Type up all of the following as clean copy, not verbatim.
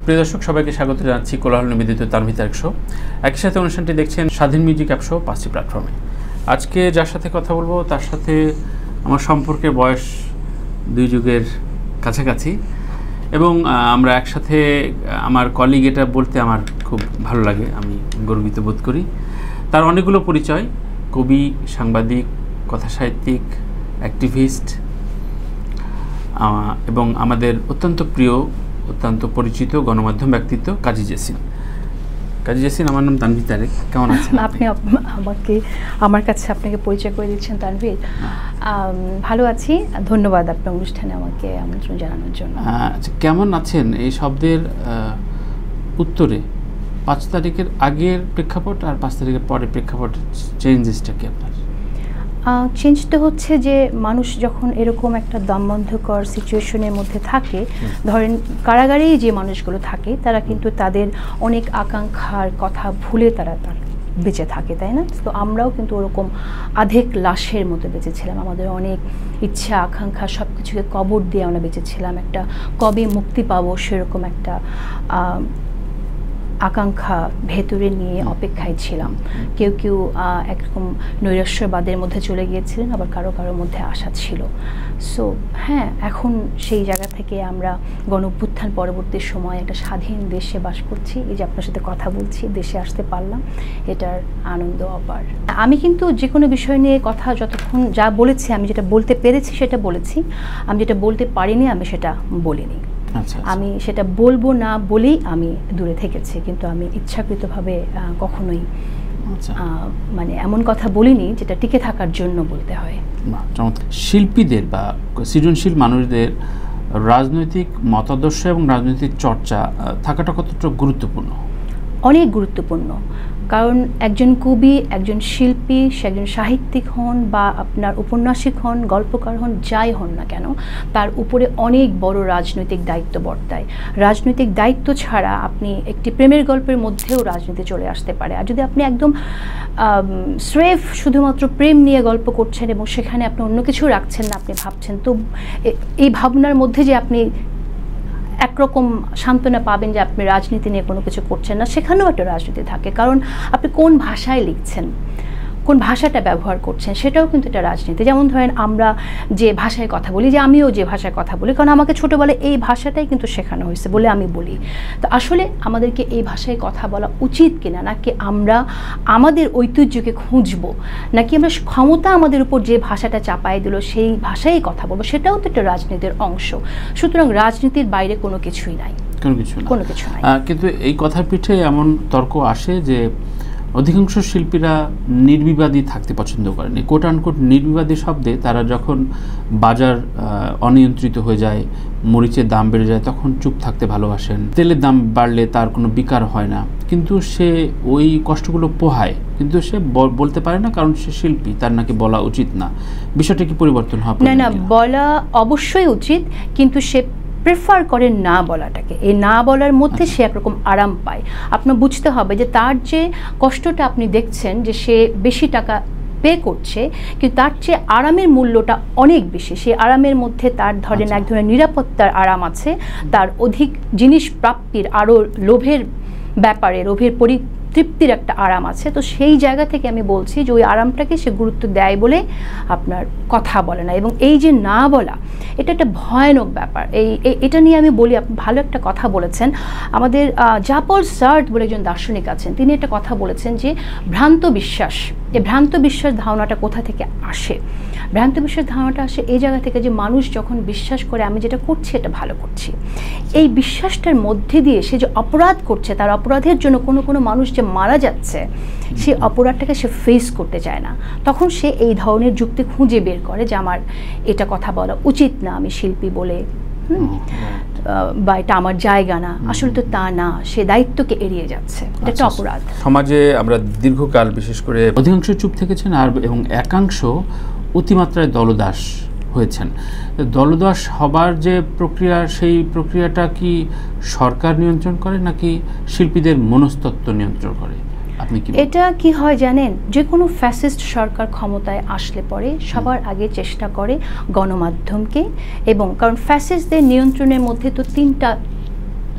প্রিয় দর্শক সবাইকে স্বাগত জানাচ্ছি কোলাহল নিবেদিত তানভীর তারেক শো। একই সাথে অনুষ্ঠানটি দেখছেন স্বাধীন মিউজিক অ্যাপ শো 5টি প্ল্যাটফর্মে। আজকে যার সাথে কথা বলবো তার সাথে আমার সম্পর্কের বয়স 2 যুগের কাছাকাছি এবং আমরা একসাথে আমার কলিগ, এটা বলতে আমার খুব ভালো লাগে, আমি গর্বিত বোধ করি। তার অনেকগুলো পরিচয়: কবি, সাংবাদিক, কথাসাহিত্যিক, অ্যাক্টিভিস্ট এবং আমাদের অত্যন্ত প্রিয়, অত্যন্ত পরিচিত গণমাধ্যম ব্যক্তিত্ব কাজী জেসিন। কাজী জেসিন, আমার নাম তানভীর তারেক। কেমন আছেন আপনি? আমার কাছে আপনাকে পরিচয় করে দিচ্ছেন তানভীর। ভালো আছি, ধন্যবাদ আপনার অনুষ্ঠানে আমাকে আমন্ত্রণ জানানোর জন্য। আচ্ছা, কেমন আছেন? এই শব্দের উত্তরে 5 তারিখের আগের প্রেক্ষাপট আর 5 তারিখের পরের প্রেক্ষাপট, চেঞ্জেসটা কি আপনার? চেঞ্জটা হচ্ছে যে মানুষ যখন এরকম একটা দমবন্ধকর সিচুয়েশনের মধ্যে থাকে, ধরেন কারাগারেই যে মানুষগুলো থাকে তারা কিন্তু তাদের অনেক আকাঙ্ক্ষার কথা ভুলে তারা বেঁচে থাকে, তাই না? তো আমরাও কিন্তু ওরকম আধেক লাশের মতো বেঁচেছিলাম। আমাদের অনেক ইচ্ছা, আকাঙ্ক্ষা সব কিছুকে কবর দিয়ে আমরা বেঁচেছিলাম। একটা কবে মুক্তি পাবো সেরকম একটা আকাঙ্ক্ষা ভেতরে নিয়ে অপেক্ষায় ছিলাম। কেউ কেউ একরকম নৈরাশ্যবাদের মধ্যে চলে গিয়েছিলেন, আবার কারো কারোর মধ্যে আশা ছিল। সো হ্যাঁ, এখন সেই জায়গা থেকে আমরা গণঅভ্যুত্থান পরবর্তী সময় একটা স্বাধীন দেশে বাস করছি। এই যে আপনার সাথে কথা বলছি, দেশে আসতে পারলাম, এটার আনন্দ অপার। আমি কিন্তু যে কোনো বিষয় নিয়ে কথা যতক্ষণ যা বলেছি, আমি যেটা বলতে পেরেছি সেটা বলেছি, আমি যেটা বলতে পারিনি আমি সেটা বলিনি। আমি সেটা বলবো না বলেই আমি দূরে থেকেছি, কিন্তু আমি ইচ্ছাকৃতভাবে কখনোই মানে এমন কথা বলিনি যেটা টিকে থাকার জন্য বলতে হয়। শিল্পীদের বা সৃজনশীল মানুষদের রাজনৈতিক মতাদর্শ এবং রাজনৈতিক চর্চা থাকাটা কতটা গুরুত্বপূর্ণ? অনেক গুরুত্বপূর্ণ, কারণ একজন কবি, একজন শিল্পী, সে একজন সাহিত্যিক হন বা আপনার উপন্যাসিক হন, গল্পকার হন, যাই হন না কেন, তার উপরে অনেক বড় রাজনৈতিক দায়িত্ব বর্তায়। রাজনৈতিক দায়িত্ব ছাড়া আপনি একটি প্রেমের গল্পের মধ্যেও রাজনীতি চলে আসতে পারে। আর যদি আপনি একদম স্রেফ শুধুমাত্র প্রেম নিয়ে গল্প করছেন এবং সেখানে আপনি অন্য কিছু রাখছেন না, আপনি ভাবছেন, তো এই ভাবনার মধ্যে যে আপনি একরকম সান্ত্বনা পাবেন যে আপনি রাজনীতি নিয়ে কোনো কিছু করছেন না, সেখানেও একটা রাজনীতি থাকে। কারণ আপনি কোন ভাষায় লিখছেন, কোন ভাষাটা ব্যবহার করছেন, সেটাও কিন্তু একটা রাজনীতি। যেমন ধরেন আমরা যে ভাষায় কথা বলি, যে আমিও যে ভাষায় কথা বলি, কারণ আমাকে ছোটোবেলায় এই ভাষাটাই কিন্তু শেখানো হয়েছে বলে আমি বলি। তো আসলে আমাদেরকে এই ভাষায় কথা বলা উচিত কিনা, নাকি আমরা আমাদের ঐতিহ্যকে খুঁজবো, নাকি আমরা ক্ষমতা আমাদের উপর যে ভাষাটা চাপাই দিল সেই ভাষায় কথা বলবো, সেটাও তো একটা রাজনীতির অংশ। সুতরাং রাজনীতির বাইরে কোনো কিছুই নাই, কোনো কিছু নাই। কিন্তু এই কথার পিঠে এমন তর্ক আসে যে অধিকাংশ শিল্পীরা নির্বিবাদী থাকতে পছন্দ করেন। কোট আনকোট নির্বিবাদী শব্দে তারা যখন বাজার অনিয়ন্ত্রিত হয়ে যায়, মরিচের দাম বেড়ে যায়, তখন চুপ থাকতে ভালোবাসেন। তেলের দাম বাড়লে তার কোনো বিকার হয় না, কিন্তু সে ওই কষ্টগুলো পোহায়, কিন্তু সে বলতে পারে না, কারণ সে শিল্পী, তার নাকি বলা উচিত না। বিষয়টা কি পরিবর্তন হবে? না, বলা অবশ্যই উচিত, কিন্তু সে প্রেফার করে না বলাটাকে। এই না বলার মধ্যে সে একরকম আরাম পায়। আপনার বুঝতে হবে যে তার যে কষ্টটা আপনি দেখছেন, যে সে বেশি টাকা পে করছে, কিন্তু তার চেয়ে আরামের মূল্যটা অনেক বেশি। সেই আরামের মধ্যে তার ধরেন এক ধরনের নিরাপত্তার আরাম আছে, তার অধিক জিনিস প্রাপ্তির, আরও লোভের ব্যাপারে, লোভের তৃপ্তির একটা আরাম আছে। তো সেই জায়গা থেকে আমি বলছি যে ওই আরামটাকে সে গুরুত্ব দেয় বলে আপনার কথা বলে না। এবং এই যে না বলা, এটা একটা ভয়ানক ব্যাপার। এটা নিয়ে আমি বলি, আপনি ভালো একটা কথা বলেছেন। আমাদের জাপল সার্ট বলে একজন দার্শনিক আছেন, তিনি একটা কথা বলেছেন যে ভ্রান্ত বিশ্বাস, এই ভ্রান্ত বিশ্বাস ধারণাটা কোথা থেকে আসে? ভ্রান্ত বিশ্বাস ধারণাটা আসে এই জায়গা থেকে যে মানুষ যখন বিশ্বাস করে আমি যেটা করছি এটা ভালো করছি, এই বিশ্বাসটার মধ্যে দিয়ে সে যে অপরাধ করছে, তার অপরাধের জন্য কোনো মানুষ যে মারা যাচ্ছে, সেই অপরাধটাকে সে ফেস করতে চায় না। তখন সে এই ধরনের যুক্তি খুঁজে বের করে যে আমার এটা কথা বলা উচিত না, আমি শিল্পী বলে, বা এটা আমার জায়গা না। আসলে তো তা না, সে দায়িত্বকে এড়িয়ে যাচ্ছে, এটা একটা অপরাধ। সমাজে আমরা দীর্ঘকাল বিশেষ করে অধিকাংশ চুপ থেকেছেন, আর এবং একাংশ অতিমাত্রায় দলদাস হয়েছেন। দলদাস হবার যে প্রক্রিয়া, সেই প্রক্রিয়াটা কি সরকার নিয়ন্ত্রণ করে নাকি শিল্পীদের মনস্তত্ত্ব নিয়ন্ত্রণ করে? এটা কি হয় জানেন, যে কোনো ফ্যাসিস্ট সরকার ক্ষমতায় আসলে পরে সবার আগে চেষ্টা করে গণমাধ্যমকে, এবং কারণ ফ্যাসিস্টদের নিয়ন্ত্রণের মধ্যে তো 3টা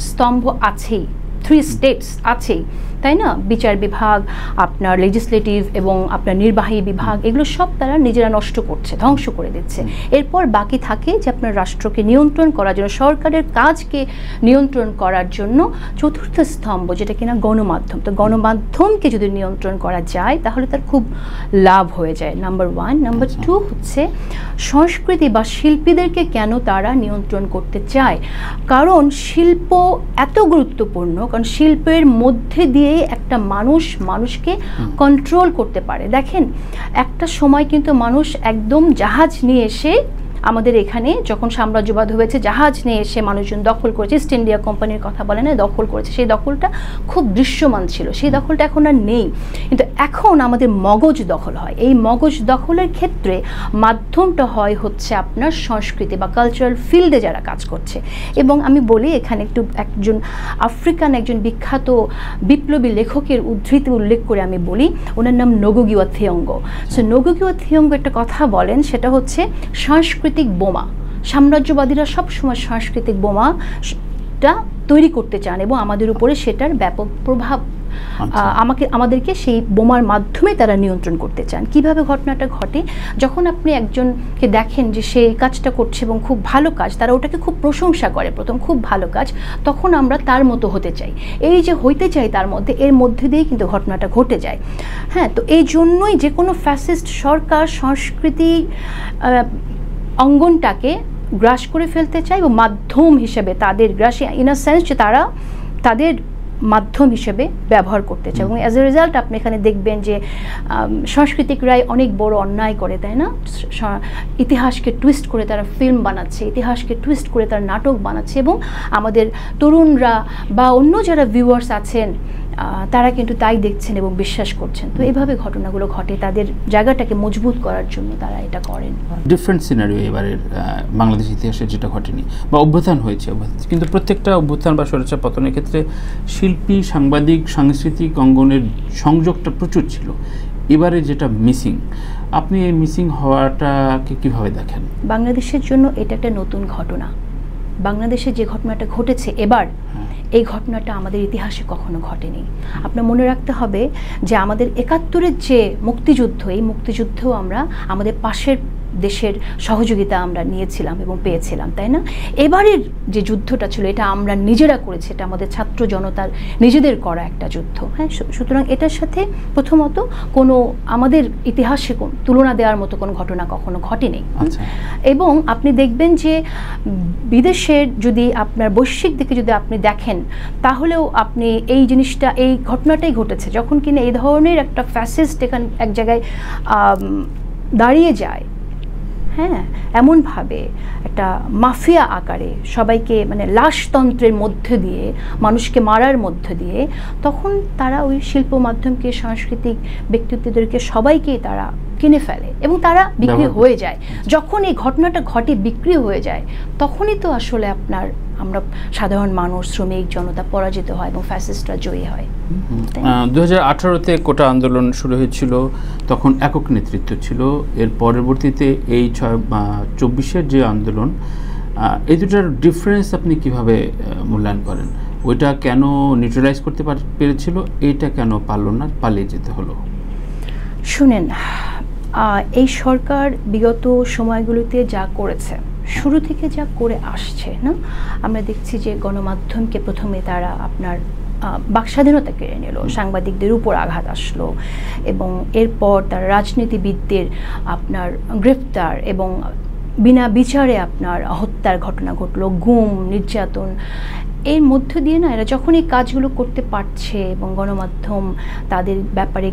স্তম্ভ আছেই, 3 স্টেপস আছেই, তাই না? বিচার বিভাগ, আপনার লেজিসলেটিভ এবং আপনার নির্বাহী বিভাগ, এগুলো সব তারা নিজেরা নষ্ট করছে, ধ্বংস করে দিচ্ছে। এরপর বাকি থাকে যে আপনার রাষ্ট্রকে নিয়ন্ত্রণ করার জন্য, সরকারের কাজকে নিয়ন্ত্রণ করার জন্য চতুর্থ স্তম্ভ, যেটা কিনা গণমাধ্যম। তো গণমাধ্যমকে যদি নিয়ন্ত্রণ করা যায় তাহলে তার খুব লাভ হয়ে যায়, নাম্বার 1। নাম্বার 2 হচ্ছে সংস্কৃতি বা শিল্পীদেরকে কেন তারা নিয়ন্ত্রণ করতে চায়? কারণ শিল্প এত গুরুত্বপূর্ণ, কারণ শিল্পের মধ্যে দিয়ে একটা মানুষকে কন্ট্রোল করতে পারে। দেখেন, একটা সময় কিন্তু মানুষ একদম জাহাজ নিয়ে এসে আমাদের এখানে যখন সাম্রাজ্যবাদ হয়েছে, জাহাজ নিয়ে এসে মানুষজন দখল করেছে, ইস্ট ইন্ডিয়া কোম্পানির কথা বলে না, দখল করেছে। সেই দখলটা খুব দৃশ্যমান ছিল, সেই দখলটা এখন আর নেই। কিন্তু এখন আমাদের মগজ দখল হয়। এই মগজ দখলের ক্ষেত্রে মাধ্যমটা হচ্ছে আপনার সংস্কৃতি বা কালচারাল ফিল্ডে যারা কাজ করছে। এবং আমি বলি এখানে একজন আফ্রিকান একজন বিখ্যাত বিপ্লবী লেখকের উদ্ধৃতি উল্লেখ করে আমি বলি, ওনার নাম নোগুগিওয়া থিওঙ্গো। সো নোগুগিওয়া থিওঙ্গো একটা কথা বলেন, সেটা হচ্ছে সাংস্কৃতিক বোমা। সাম্রাজ্যবাদীরা সবসময় সাংস্কৃতিক বোমাটা তৈরি করতে চান এবং আমাদের উপরে সেটার ব্যাপক প্রভাব, আমাদেরকে সেই বোমার মাধ্যমে তারা নিয়ন্ত্রণ করতে চান। কিভাবে ঘটনাটা ঘটে? যখন আপনি একজনকে দেখেন যে সে কাজটা করছে এবং খুব ভালো কাজ, তারা ওটাকে খুব প্রশংসা করে, প্রথম খুব ভালো কাজ, তখন আমরা তার মতো হতে চাই। এই যে হইতে চাই তার মধ্যে, এর মধ্যে দিয়েই কিন্তু ঘটনাটা ঘটে যায়। হ্যাঁ, তো এই জন্যই যে কোনো ফ্যাসিস্ট সরকার সংস্কৃতি অঙ্গনটাকে গ্রাস করে ফেলতে চায় এবং মাধ্যম হিসেবে তাদের গ্রাস, ইন আ সেন্স যে তারা তাদের মাধ্যম হিসেবে ব্যবহার করতে চায়। এবং অ্যাজ এ রেজাল্ট আপনি এখানে দেখবেন যে সাংস্কৃতিকরাই অনেক বড় অন্যায় করে, তাই না? ইতিহাসকে টুইস্ট করে তারা ফিল্ম বানাচ্ছে, ইতিহাসকে টুইস্ট করে তারা নাটক বানাচ্ছে, এবং আমাদের তরুণরা বা অন্য যারা ভিউয়ার্স আছেন তারা কিন্তু তাই দেখছেন এবং বিশ্বাস করছেন। তো এইভাবে ঘটনাগুলো ঘটে, তাদের জায়গাটাকে মজবুত করার জন্য তারা এটা করেন। ডিফারেন্ট সিনারিও এবারের বাংলাদেশ ইতিহাসে যেটা ঘটেনি বা অভ্যুত্থান হয়েছে, কিন্তু প্রত্যেকটা অভ্যুত্থান বা স্বৈরাচার পতনের ক্ষেত্রে শিল্পী, সাংবাদিক, সাংস্কৃতিক অঙ্গনের সংযোগটা প্রচুর ছিল। এবারে যেটা মিসিং, আপনি এই মিসিং হওয়াটাকে কিভাবে দেখেন? বাংলাদেশের জন্য এটা একটা নতুন ঘটনা। বাংলাদেশে যে ঘটনাটা ঘটেছে এবার, এই ঘটনাটা আমাদের ইতিহাসে কখনো ঘটেনি। আপনার মনে রাখতে হবে যে আমাদের ৭১-এর যে মুক্তিযুদ্ধ, এই মুক্তিযুদ্ধেও আমরা আমাদের পাশের দেশের সহযোগিতা আমরা নিয়েছিলাম এবং পেয়েছিলাম, তাই না? এবারের যে যুদ্ধটা ছিল এটা আমরা নিজেরা করেছি, এটা আমাদের ছাত্র জনতার নিজেদের করা একটা যুদ্ধ। হ্যাঁ, সুতরাং এটার সাথে প্রথমত কোনো আমাদের ইতিহাসে তুলনা দেওয়ার মতো কোনো ঘটনা কখনো ঘটেনি। এবং আপনি দেখবেন যে বিদেশের যদি আপনার বৈশ্বিক দিকে যদি আপনি দেখেন, তাহলেও আপনি এই জিনিসটা, এই ঘটনাটাই ঘটেছে যখন কিনা এই ধরনের একটা ফ্যাসিস্ট এখানে এক জায়গায় দাঁড়িয়ে যায়, হ্যাঁ, এমনভাবে একটা মাফিয়া আকারে সবাইকে, মানে লাশতন্ত্রের মধ্যে দিয়ে, মানুষকে মারার মধ্যে দিয়ে, তখন তারা ওই শিল্প মাধ্যমকে, সাংস্কৃতিক ব্যক্তিত্বদেরকে সবাইকেই তারা কিনে ফেলে এবং তারা বিক্রি হয়ে যায়। যখন এই ঘটনাটা ঘটে, বিক্রি হয়ে যায়, তখনই তো আসলে আমরা সাধারণ মানুষ, শ্রমিক জনতা পরাজিত হয় এবং ফ্যাসিস্টরা জয়ী হয়। 2018-তে কোটা আন্দোলন শুরু হয়েছিল, তখন একক নেতৃত্ব ছিল। এর পরবর্তীতে এই 24-এর যে আন্দোলন, এই দুটার ডিফারেন্স আপনি কিভাবে মূল্যায়ন করেন? ওইটা কেন নিউট্রালাইজ করতে পেরেছিল, এইটা কেন পারল না, পালিয়ে যেতে হলো? শুনেন, এই সরকার বিগত সময়গুলোতে যা করেছে, শুরু থেকে যা করে আসছে না, আমরা দেখছি যে গণমাধ্যমকে প্রথমে তারা আপনার বাকস্বাধীনতা কেড়ে নিল, সাংবাদিকদের উপর আঘাত আসলো, এবং এরপর তারা রাজনীতিবিদদের আপনার গ্রেফতার এবং বিনা বিচারে আপনার হত্যার ঘটনা ঘটলো, গুম, নির্যাতন। এর মধ্য দিয়ে না এরা যখন এই কাজগুলো করতে পারছে এবং গণমাধ্যম তাদের ব্যাপারে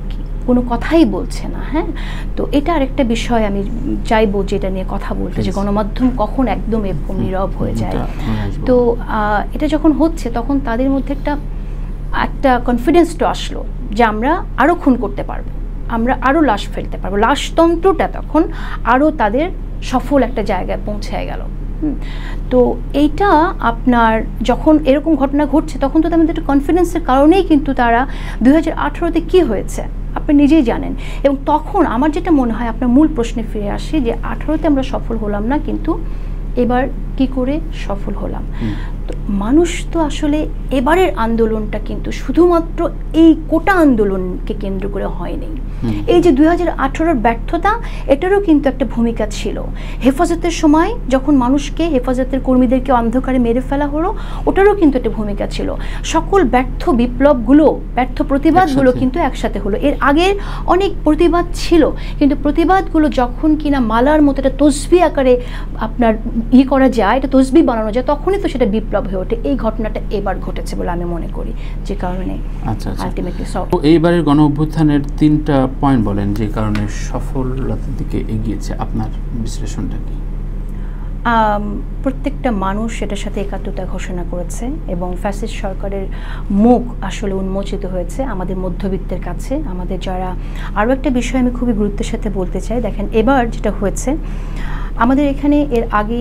কোনো কথাই বলছে না, হ্যাঁ, তো এটা আরেকটা বিষয় আমি চাইবো যে এটা নিয়ে কথা বলতে, যে গণমাধ্যম কখন একদম এরকম নীরব হয়ে যায়। তো এটা যখন হচ্ছে তখন তাদের মধ্যে একটা কনফিডেন্সটা আসলো যে আমরা আরও খুন করতে পারবো, আমরা আরও লাশ ফেলতে পারবো। লাশতন্ত্রটা তখন আরও তাদের সফল একটা জায়গায় পৌঁছে গেল। তো এইটা আপনার যখন এরকম ঘটনা ঘটছে তখন তো তাদের একটা কনফিডেন্সের কারণেই কিন্তু তারা 2018-তে কী হয়েছে আপনি নিজেই জানেন। এবং তখন আমার যেটা মনে হয়, আপনার মূল প্রশ্নে ফিরে আসি যে 18-তে আমরা সফল হলাম না, কিন্তু এবার কি করে সফল হলাম। তো মানুষ তো আসলে এবারের আন্দোলনটা কিন্তু শুধুমাত্র এই কোটা আন্দোলনকে কেন্দ্র করে হয়নি। এই যে 2018-র ব্যর্থতা, এটারও কিন্তু একটা ভূমিকা ছিল। হেফাজতের সময় যখন মানুষকে, হেফাজতের কর্মীদেরকে অন্ধকারে মেরে ফেলা হলো, ওটারও কিন্তু একটা ভূমিকা ছিল। সকল ব্যর্থ বিপ্লবগুলো, ব্যর্থ প্রতিবাদগুলো কিন্তু একসাথে হলো। এর আগে অনেক প্রতিবাদ ছিল, কিন্তু প্রতিবাদগুলো যখন কিনা মালার মতো একটা তসবি আকারে আপনার করা যায়, এটা তসবি বানানো যায়, তখনই তো সেটা বিপ্লব হয়ে ওঠে। এই ঘটনাটা এবার ঘটেছে বলে আমি মনে করি, যে কারণে আলটিমেটলি এইবারের গণ অভ্যুত্থানের 3টা পয়েন্ট বলেন যে কারণে সফলতার দিকে এগিয়েছে, আপনার বিশ্লেষণটা কি? প্রত্যেকটা মানুষ এটার সাথে একাত্মতা ঘোষণা করেছে এবং ফ্যাসিস্ট সরকারের মুখ আসলে উন্মোচিত হয়েছে আমাদের মধ্যবিত্তের কাছে। আমাদের যারা, আরও একটা বিষয় আমি খুবই গুরুত্বের সাথে বলতে চাই, দেখেন এবার যেটা হয়েছে আমাদের এখানে, এর আগে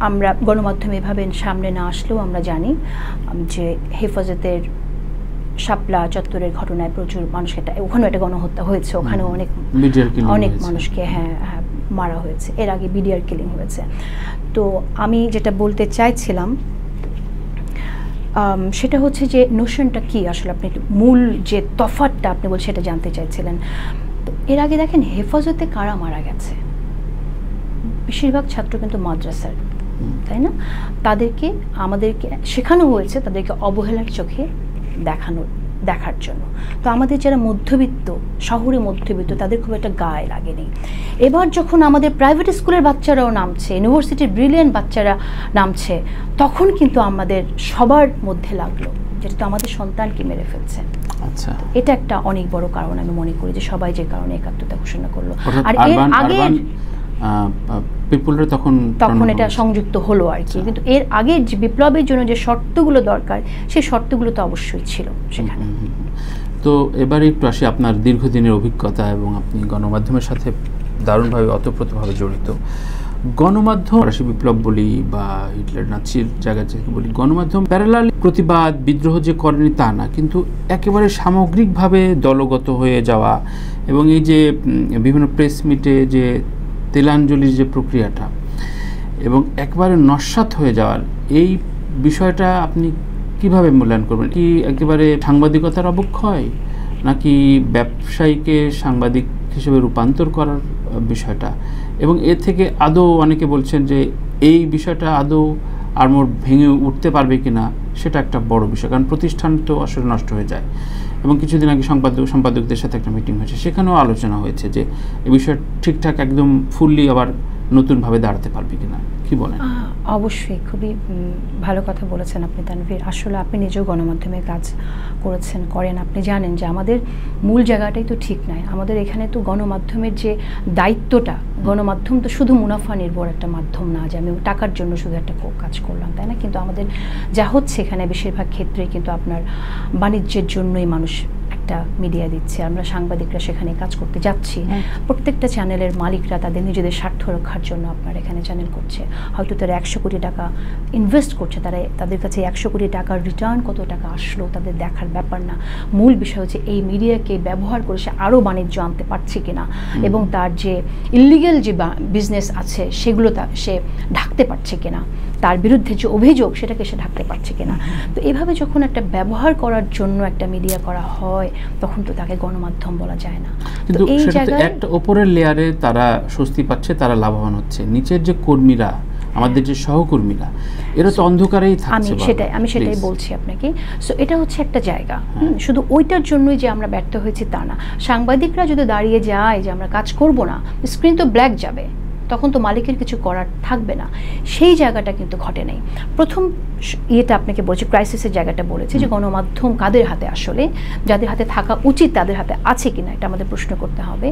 আমরা গণমাধ্যমে এভাবে সামনে না আসলেও আমরা জানি যে হেফাজতের শাপলা চত্বরের ঘটনায় প্রচুর মানুষকে, ওখানেও একটা গণহত্যা হয়েছে, ওখানেও অনেক মানুষকে মারা হয়েছে। এর আগে বিডিআর কিলিং হয়েছে। তো আমি যেটা বলতে চাইছিলাম সেটা হচ্ছে যে নোশনটা কি আসলে, আপনি মূল যে তফাৎটা আপনি বলছেন সেটা জানতে চাইছিলেন। এর আগে দেখেন হেফাজতে কারা মারা গেছে, বেশিরভাগ ছাত্র কিন্তু মাদ্রাসার, তাই না? তাদেরকে আমাদেরকে শেখানো হয়েছে তাদেরকে অবহেলার চোখে দেখার জন্য। তো আমাদের যারা মধ্যবিত্ত, শহরে মধ্যবিত্ত, তাদের খুব একটা গায়ে লাগেনি। এবার যখন আমাদের প্রাইভেট স্কুলের বাচ্চারাও নামছে, ইউনিভার্সিটির ব্রিলিয়ান্ট বাচ্চারা নামছে, তখন কিন্তু আমাদের সবার মধ্যে লাগলো যেটা তো আমাদের সন্তানকে মেরে ফেলছে। আচ্ছা, এটা একটা অনেক বড় কারণ আমি মনে করি, যে সবাই যে কারণে একাত্মতা ঘোষণা করলো। আর এর আগে তখন এটা সংযুক্ত হলো আর কি, কিন্তু এর আগে যে বিপ্লবের জন্য যে শর্তগুলো দরকার, সেই শর্তগুলো তো অবশ্যই ছিল সেখানে। তো এবারে একটু আসি আপনার দীর্ঘদিনের অভিজ্ঞতা, এবং আপনি গণমাধ্যমের সাথে দারুণভাবে অতপ্রতভাবে জড়িত। গণমাধ্যম, ফরাসি বিপ্লব বলি বা হিটলার নাৎসির জায়গা থেকে বলি, গণমাধ্যম প্যারালাল প্রতিবাদ বিদ্রোহ যে করেনি তা না, কিন্তু একেবারে সামগ্রিকভাবে দলগত হয়ে যাওয়া এবং এই যে বিভিন্ন প্রেস মিটে যে তেলাঞ্জলির যে প্রক্রিয়াটা এবং একবারে নস্যাৎ হয়ে যাওয়ার এই বিষয়টা আপনি কিভাবে মূল্যায়ন করবেন? কি একেবারে সাংবাদিকতার অবক্ষয়, নাকি ব্যবসায়ীকে সাংবাদিক হিসেবে রূপান্তর করার বিষয়টা? এবং এর থেকে আদৌ অনেকে বলছেন যে এই বিষয়টা আদৌ আড়মোড় ভেঙে উঠতে পারবে কিনা, সেটা একটা বড় বিষয়, কারণ প্রতিষ্ঠান তো আসলে নষ্ট হয়ে যায়। এবং কিছুদিন আগে সম্পাদকদের সাথে একটা মিটিং হয়েছে, সেখানেও আলোচনা হয়েছে যে এই বিষয় ঠিকঠাক একদম ফুললি আবার নতুনভাবে দাঁড়াতে পারবে কিনা, কি বলেন? অবশ্যই খুবই ভালো কথা বলেছেন আপনি তানভীর। আসলে আপনি নিজেও গণমাধ্যমে কাজ করেন, আপনি জানেন যে আমাদের মূল জায়গাটাই তো ঠিক নাই। আমাদের এখানে তো গণমাধ্যমের যে দায়িত্বটা, গণমাধ্যম তো শুধু মুনাফা নির্ভর একটা মাধ্যম না, যে আমি টাকার জন্য শুধু একটা কাজ করলাম, তাই না? কিন্তু আমাদের যা হচ্ছে এখানে বেশিরভাগ ক্ষেত্রে কিন্তু আপনার বাণিজ্যের জন্যই মানুষ একটা মিডিয়া দিচ্ছে, আমরা সাংবাদিকরা সেখানে কাজ করতে যাচ্ছি। প্রত্যেকটা চ্যানেলের মালিকরা তাদের নিজেদের স্বার্থ রক্ষার জন্য আপনার এখানে চ্যানেল করছে, হয়তো তারা 100 কোটি টাকা ইনভেস্ট করছে, তাদের কাছে 100 কোটি টাকার রিটার্ন কত টাকা আসলো তাদের দেখার ব্যাপার না। মূল বিষয় হচ্ছে এই মিডিয়াকে ব্যবহার করে সে আরও বাণিজ্য আনতে পারছে কিনা, এবং তার যে ইলিগাল যে বিজনেস আছে সেগুলো সে ঢাকতে পারছে কিনা, তার বিরুদ্ধে যে অভিযোগ সেটাকে সে ঢাকতে পারছে কিনা। তো এভাবে যখন একটা ব্যবহার করার জন্য একটা মিডিয়া করা হয়, তখন তো তাকে গণমাধ্যম বলা যায় না। কিন্তু এই জায়গায় একটা উপরের লেয়ারে তারা স্বস্তি পাচ্ছে, তারা লাভবান হচ্ছে, নিচের যে কর্মীরা, আমাদের যে সহকর্মীরা, এরা তো অন্ধকারেই থাকছে। আমি সেটাই বলছি আপনাকে। সো এটা হচ্ছে একটা জায়গা, শুধু ওইটার জন্যই যে আমরা ব্যর্থ হয়েছি তা না। সাংবাদিকরা যদি দাঁড়িয়ে যায় যে আমরা কাজ করব না, স্ক্রিন তো ব্ল্যাক যাবে, তখন তো মালিকের কিছু করার থাকবে না। সেই জায়গাটা কিন্তু ঘটে নাই। প্রথম ইয়েটা আপনাকে বলছি, ক্রাইসিসের জায়গাটা বলেছি যে গণমাধ্যম কাদের হাতে, আসলে যাদের হাতে থাকা উচিত তাদের হাতে আছে কিনা, এটা আমাদের প্রশ্ন করতে হবে।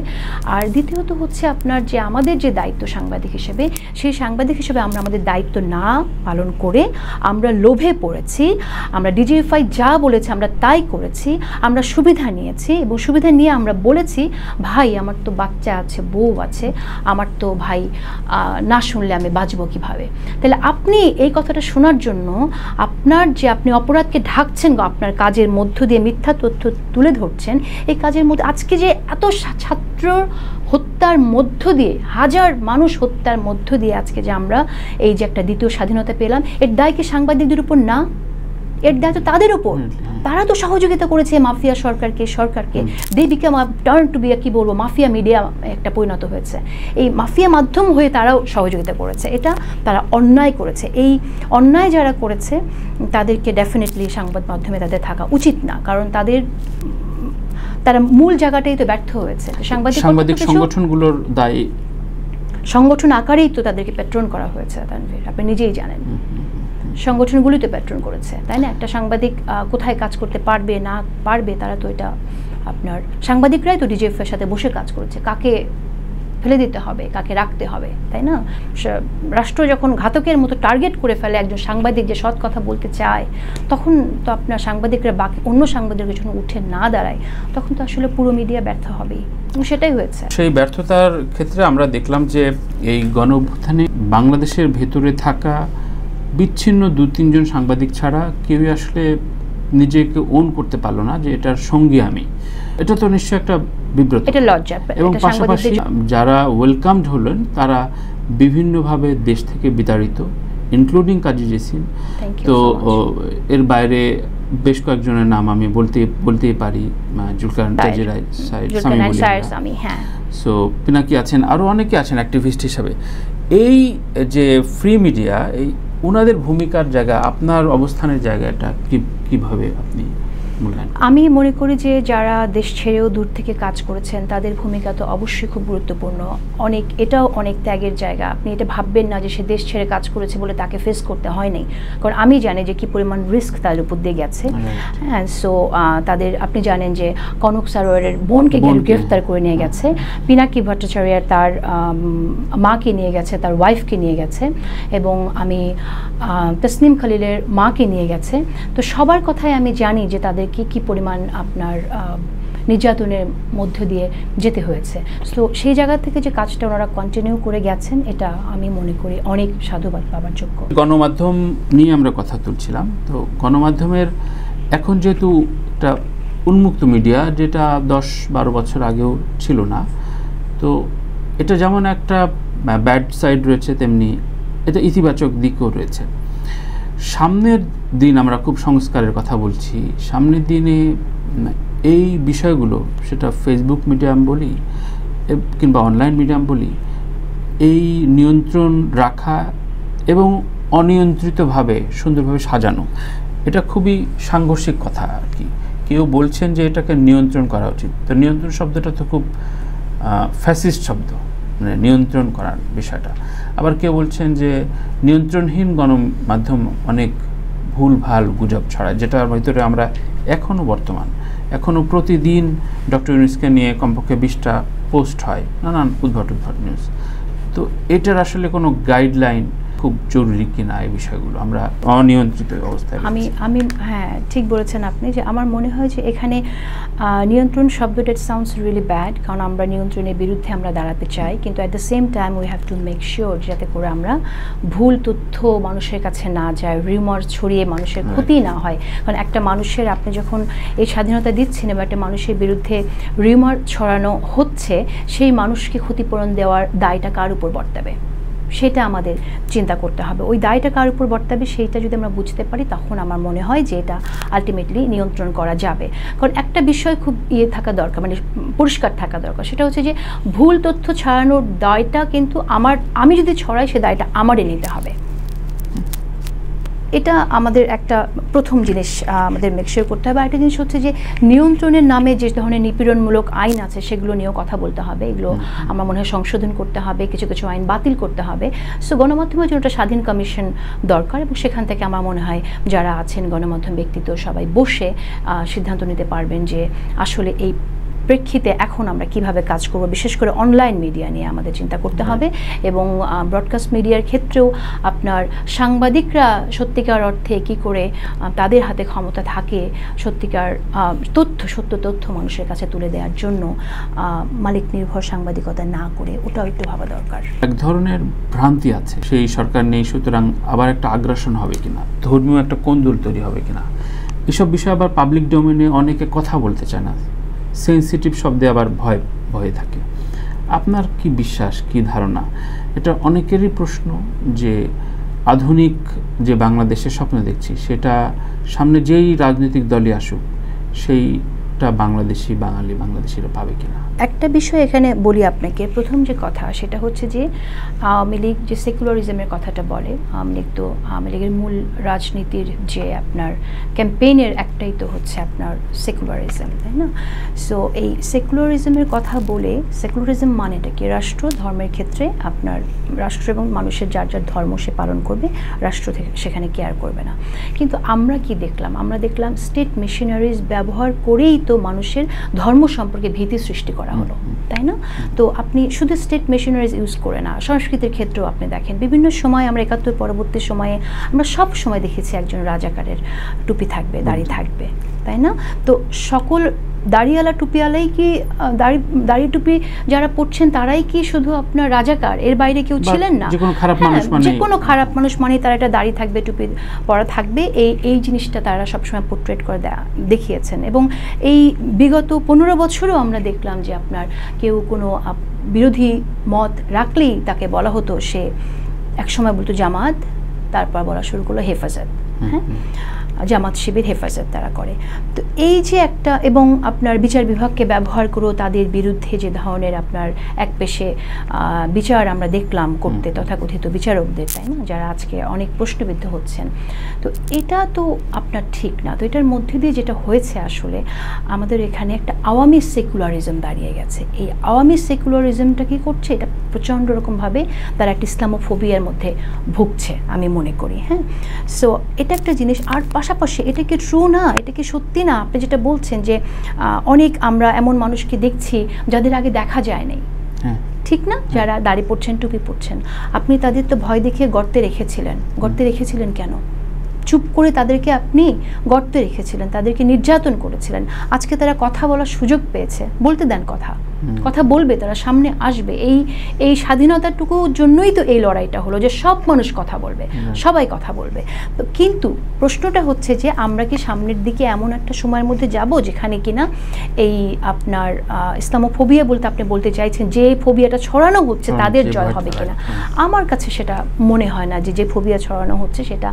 আর দ্বিতীয়ত হচ্ছে আপনার যে আমাদের যে দায়িত্ব সাংবাদিক হিসেবে, সেই সাংবাদিক হিসেবে আমরা আমাদের দায়িত্ব না পালন করে আমরা লোভে পড়েছি, আমরা ডিজিএফআই যা বলেছে আমরা তাই করেছি, আমরা সুবিধা নিয়েছি, এবং সুবিধা নিয়ে আমরা বলেছি ভাই আমার তো বাচ্চা আছে, বউ আছে, আমার তো ভাই না শুনলে আমি বাঁচবো কিভাবে। তাহলে আপনি এই কথাটা শোনার জন্য আপনার যে আপনি অপরাধকে ঢাকছেন, আপনার কাজের মধ্য দিয়ে মিথ্যা তথ্য তুলে ধরছেন, এই কাজের মধ্যে আজকে যে এত ছাত্র হত্যার মধ্য দিয়ে, হাজার মানুষ হত্যার মধ্য দিয়ে আজকে যে আমরা এই যে একটা দ্বিতীয় স্বাধীনতা পেলাম, এর দায় কি সাংবাদিকদের উপর না? এর দায় তো তাদের উপর। তারা তো সহযোগিতা করেছে মাফিয়া সরকারকে। They become turn to be কি বলবো, মাফিয়া মিডিয়া একটা পরিণত হয়েছে। এই মাফিয়া মাধ্যম হয়ে তারাও সহযোগিতা করেছে। এটা তারা অন্যায় করেছে। এই অন্যায় যারা করেছে তাদেরকে ডেফিনেটলি সংবাদ মাধ্যমে তাদের থাকা উচিত না, কারণ তারা মূল জায়গাটাই তো ব্যর্থ হয়েছে। সাংবাদিক সংগঠনগুলোর দায়, সংগঠন আকারেই তো তাদেরকে পেট্রন করা হয়েছে তানভীর, আপনি নিজেই জানেন। সংগঠনগুলি তো পেট্রন করেছে, তাই না? একটা সাংবাদিক কোথায় কাজ করতে পারবে না পারবে, তারা তো এটা আপনার সাংবাদিকরাই তো ডিজিএফ এর সাথে বসে কাজ করেছে, কাকে ফেলে দিতে হবে, কাকে রাখতে হবে, তাই না? রাষ্ট্র যখন ঘাতকের মতো টার্গেট করে ফেলে একজন সাংবাদিক যে সৎ কথা বলতে চায়, তখন তো আপনার সাংবাদিকরা বাকি অন্য সাংবাদিকদের জন্য উঠে না দাঁড়ায়, তখন তো আসলে পুরো মিডিয়া ব্যর্থ হবেই। সেটাই হয়েছে। সেই ব্যর্থতার ক্ষেত্রে আমরা দেখলাম যে এই গণ অভ্যুত্থানে বাংলাদেশের ভেতরে থাকা বিচ্ছিন্ন 2-3 জন সাংবাদিক ছাড়া কেউই আসলে নিজেকে ওন করতে পারলো না যে এটার সঙ্গী আমি। এটা তো নিশ্চয়ই একটা বিব্রত, এটা লজ্জা। এবং পাশাপাশি যারা ওয়েলকামড হলেন তারা বিভিন্নভাবে দেশ থেকে বিতাড়িত, ইনক্লুডিং কাজী জেসিম। তো এর বাইরে বেশ কয়েকজনের নাম আমি বলতেই পারি, জুলকারনাইন সামি, সো পিনাকি আছেন, আরও অনেকে আছেন অ্যাক্টিভিস্ট হিসাবে। এই যে ফ্রি মিডিয়া, এই ওনাদের ভূমিকার জায়গা, আপনার অবস্থানের জায়গাটা কিভাবে আপনি মূল্যায়ন? আমি মনে করি যে যারা দেশ ছেড়েও দূর থেকে কাজ করেছেন তাদের ভূমিকা তো অবশ্যই খুব গুরুত্বপূর্ণ। এটাও অনেক ত্যাগের জায়গা। আপনি এটা ভাববেন না যে সে দেশ ছেড়ে কাজ করেছে বলে তাকে ফেস করতে হয়নি, কারণ আমি জানি যে কি পরিমাণ রিস্ক তার উপর দিয়ে গেছে। হ্যাঁ, সো তাদের, আপনি জানেন যে কনক সারোয়ারের বোনকে গ্রেফতার করে নিয়ে গেছে, পিনাকি ভট্টাচার্য তার মাকে নিয়ে গেছে, তার ওয়াইফকে নিয়ে গেছে, এবং আমি তসনিম খলিলের মাকে নিয়ে গেছে। তো সবার কথাই আমি জানি যে তাদেরকে কি পরিমাণ আপনার নির্যাতনের মধ্য দিয়ে যেতে হয়েছে। তো সেই জায়গা থেকে যে কাজটা ওনারা কন্টিনিউ করে গেছেন, এটা আমি মনে করি অনেক সাধুবাদ পাওয়ার যোগ্য। গণমাধ্যম নিয়ে আমরা কথা তুলছিলাম, তো গণমাধ্যমের এখন যেহেতু একটা উন্মুক্ত মিডিয়া, যেটা 10-12 বছর আগেও ছিল না, তো এটা যেমন একটা ব্যাড সাইড রয়েছে, তেমনি এটা ইতিবাচক দিকও রয়েছে। সামনের দিন আমরা খুব সংস্কারের কথা বলছি, সামনের দিনে এই বিষয়গুলো, সেটা ফেসবুক মিডিয়াম বলি কিংবা অনলাইন মিডিয়াম বলি, এই নিয়ন্ত্রণ রাখা এবং অনিয়ন্ত্রিতভাবে সুন্দরভাবে সাজানো, এটা খুবই সাংঘর্ষিক কথা আর কি। কেউ বলছেন যে এটাকে নিয়ন্ত্রণ করা উচিত, তো নিয়ন্ত্রণ শব্দটা তো খুব ফ্যাসিস্ট শব্দ, মানে নিয়ন্ত্রণ করার বিষয়টা। আবার কেউ বলছেন যে নিয়ন্ত্রণহীন গণমাধ্যম অনেক ভুলভাল গুজব ছড়ায়, যেটার ভিতরে আমরা এখনও প্রতিদিন ডক্টর ইউনূসকে নিয়ে কমপক্ষে 20টা পোস্ট হয়, নানান উদ্ভট নিউজ। তো এটার আসলে কোনো গাইডলাইন খুব জরুরি কিনা, এই বিষয়গুলো আমরা অনিয়ন্ত্রিত অবস্থায়। আমি হ্যাঁ, ঠিক বলেছেন আপনি, যে আমার মনে হয় যে এখানে নিয়ন্ত্রণ শব্দটা সাউন্ডস রিয়েলি ব্যাড, কারণ আমরা নিয়ন্ত্রণের বিরুদ্ধে আমরা দাঁড়াতে চাই, কিন্তু at the same time we have to make sure যাতে করে আমরা ভুল তথ্য মানুষের কাছে না যায়, রিউমার ছড়িয়ে মানুষের ক্ষতি না হয়। কারণ একটা মানুষের, আপনি যখন এই স্বাধীনতা দিচ্ছেন এবং একটা মানুষের বিরুদ্ধে রিউমার ছড়ানো হচ্ছে, সেই মানুষকে ক্ষতিপূরণ দেওয়ার দায়টা কার উপর বর্তাবে, সেটা আমাদের চিন্তা করতে হবে। ওই দায়টা কার উপর বর্তাবে সেইটা যদি আমরা বুঝতে পারি, তখন আমার মনে হয় যে এটা আলটিমেটলি নিয়ন্ত্রণ করা যাবে। কারণ একটা বিষয় খুব থাকা দরকার, মানে পরিষ্কার থাকা দরকার, সেটা হচ্ছে যে ভুল তথ্য ছড়ানোর দায়টা কিন্তু আমি যদি ছড়াই, সে দায়টা আমারই নিতে হবে। এটা আমাদের একটা প্রথম জিনিস আমাদের মেকশিওর করতে হবে। আরেকটা জিনিস হচ্ছে যে নিয়ন্ত্রণের নামে যে ধরনের নিপীড়নমূলক আইন আছে, সেগুলো নিয়েও কথা বলতে হবে। এগুলো আমার মনে হয় সংশোধন করতে হবে, কিছু কিছু আইন বাতিল করতে হবে। সো গণমাধ্যমের জন্য একটা স্বাধীন কমিশন দরকার, এবং সেখান থেকে আমার মনে হয় যারা আছেন গণমাধ্যম ব্যক্তিত্ব সবাই বসে সিদ্ধান্ত নিতে পারবেন যে আসলে এই প্রেক্ষিতে এখন আমরা কিভাবে কাজ করব। বিশেষ করে অনলাইন মিডিয়া নিয়ে আমাদের চিন্তা করতে হবে, এবং ব্রডকাস্ট মিডিয়ার ক্ষেত্রেও আপনার সাংবাদিকরা সত্যিকার অর্থে কি করে তাদের হাতে ক্ষমতা থাকে সত্যিকার সত্য তথ্য মানুষের কাছে তুলে দেওয়ার জন্য মালিক নির্ভর সাংবাদিকতা না করে, ওটাও একটু ভাবা দরকার। এক ধরনের ভ্রান্তি আছে, সেই সরকার নেই, সুতরাং আবার একটা আগ্রাসন হবে কিনা, ধর্মীয় একটা কোন্দল তৈরি হবে কিনা, এসব বিষয়ে আবার পাবলিক ডোমেনে অনেকে কথা বলতে চায় না, সেন্সিটিভ শব্দে আবার ভয়ে থাকে। আপনার কি বিশ্বাস, কি ধারণা? এটা অনেকেরই প্রশ্ন যে আধুনিক যে বাংলাদেশের স্বপ্ন দেখছি সেটা সামনে যেই রাজনৈতিক দলই আসুক সেইটা বাংলাদেশিরা পাবে কিনা। একটা বিষয় এখানে বলি আপনাকে, প্রথম যে কথা সেটা হচ্ছে যে আওয়ামী লীগ যে সেকুলারিজমের কথাটা বলে, আওয়ামী লীগ তো আওয়ামী লীগের মূল রাজনীতির যে আপনার ক্যাম্পেইনের একটাই তো হচ্ছে আপনার সেকুলারিজম, তাই না? সো এই সেকুলারিজমের কথা বলে, সেকুলারিজম মানেটা কি? রাষ্ট্র ধর্মের ক্ষেত্রে আপনার রাষ্ট্র এবং মানুষের যার যার ধর্ম সে পালন করবে, রাষ্ট্র থেকে সেখানে কেয়ার করবে না। কিন্তু আমরা কি দেখলাম? আমরা দেখলাম স্টেট মেশিনারিজ ব্যবহার করেই তো মানুষের ধর্ম সম্পর্কে ভীতি সৃষ্টি করা হলো, তাই না? তো আপনি শুধু স্টেট মেশিনারিজ ইউজ করে না, সংস্কৃতির ক্ষেত্রেও আপনি দেখেন বিভিন্ন সময়, আমরা ৭১ পরবর্তী সময়ে আমরা সব সময় দেখেছি একজন রাজাকারের টুপি থাকবে, দাড়ি থাকবে, তাই না? তো সকল দাড়িওয়ালা টুপিওয়ালাই কি দাড়ি টুপি যারা পড়ছেন তারাই কি শুধু আপনার রাজাকার? এর বাইরে কেউ ছিলেন না? যে কোনো খারাপ মানুষ মানে তারা একটা দাড়ি থাকবে, টুপি পরা থাকবে, এই জিনিসটা তারা সবসময় পোর্ট্রেট করে দেখিয়েছেন। এবং এই বিগত 15 বছরও আমরা দেখলাম যে আপনার কেউ কোনো বিরোধী মত রাখলেই তাকে বলা হতো সে একসময় বলতো জামাত, তারপর বলা শুরু করলো হেফাজত, হ্যাঁ, জামাত শিবির হেফাজত তারা করে। তো এই যে একটা, এবং আপনার বিচার বিভাগকে ব্যবহার করেও তাদের বিরুদ্ধে যে ধরনের আপনার এক পেশে বিচার আমরা দেখলাম করতে তথাকথিত বিচারকদের, তাই না, যারা আজকে অনেক প্রশ্নবিদ্ধ হচ্ছেন। তো এটা তো আপনার ঠিক না। তো এটার মধ্যে দিয়ে যেটা হয়েছে আসলে আমাদের এখানে একটা আওয়ামী সেকুলারিজম দাঁড়িয়ে গেছে। এই আওয়ামী সেকুলারিজমটা কি করছে? এটা প্রচণ্ড রকমভাবে তারা একটা ইসলামোফোবিয়ার মধ্যে ভুগছে আমি মনে করি। হ্যাঁ, সো এটা একটা জিনিস। আর পাশাপাশি এটা কি ট্রু না, এটা কি সত্যি না আপনি যেটা বলছেন যে অনেক আমরা এমন মানুষকে দেখছি যাদের আগে দেখা যায় নাই, ঠিক না, যারা দাড়ি পড়ছেন, টুপি পড়ছেন, আপনি তাদের তো ভয় দেখিয়ে গর্তে রেখেছিলেন কেন? চুপ করে তাদেরকে আপনি গর্তে রেখেছিলেন, তাদেরকে নির্যাতন করেছিলেন। আজকে তারা কথা বলার সুযোগ পেয়েছে, বলতে দেন, কথা বলবে, তারা সামনে আসবে। এই স্বাধীনতাটুকুর জন্যই তো এই লড়াইটা হলো যে সব মানুষ কথা বলবে, সবাই কথা বলবে। তো কিন্তু প্রশ্নটা হচ্ছে যে আমরা কি সামনের দিকে এমন একটা সময়ের মধ্যে যাব যেখানে কিনা এই আপনার ইসলামোফোবিয়া বলতে আপনি বলতে চাইছেন যে ফোবিয়াটা ছড়ানো হচ্ছে তাদের জয় হবে কিনা? আমার কাছে সেটা মনে হয় না যে ফোবিয়া ছড়ানো হচ্ছে সেটা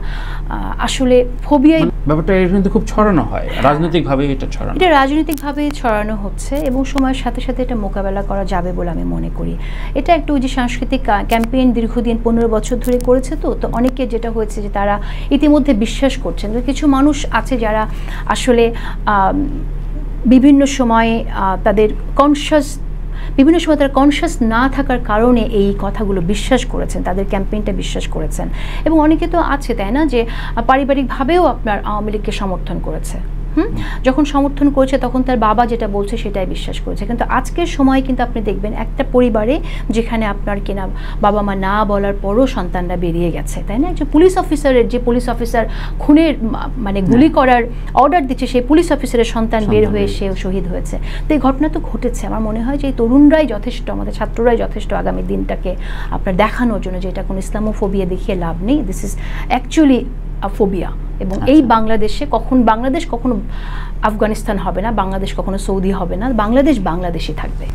আসলে ফোবিয়া। ব্যাপারটা কিন্তু খুব ছড়ানো হয় রাজনৈতিকভাবে, এটা রাজনৈতিকভাবে ছড়ানো হচ্ছে এবং সময়ের সাথে সাথে এটা মোকাবেলা করা যাবে বলে আমি মনে করি। এটা একটু যে সাংস্কৃতিক ক্যাম্পেইন দীর্ঘদিন 15 বছর ধরে করেছে, তো অনেকে যেটা হয়েছে যে তারা ইতিমধ্যে বিশ্বাস করছেন। তো কিছু মানুষ আছে যারা আসলে বিভিন্ন সময়ে তাদের কনশাস না থাকার কারণে এই কথাগুলো বিশ্বাস করেছেন, তাদের ক্যাম্পেইনটা বিশ্বাস করেছেন। এবং অনেকে তো আছে, তাই না, যে পারিবারিকভাবেও আপনার আওয়ামী লীগকে সমর্থন করেছে। যখন সমর্থন করেছে তখন তার বাবা যেটা বলছে সেটাই বিশ্বাস করেছে। কিন্তু আজকের সময় কিন্তু আপনি দেখবেন একটা পরিবারে যেখানে আপনার কিনা বাবা মা না বলার পরও সন্তানরা বেরিয়ে গেছে, তাই না? একজন পুলিশ অফিসার খুনের মানে গুলি করার অর্ডার দিচ্ছে, সেই পুলিশ অফিসারের সন্তান বের হয়ে সেও শহীদ হয়েছে। তো এই ঘটনা তো ঘটেছে। আমার মনে হয় যে এই তরুণরাই যথেষ্ট, আমাদের ছাত্ররাই যথেষ্ট আগামী দিনটাকে আপনার দেখানোর জন্য যে এটা কোনো ইসলামোফোবিয়া দেখিয়ে লাভ নেই, দিস ইজ অ্যাকচুয়ালি ফোবিয়া। এবং এই বাংলাদেশে বাংলাদেশ কখনো আফগানিস্তান হবে না, বাংলাদেশ কখনো সৌদি হবে না, বাংলাদেশই থাকবে।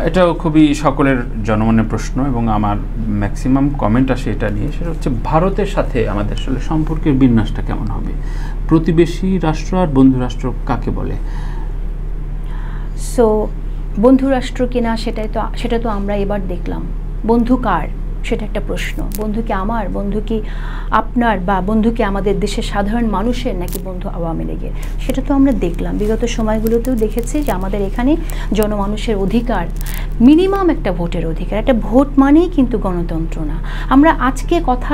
এটাও খুবই সকলের জনমনের প্রশ্ন এবং আমার ম্যাক্সিমাম কমেন্ট আসে এটা নিয়ে। সেটা হচ্ছে ভারতের সাথে আমাদের আসলে সম্পর্কের বিন্যাসটা কেমন হবে? প্রতিবেশী রাষ্ট্র আর বন্ধু রাষ্ট্র কাকে বলে? সো বন্ধু রাষ্ট্র কিনা সেটা তো আমরা এবার দেখলাম। বন্ধু কার সেটা একটা প্রশ্ন। বন্ধু কি আমার, বন্ধু কি আপনার, বা বন্ধু কি আমাদের দেশের সাধারণ মানুষের, নাকি বন্ধু আওয়ামী লীগের? সেটা তো আমরা দেখলাম। বিগত সময়গুলোতেও দেখেছি যে আমাদের এখানে জনমানুষের অধিকার, মিনিমাম একটা ভোটের অধিকার, একটা ভোট মানেই কিন্তু গণতন্ত্র না। আমরা আজকে কথা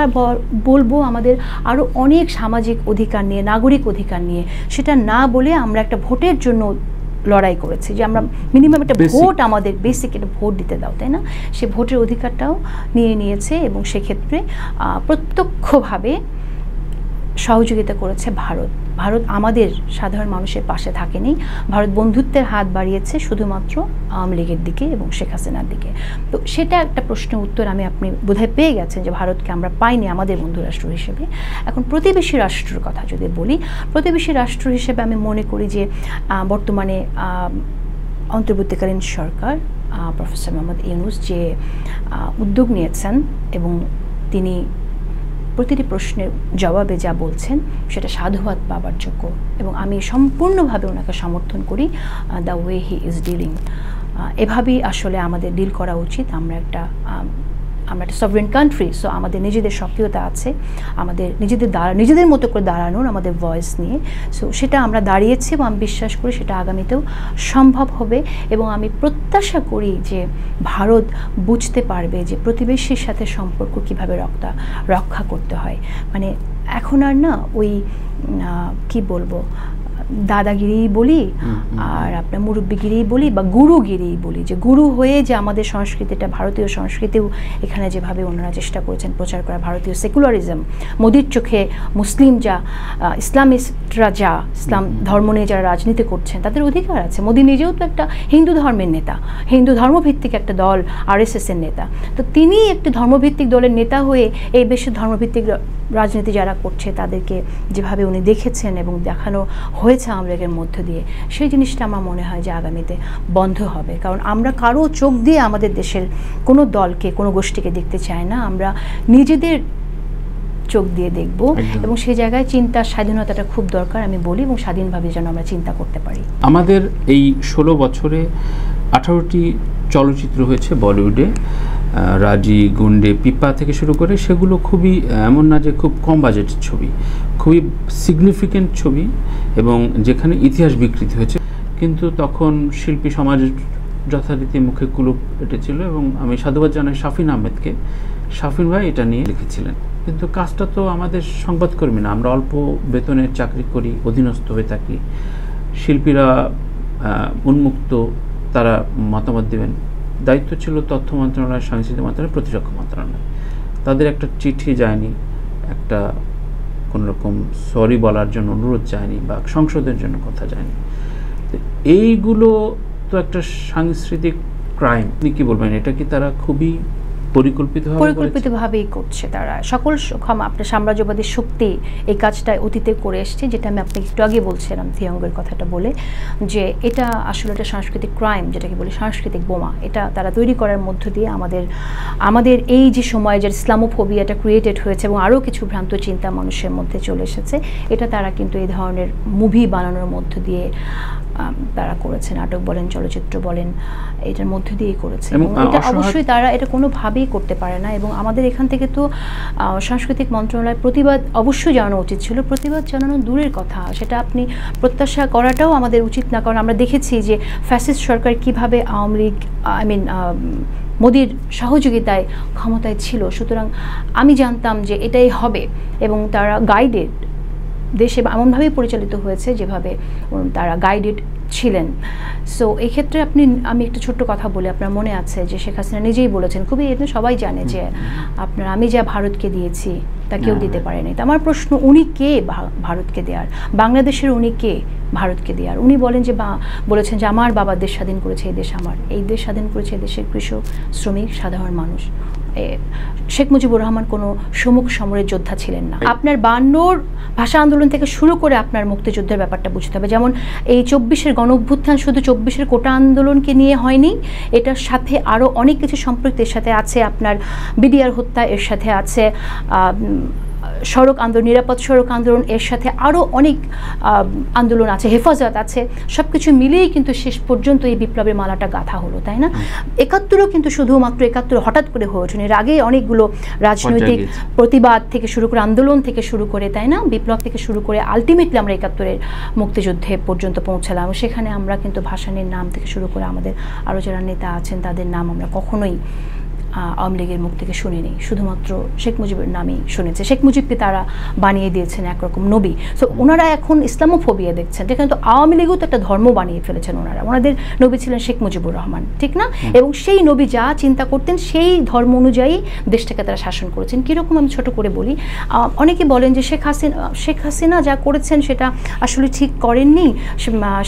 বলবো আমাদের আরও অনেক সামাজিক অধিকার নিয়ে, নাগরিক অধিকার নিয়ে, সেটা না বলে আমরা একটা ভোটের জন্য লড়াই করেছি যে আমরা মিনিমাম একটা ভোট, আমাদের বেসিক একটা ভোট দিতে দাও, তাই না? সে ভোটের অধিকারটাও নিয়েছে এবং সেক্ষেত্রে প্রত্যক্ষভাবে সহযোগিতা করেছে ভারত আমাদের সাধারণ মানুষের পাশে থাকেনি। ভারত বন্ধুত্বের হাত বাড়িয়েছে শুধুমাত্র আওয়ামী লীগের দিকে এবং শেখ হাসিনার দিকে। তো সেটা একটা প্রশ্নের উত্তর আপনি বোধহয় পেয়ে গেছেন যে ভারতকে আমরা পাইনি আমাদের বন্ধু রাষ্ট্র হিসেবে। এখন প্রতিবেশী রাষ্ট্রের কথা যদি বলি, প্রতিবেশী রাষ্ট্র হিসেবে আমি মনে করি যে বর্তমানে অন্তর্বর্তীকালীন সরকার প্রফেসর মোহাম্মদ ইউনূস যে উদ্যোগ নিয়েছেন এবং তিনি প্রতিটি প্রশ্নের জবাবে যা বলছেন সেটা সাধুবাদ পাবার যোগ্য, এবং আমি সম্পূর্ণভাবে ওনাকে সমর্থন করি the way he is dealing. এভাবেই আসলে আমাদের ডিল করা উচিত। আমরা একটা সভরেন কান্ট্রি, সো আমাদের নিজেদের সক্রিয়তা আছে, আমাদের নিজেদের মতো করে দাঁড়ানোর আমাদের ভয়েস নিয়ে, সো সেটা আমরা দাঁড়িয়েছি এবং আমি বিশ্বাস করি সেটা আগামীতেও সম্ভব হবে। এবং আমি প্রত্যাশা করি যে ভারত বুঝতে পারবে যে প্রতিবেশীর সাথে সম্পর্ক কীভাবে রক্ষা করতে হয়। মানে এখন আর না ওই কি বলবো, দাদাগিরি বলি আর আপনার মুরব্বিগিরি বলি বা গুরুগিরি বলি, যে গুরু হয়ে যে আমাদের সংস্কৃতিটা, ভারতীয় সংস্কৃতিও এখানে যেভাবে ওনারা চেষ্টা করেছেন প্রচার করা, ভারতীয় সেকুলারিজম, মোদির চোখে মুসলিম যা, ইসলামিস্টরা যা, ইসলাম ধর্ম নিয়ে যারা রাজনীতি করছেন তাদের অধিকার আছে। মোদি নিজেও তো একটা হিন্দু ধর্মের নেতা, হিন্দু ধর্মভিত্তিক একটা দল RSS-এর নেতা, তো তিনি একটি ধর্মভিত্তিক দলের নেতা হয়ে এই দেশের ধর্মভিত্তিক রাজনীতি যারা করছে তাদেরকে যেভাবে উনি দেখেছেন এবং দেখানো হয়েছে আওয়ামী লীগের মধ্য দিয়ে, সেই জিনিসটা আমার মনে হয় যে আগামীতে বন্ধ হবে। কারণ আমরা কারো চোখ দিয়ে আমাদের দেশের কোনো দলকে, কোনো গোষ্ঠীকে দেখতে চাই না, আমরা নিজেদের চোখ দিয়ে দেখব, এবং সেই জায়গায় চিন্তার স্বাধীনতাটা খুব দরকার আমি বলি, এবং স্বাধীনভাবে যেন আমরা চিন্তা করতে পারি। আমাদের এই 16 বছরে 18টি চলচ্চিত্র হয়েছে বলিউডে, রাজি, গুন্ডে, পিপা থেকে শুরু করে, সেগুলো খুবই এমন না যে খুব কম বাজেটের ছবি, খুবই সিগনিফিক্যান্ট ছবি এবং যেখানে ইতিহাস বিকৃতি হয়েছে, কিন্তু তখন শিল্পী সমাজের যথারীতি মুখে কুলুপ এঁটেছিল। এবং আমি সাধুবাদ জানাই শাফিন আহমেদকে, শাফিন ভাই এটা নিয়ে লিখেছিলেন। কিন্তু কাজটা তো আমাদের সংবাদকর্মী না, আমরা অল্প বেতনের চাকরি করি, অধীনস্থ হয়ে থাকি, শিল্পীরা উন্মুক্ত, তারা মতামত দেবেন। দায়িত্ব ছিল তথ্য মন্ত্রণালয়, সংস্কৃতি মন্ত্রণালয়, প্রতিরক্ষা মন্ত্রণালয়। তাদের একটা চিঠি যায়নি, একটা কোনোরকম সরি বলার জন্য অনুরোধ যায়নি, বা সংসদের জন্য কথা যায়নি। তো এইগুলো তো একটা সাংস্কৃতিক ক্রাইম। আপনি কি বলবেন, এটা কি তারা খুবই পরিকল্পিতভাবেই করছে? তারা সকল আপনার সাম্রাজ্যবাদী শক্তি এই কাজটা অতীতে করে এসছে, যেটা আমি আপনাকে একটু আগে বলছিলাম থিয়ঙ্গের কথাটা বলে, যে এটা আসলে একটা সাংস্কৃতিক ক্রাইম, যেটাকে বলি সাংস্কৃতিক বোমা। এটা তারা তৈরি করার মধ্য দিয়ে আমাদের এই যে সময়ে যে ইসলামোফোবিয়াটা ক্রিয়েটেড হয়েছে এবং আরও কিছু ভ্রান্ত চিন্তা মানুষের মধ্যে চলে এসেছে, এটা তারা কিন্তু এই ধরনের মুভি বানানোর মধ্য দিয়ে তারা করেছে। নাটক বলেন, চলচ্চিত্র বলেন, এটার মধ্য দিয়েই করেছে। এবং এটা অবশ্যই তারা এটা কোনোভাবেই করতে পারে না। এবং আমাদের এখান থেকে তো সাংস্কৃতিক মন্ত্রণালয় প্রতিবাদ অবশ্যই জানানো উচিত ছিল। প্রতিবাদ জানানো দূরের কথা, সেটা আপনি প্রত্যাশা করাটাও আমাদের উচিত না। কারণ আমরা দেখেছি যে ফ্যাসিস্ট সরকার কিভাবে আওয়ামী লীগ মোদির সহযোগিতায় ক্ষমতায় ছিল। সুতরাং আমি জানতাম যে এটাই হবে, এবং তারা গাইডেড, দেশে এমনভাবেই পরিচালিত হয়েছে যেভাবে তারা গাইডেড ছিলেন। সো এই ক্ষেত্রে আমি একটা ছোট্ট কথা বলি, আপনার মনে আছে যে শেখ হাসিনা নিজেই বলেছেন, খুবই সবাই জানে যে আমি যা ভারতকে দিয়েছি তা কেউ দিতে পারেনি। তো আমার প্রশ্ন, উনি কে ভারতকে দেওয়ার? বাংলাদেশের উনি কে ভারতকে দেওয়ার? উনি বলেছেন যে আমার বাবা দেশ স্বাধীন করেছে, এই দেশ আমার, এই দেশ স্বাধীন করেছে এই দেশের কৃষক, শ্রমিক, সাধারণ মানুষ। শেখ মুজিবুর রহমান কোনো সম্মুখ সমরের যোদ্ধা ছিলেন না। আপনার 52 ভাষা আন্দোলন থেকে শুরু করে আপনার মুক্তিযুদ্ধের ব্যাপারটা বুঝতে হবে। যেমন এই 24-এর গণ অভ্যুত্থান শুধু 24-এর কোটা আন্দোলনকে নিয়ে হয়নি, এটার সাথে আরও অনেক কিছু সম্পৃক্ত। এর সাথে আছে আপনার বিডিআর হত্যা, এর সাথে আছে সড়ক আন্দোলন, নিরাপদ সড়ক আন্দোলন, এর সাথে আরও অনেক আন্দোলন আছে, হেফাজত আছে। সব কিছু মিলেই কিন্তু শেষ পর্যন্ত এই বিপ্লবের মালাটা গাঁথা হলো, তাই না? 71-ও কিন্তু শুধুমাত্র 71 হঠাৎ করে হয়ে ওঠেনি, এর আগে অনেকগুলো রাজনৈতিক প্রতিবাদ থেকে শুরু করে, আন্দোলন থেকে শুরু করে, তাই না, বিপ্লব থেকে শুরু করে আলটিমেটলি আমরা 71-এর মুক্তিযুদ্ধে পর্যন্ত পৌঁছালাম। সেখানে আমরা কিন্তু ভাসানীর নাম থেকে শুরু করে আমাদের আরও যারা নেতা আছেন তাদের নাম আমরা কখনোই আওয়ামী লীগের মুখ থেকে শুনিনি, শুধুমাত্র শেখ মুজিবের নামই শুনেছে। শেখ মুজিবকে তারা বানিয়ে দিয়েছেন একরকম নবী। সো ওনারা এখন ইসলামোফোবিয়া দেখছেন, যেখানে তো আওয়ামী লীগও তো একটা ধর্ম বানিয়ে ফেলেছেন ওনারা। ওনাদের নবী ছিলেন শেখ মুজিবুর রহমান, ঠিক না? এবং সেই নবী যা চিন্তা করতেন সেই ধর্ম অনুযায়ী দেশটাকে তারা শাসন করেছেন। কীরকম আমি ছোট করে বলি, অনেকে বলেন যে শেখ হাসিনা যা করেছেন সেটা আসলে ঠিক করেননি,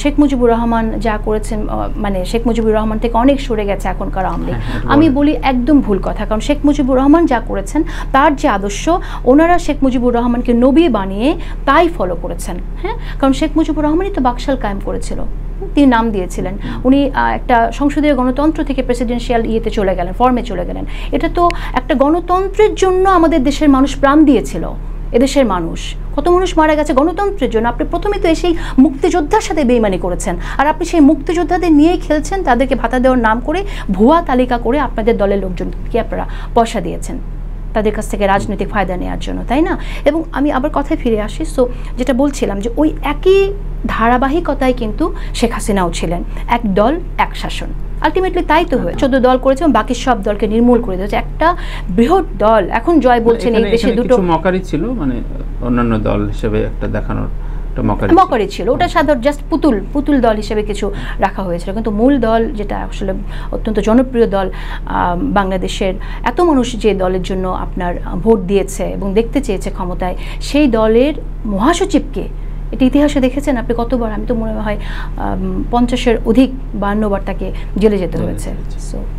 শেখ মুজিবুর রহমান যা করেছেন মানে শেখ মুজিবুর রহমান থেকে অনেক সরে গেছে এখনকার আওয়ামী লীগ। আমি বলি একদম ভুল কথা। কারণ শেখ মুজিবুর রহমান যা করেছেন, তার যে আদর্শ, ওনারা শেখ মুজিবুর রহমানকে নবী বানিয়ে তাই ফলো করেছেন। হ্যাঁ, কারণ শেখ মুজিবুর রহমানই তো বাকশাল কায়েম করেছিল, তিনি নাম দিয়েছিলেন। উনি একটা সংসদীয় গণতন্ত্র থেকে প্রেসিডেন্সিয়াল ইয়েতে চলে গেলেন, ফর্মে চলে গেলেন। এটা তো একটা গণতন্ত্রের জন্য আমাদের দেশের মানুষ প্রাণ দিয়েছিল। এদেশের মানুষ, কত মানুষ মারা গেছে গণতন্ত্রের জন্য। আপনি প্রথমে তো এসেই মুক্তিযোদ্ধার সাথে বেইমানি করেছেন, আর আপনি সেই মুক্তিযোদ্ধাদের নিয়েই খেলছেন, তাদেরকে ভাতা দেওয়ার নাম করে ভুয়া তালিকা করে আপনাদের দলের লোকজনকে আপনারা পয়সা দিয়েছেন তাদের কাছ থেকে রাজনৈতিক ফায়দা নেওয়ার জন্য, তাই না? এবং আমি আবার কথায় ফিরে আসি, সো যেটা বলছিলাম যে ওই একই ধারাবাহিকতায় কিন্তু শেখ হাসিনাও ছিলেন, এক দল এক শাসন। আলটিমেটলি তাই তো হয়ে 14 দল করেছে এবং বাকি সব দলকে নির্মূল করে দিয়েছে। একটা বৃহৎ দল এখন জয় বলছেন এই দেশে দুটো মকারি ছিল, মানে অন্যান্য দল হিসেবে একটা দেখানোর মকারি ছিল, ওটা সাধারণ জাস্ট পুতুল দল হিসেবে কিছু রাখা হয়েছিল। কিন্তু মূল দল যেটা আসলে অত্যন্ত জনপ্রিয় দল বাংলাদেশের, এত মানুষ যে দলের জন্য আপনার ভোট দিয়েছে এবং দেখতে চেয়েছে ক্ষমতায়, সেই দলের মহাসচিবকে এটা ইতিহাসে দেখেছেন আপনি কতবার? আমি তো মনে হয় 50-এর অধিক 52 বার তাকে জেলে যেতে হয়েছে।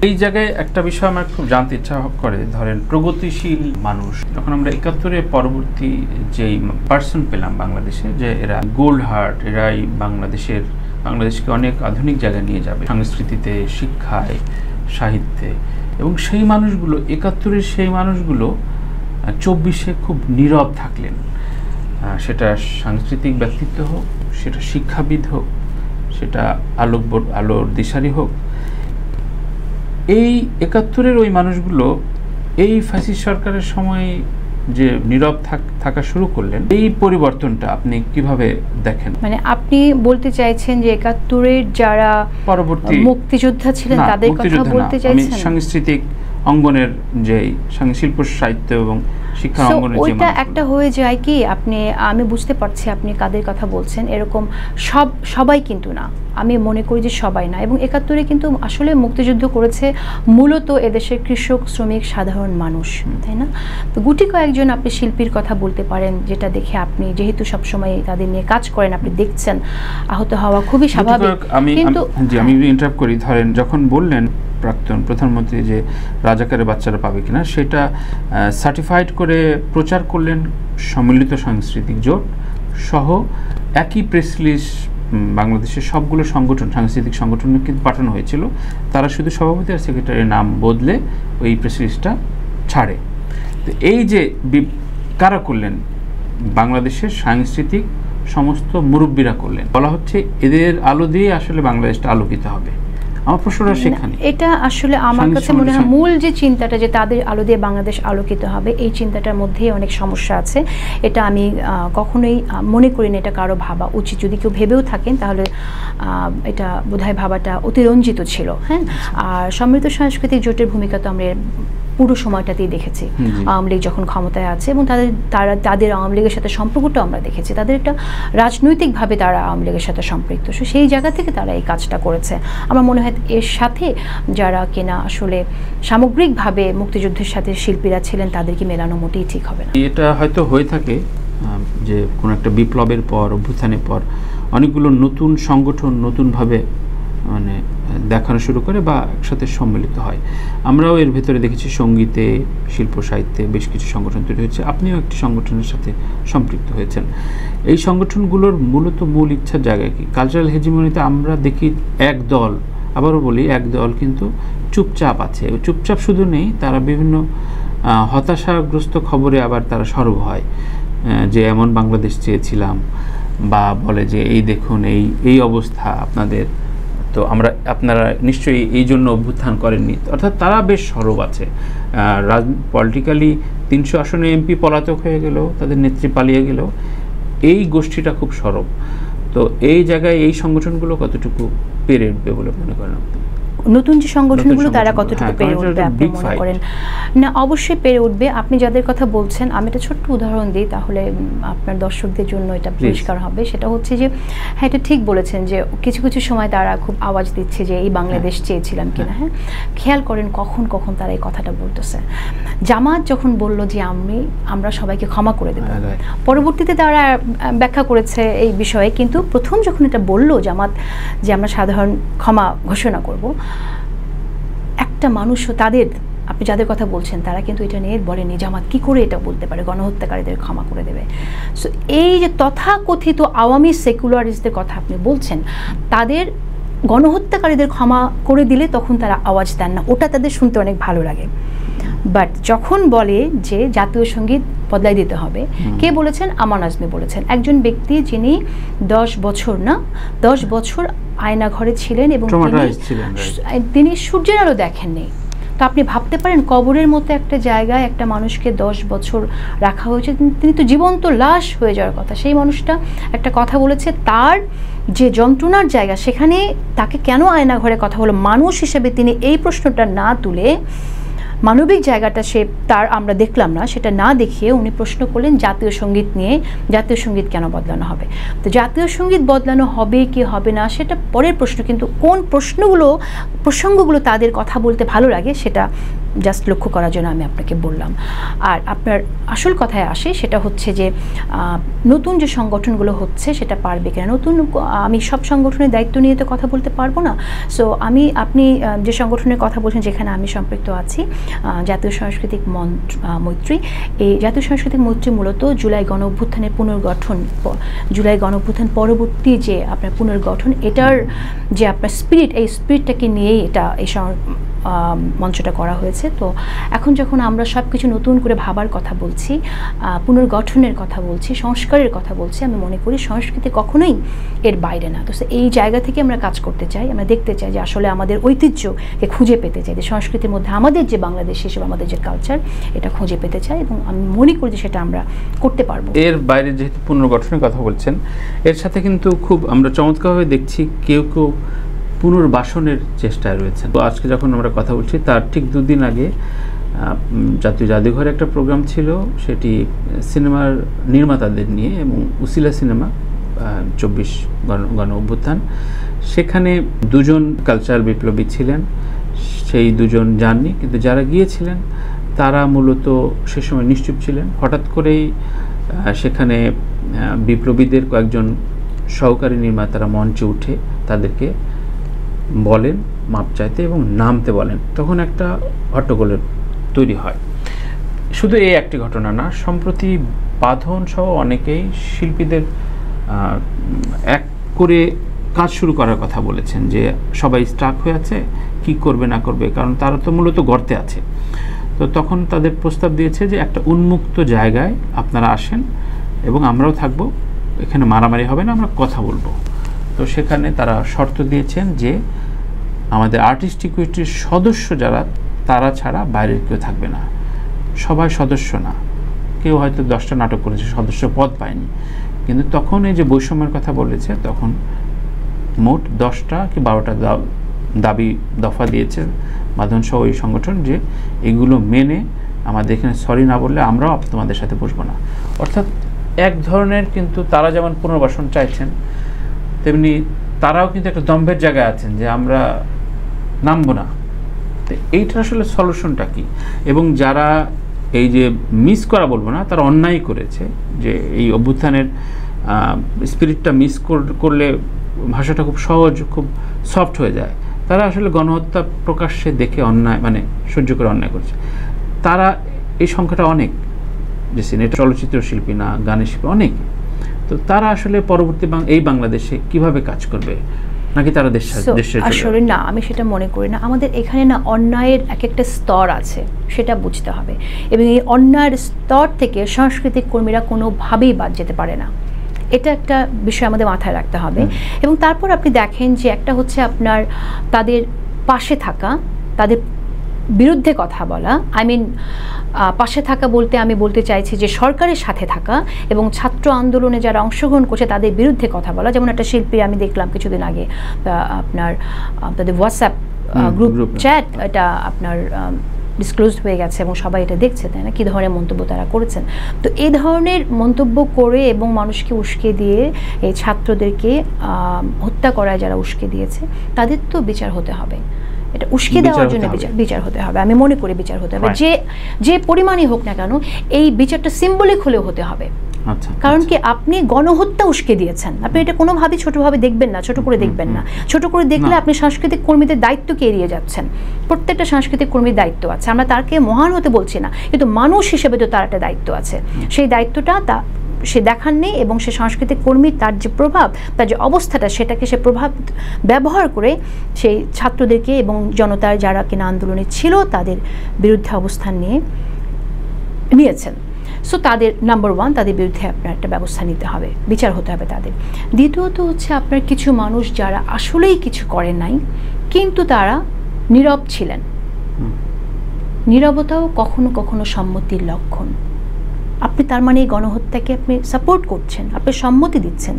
এই জায়গায় একটা বিষয় আমার খুব জানতে ইচ্ছা করে, ধরেন প্রগতিশীল মানুষ, যখন আমরা 71-এর পরবর্তী যেই পার্সন পেলাম বাংলাদেশে, যে এরা গোল্ড হার্ট, এরাই বাংলাদেশকে অনেক আধুনিক জায়গায় নিয়ে যাবে, সংস্কৃতিতে, শিক্ষায়, সাহিত্যে, এবং সেই মানুষগুলো 71-এর সেই মানুষগুলো 24-এ খুব নীরব থাকলেন। সেটা সাংস্কৃতিক ব্যক্তিত্ব হোক, সেটা শিক্ষাবিদ হোক, সেটা আলোর দিশারি হোক, এই 71-এর ওই মানুষগুলো এই ফ্যাসিস্ট সরকারের সময় যে নীরব থাকা শুরু করলেন, এই পরিবর্তনটা আপনি কিভাবে দেখেন? মানে আপনি বলতে চাইছেন যে 71-এর যারা পরবর্তী মুক্তিযোদ্ধা ছিলেন তাদের কথা বলতে চাইছেন? আমি সাংস্কৃতিক অঙ্গনের যে শিল্প সাহিত্য এবং শিক্ষা অঙ্গনের যে ওইটা একটা হয়ে যায় কি, আমি বুঝতে পারছি আপনি কাদের কথা বলছেন। এরকম সবাই কিন্তু না, আমি মনে করি যে সবাই না। এবং 71-এ কিন্তু আসলে মুক্তিযুদ্ধ করেছে মূলত এদেশের কৃষক, শ্রমিক, সাধারণ মানুষ, তাই না? তো গুটি কয়েকজন আপনি শিল্পীর কথা বলতে পারেন, যেটা দেখে আপনি যেহেতু সবসময় তাদের নিয়ে কাজ করেন, আপনি দেখছেন আহত হওয়া খুবই স্বাভাবিক। কিন্তু আমি ইন্টারাপ্ট করি, ধরেন যখন বললেন প্রাক্তন প্রধানমন্ত্রী যে রাজাকারের বাচ্চারা পাবে কিনা, সেটা সার্টিফাইড করে প্রচার করলেন সম্মিলিত সাংস্কৃতিক জোট সহ। একই প্রেস রিলিজ বাংলাদেশের সবগুলো সাংস্কৃতিক সংগঠনে কিন্তু পাঠানো হয়েছিল। তারা শুধু সভাপতি আর সেক্রেটারির নাম বদলে ওই প্রেস রিলিজটা ছাড়ে। তো এই যে কারা করলেন, বাংলাদেশের সাংস্কৃতিক সমস্ত মুরব্বীরা করলেন। বলা হচ্ছে এদের আলো দিয়ে আসলে বাংলাদেশটা আলোকিত হবে। আমার প্রশ্নটা সেখানে, এটা আসলে আমার কাছে মনে হয় মূল যে চিন্তাটা, যে তাদের আলো দিয়ে বাংলাদেশ আলোকিত হবে, এই চিন্তাটার মধ্যেই অনেক সমস্যা আছে। এটা আমি কখনোই মনে করি না এটা কারো ভাবা উচিত। যদি কেউ ভেবেও থাকেন তাহলে এটা বোধহয় ভাবাটা অতিরঞ্জিত ছিল। হ্যাঁ, আর সমৃদ্ধ সাংস্কৃতিক জোটের ভূমিকা তো আমরা পুরো সময়টাতেই দেখেছি। আওয়ামী লীগ যখন ক্ষমতায় আছে এবং তাদের আওয়ামী লীগের সাথে সম্পর্কটা আমরা দেখেছি, তাদের একটা রাজনৈতিকভাবে তারা আওয়ামী লীগের সাথে সম্পৃক্ত, সেই জায়গা থেকে তারা এই কাজটা করেছে। আমার মনে হয় এর সাথে যারা কিনা আসলে সামগ্রিকভাবে মুক্তিযুদ্ধের সাথে শিল্পীরা ছিলেন তাদেরকে মেলানো মোটেই ঠিক হবে না। এটা হয়তো হয়ে থাকে যে কোনো একটা বিপ্লবের পর, অভ্যুত্থানের পর অনেকগুলো নতুন সংগঠন নতুনভাবে মানে দেখানো শুরু করে বা একসাথে সম্মিলিত হয়। আমরাও এর ভেতরে দেখেছি সঙ্গীতে, শিল্প সাহিত্যে বেশ কিছু সংগঠন তৈরি হয়েছে। আপনিও একটি সংগঠনের সাথে সম্পৃক্ত হয়েছেন। এই সংগঠনগুলোর মূল ইচ্ছার জায়গায় কি? কালচারাল হেজিমনিতে আমরা দেখি এক দল, আবারও বলি এক দল কিন্তু চুপচাপ আছে। চুপচাপ শুধু নেই, তারা বিভিন্ন হতাশাগ্রস্ত খবরে আবার তারা সরব হয়, যে এমন বাংলাদেশ চেয়েছিলাম, বা বলে যে এই দেখুন এই অবস্থা আপনাদের, তো আপনারা নিশ্চয়ই এই জন্য অভ্যুত্থান করেননি। অর্থাৎ তারা বেশ সরব আছে। পলিটিক্যালি 300 আসনে এমপি পলাতক হয়ে গেল, তাদের নেত্রী পালিয়ে গেল, এই গোষ্ঠীটা খুব সরব। তো এই জায়গায় এই সংগঠনগুলো কতটুকু পেরে উঠবে বলে মনে করেন আপনি? নতুন যে সংগঠনগুলো তারা কতটুকু পেরে উঠবে আপনি মনে করেন? না, অবশ্যই পেরে উঠবে। আপনি যাদের কথা বলছেন, আমি একটা ছোট্ট উদাহরণ দিই, তাহলে আপনার দর্শকদের জন্য এটা পরিষ্কার হবে। সেটা হচ্ছে যে, হ্যাঁ, এটা ঠিক বলেছেন যে কিছু কিছু সময় তারা খুব আওয়াজ দিচ্ছে যে এই বাংলাদেশ চেয়েছিলাম কিনা। হ্যাঁ, খেয়াল করেন কখন কখন তারা এই কথাটা বলতেছে। জামাত যখন বলল যে আমরা সবাইকে ক্ষমা করে দেব, পরবর্তীতে তারা ব্যাখ্যা করেছে এই বিষয়ে, কিন্তু প্রথম যখন এটা বললো জামাত যে আমরা সাধারণ ক্ষমা ঘোষণা করব, একটা মানুষও তাদের, আপনি আপনি যাদের কথা বলছেন তারা কিন্তু এটা নিয়ে বলেনি জামাত কি করে এটা বলতে পারে গণহত্যাকারীদের ক্ষমা করে দেবে। সো এই যে তথাকথিত আওয়ামী সেকুলারিস্টদের কথা আপনি বলছেন, তাদের গণহত্যাকারীদের ক্ষমা করে দিলে তখন তারা আওয়াজ দেন না, ওটা তাদের শুনতে অনেক ভালো লাগে। বাট যখন বলে যে জাতীয় সঙ্গীত বদলাই দিতে হবে, কে বলেছেন? আমান আজমি বলেছেন, একজন ব্যক্তি যিনি 10 বছর আয়না ঘরে ছিলেন এবং তিনি সূর্যের আলো দেখেননি। তো আপনি ভাবতে পারেন কবরের মতো একটা জায়গায় একটা মানুষকে 10 বছর রাখা হয়েছে, তিনি তো জীবন্ত লাশ হয়ে যাওয়ার কথা। সেই মানুষটা একটা কথা বলেছে, তার যে যন্ত্রণার জায়গা সেখানে তাকে কেন আয়না ঘরে কথা হলো? মানুষ হিসেবে তিনি এই প্রশ্নটা না তুলে, মানবিক জায়গাটা সে তার আমরা দেখলাম না, সেটা না দেখিয়ে উনি প্রশ্ন করলেন জাতীয় সঙ্গীত নিয়ে, জাতীয় সঙ্গীত কেন বদলানো হবে। তো জাতীয় সঙ্গীত বদলানো হবে কি হবে না সেটা পরের প্রশ্ন, কিন্তু কোন প্রসঙ্গগুলো তাদের কথা বলতে ভালো লাগে সেটা জাস্ট লক্ষ্য করার জন্য আমি আপনাকে বললাম। আর আপনার আসল কথায় আসে, সেটা হচ্ছে যে নতুন যে সংগঠনগুলো হচ্ছে সেটা পারবে কিনা। আমি সব সংগঠনের দায়িত্ব নিয়ে তো কথা বলতে পারবো না। সো আপনি যে সংগঠনের কথা বলছেন যেখানে আমি সম্পৃক্ত আছি, জাতীয় সাংস্কৃতিক মৈত্রী, এই জাতীয় সাংস্কৃতিক মৈত্রী মূলত জুলাই গণঅভ্যুত্থানের পুনর্গঠন, জুলাই গণঅভ্যুত্থান পরবর্তী যে আপনার পুনর্গঠন, এটার যে আপনার স্পিরিট, এই স্পিরিটটাকে নিয়েই এই মঞ্চটা করা হয়েছে। তো এখন যখন আমরা সব কিছু নতুন করে ভাবার কথা বলছি, পুনর্গঠনের কথা বলছি, সংস্কারের কথা বলছি, আমি মনে করি সংস্কৃতি কখনোই এর বাইরে না। তো এই জায়গা থেকে আমরা কাজ করতে চাই, আমরা দেখতে চাই যে আসলে আমাদের ঐতিহ্যকে খুঁজে পেতে চাই, যে সংস্কৃতির মধ্যে আমাদের যে বাংলাদেশ হিসেবে আমাদের যে কালচার, এটা খুঁজে পেতে চাই, এবং আমি মনে করি যে সেটা আমরা করতে পারবো। এর বাইরে যেহেতু পুনর্গঠনের কথা বলছেন, এর সাথে কিন্তু খুব আমরা চমৎকারভাবে দেখছি কেউ পুনর্বাসনের চেষ্টায় রয়েছেন। তো আজকে যখন আমরা কথা বলছি তার ঠিক 2 দিন আগে জাতীয় জাদুঘরে একটা প্রোগ্রাম ছিল, সেটি সিনেমার নির্মাতাদের নিয়ে, এবং উসিলা সিনেমা 24 গণ অভ্যুত্থান, সেখানে 2 জন কালচারাল বিপ্লবী ছিলেন। সেই 2 জন যাননি, কিন্তু যারা গিয়েছিলেন তারা মূলত সে সময় নিশ্চুপ ছিলেন। হঠাৎ করেই সেখানে বিপ্লবীদের কয়েকজন সহকারী নির্মাতারা মঞ্চে উঠে তাদেরকে বলেন মাপ চাইতে এবং নামতে বলেন। তখন একটা হট্টগোলের তৈরি হয়। শুধু এই একটি ঘটনা না, সম্প্রতি বাঁধন সহ অনেকেই শিল্পীদের এক করে কাজ শুরু করার কথা বলেছেন, যে সবাই স্টাক হয়ে আছে, কি করবে না করবে, কারণ তারা তো মূলত গর্তে আছে। তো তখন তাদের প্রস্তাব দিয়েছে যে একটা উন্মুক্ত জায়গায় আপনারা আসেন এবং আমরাও থাকবো, এখানে মারামারি হবে না, আমরা কথা বলবো। তো সেখানে তারা শর্ত দিয়েছেন যে আমাদের আর্টিস্ট ইকুইটির সদস্য যারা, তারা ছাড়া বাইরের কেউ থাকবে না। সবাই সদস্য না, কেউ হয়তো 10টা নাটক করেছে, সদস্য পদ পায়নি, কিন্তু তখন এই যে বৈষম্যের কথা বলেছে, তখন মোট 10টা কি 12টা দাবি দফা দিয়েছে বাঁধন সহ ওই সংগঠন, যে এগুলো মেনে আমাদের এখানে সরি না বললে আমরাও তোমাদের সাথে বসবো না। অর্থাৎ এক ধরনের, কিন্তু তারা যেমন পুনর্বাসন চাইছেন, তেমনি তারাও কিন্তু একটা দম্ভের জায়গায় আছেন যে আমরা নামবো না। তো এইটার আসলে সলিউশনটা কি? এবং যারা এই যে মিস করা বলবো না, তারা অন্যায় করেছে, যে এই অভ্যুত্থানের স্পিরিটটা মিস করলে ভাষাটা খুব সহজ, খুব সফট হয়ে যায়। তারা আসলে গণহত্যা প্রকাশ্যে দেখে অন্যায়, মানে সহ্য করে অন্যায় করছে। তারা এই সংখ্যাটা অনেক, যে সিনেট চলচ্চিত্র শিল্পী না, গানের শিল্পী অনেক। তো তারা আসলে পরবর্তী এই বাংলাদেশে কিভাবে কাজ করবে, নাকি তারা দেশে? আসলে না, আমি সেটা মনে করি না। আমাদের এখানে না অন্যায়ের একটা স্তর আছে, সেটা বুঝতে হবে, এবং এই অন্যায়ের স্তর থেকে সাংস্কৃতিক কর্মীরা কোনোভাবেই বাদ যেতে পারে না। এটা একটা বিষয় আমাদের মাথায় রাখতে হবে। এবং তারপর আপনি দেখেন যে একটা হচ্ছে আপনার তাদের পাশে থাকা, তাদের বিরুদ্ধে কথা বলা, পাশে থাকা বলতে আমি বলতে চাইছি যে সরকারের সাথে থাকা, এবং ছাত্র আন্দোলনে যারা অংশগ্রহণ করছে তাদের বিরুদ্ধে কথা বলা। যেমন একটা শিল্পী আমি দেখলাম কিছুদিন আগে, আপনার তাদের হোয়াটসঅ্যাপ গ্রুপ চ্যাট, এটা আপনার ডিসক্লোজড হয়ে গেছে এবং সবাই এটা দেখছে, তাই না, কী ধরনের মন্তব্য তারা করেছেন। তো এই ধরনের মন্তব্য করে এবং মানুষকে উস্কে দিয়ে এই ছাত্রদেরকে হত্যা করায় যারা উস্কে দিয়েছে, তাদের তো বিচার হতে হবে। এটা উস্কে দেওয়ার জন্য বিচার হতে হবে, আমি মনে করি বিচার হতে হবে, যে পরিমাণই হোক না কেন, এই বিচারটা সিম্বলিক হলেও হতে হবে। আচ্ছা, কারণ কি আপনি গণহত্যা উস্কে দিয়েছেন, আপনি এটা কোনোভাবেই ছোটভাবে দেখবেন না, ছোট করে দেখবেন না। ছোট করে দেখলে আপনি সাংস্কৃতিক কর্মীদের দায়িত্বকে এড়িয়ে যাচ্ছেন। প্রত্যেকটা সাংস্কৃতিক কর্মীর দায়িত্ব আছে, আমরা তাকে মহান হতে বলছি না, কিন্তু মানুষ হিসেবে তো তার একটা দায়িত্ব আছে। সেই দায়িত্বটা সে দেখান নেই, এবং সে সাংস্কৃতিক কর্মী তার যে প্রভাব, তার যে অবস্থাটা, সেটাকে সে প্রভাব ব্যবহার করে সেই ছাত্রদেরকে এবং জনতার যারা কিনা আন্দোলনে ছিল তাদের বিরুদ্ধে অবস্থান নিয়েছেন। সো তাদের নাম্বার ওয়ান, তাদের বিরুদ্ধে আপনার একটা ব্যবস্থা নিতে হবে, বিচার হতে হবে তাদের। দ্বিতীয়ত হচ্ছে আপনার কিছু মানুষ যারা আসলেই কিছু করে নাই, কিন্তু তারা নীরব ছিলেন। নীরবতাও কখনো কখনো সম্মতির লক্ষণ। আপনি তার মানে এই গণহত্যাকে আপনি সাপোর্ট করছেন, আপনি সম্মতি দিচ্ছেন।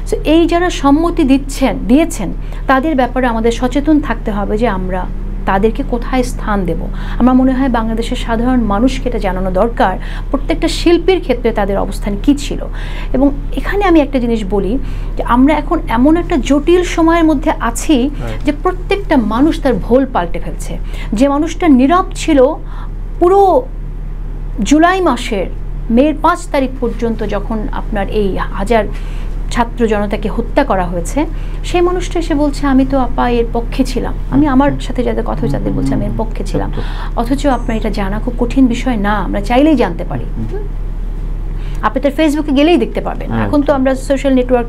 সো এই যারা সম্মতি দিয়েছেন তাদের ব্যাপারে আমাদের সচেতন থাকতে হবে যে আমরা তাদেরকে কোথায় স্থান দেব। আমার মনে হয় বাংলাদেশের সাধারণ মানুষকে এটা জানানো দরকার, প্রত্যেকটা শিল্পীর ক্ষেত্রে তাদের অবস্থান কী ছিল। এবং এখানে আমি একটা জিনিস বলি যে আমরা এখন এমন একটা জটিল সময়ের মধ্যে আছি যে প্রত্যেকটা মানুষ তার ভোল পাল্টে ফেলছে। যে মানুষটা নীরব ছিল পুরো জুলাই মাসের মের 5 তারিখ পর্যন্ত, যখন আপনার এই হাজার ছাত্র জনতাকে হত্যা করা হয়েছে, সেই মানুষটা এসে বলছে আমি তো আপা এর পক্ষে ছিলাম, আমি আমার সাথে যাদের কথা হয়েছে তাদের বলছে আমি এর পক্ষে ছিলাম। অথচ আপনার এটা জানা খুব কঠিন বিষয় না, আমরা চাইলেই জানতে পারি। আপনি তার ফেসবুকে গেলেই দেখতে পাবেন। এখন তো আমরা সোশ্যাল নেটওয়ার্ক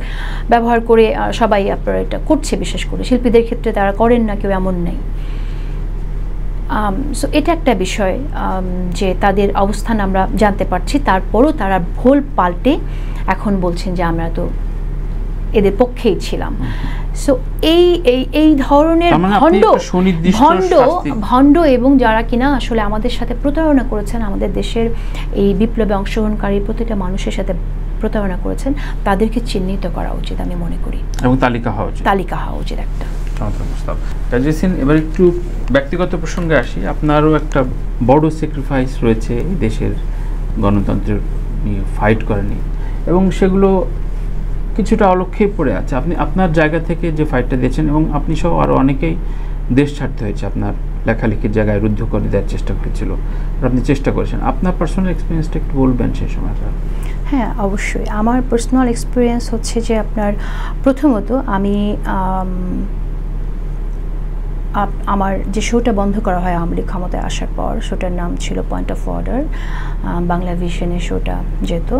ব্যবহার করে সবাই আপনারা এটা করছে, বিশেষ করে শিল্পীদের ক্ষেত্রে তারা করেন না কেউ এমন নেই। সো এটা একটা বিষয় যে তাদের অবস্থান আমরা জানতে পারছি, তারপরও তারা ভুল পাল্টে এখন বলছেন যে আমরা তো এদের পক্ষেই ছিলাম। সো এই ধরনের ভণ্ড এবং যারা কিনা আসলে আমাদের সাথে প্রতারণা করেছেন, আমাদের দেশের এই বিপ্লবে অংশগ্রহণকারী প্রতিটা মানুষের সাথে প্রতারণা করেছেন, তাদেরকে চিহ্নিত করা উচিত আমি মনে করি, এবং তালিকা হওয়া উচিত একটা। এবার একটু ব্যক্তিগত প্রসঙ্গে আসি। আপনারও একটা বড় স্যাক্রিফাইস রয়েছে এই দেশের গণতন্ত্রের নিয়ে ফাইট করে নিয়ে, এবং সেগুলো কিছুটা অলক্ষ্যে পড়ে আছে। আপনি আপনার জায়গা থেকে যে ফাইটটা দিয়েছেন, এবং আপনি সহ আরও অনেকেই দেশ ছাড়তে হয়েছে, আপনার লেখালেখির জায়গায় রুদ্ধ করে দেওয়ার চেষ্টা করেছিল, আপনি চেষ্টা করেছেন। আপনার পার্সোনাল এক্সপিরিয়েন্সটা একটু বলবেন সেই সময়টা? হ্যাঁ, অবশ্যই। আমার পার্সোনাল এক্সপিরিয়েন্স হচ্ছে যে আপনার প্রথমত আমি আমার যে শোটা বন্ধ করা হয় আওয়ামী লীগ ক্ষমতায় আসার পর, শোটার নাম ছিল পয়েন্ট অফ অর্ডার, বাংলা ভিশনের শোটা, যেহেতু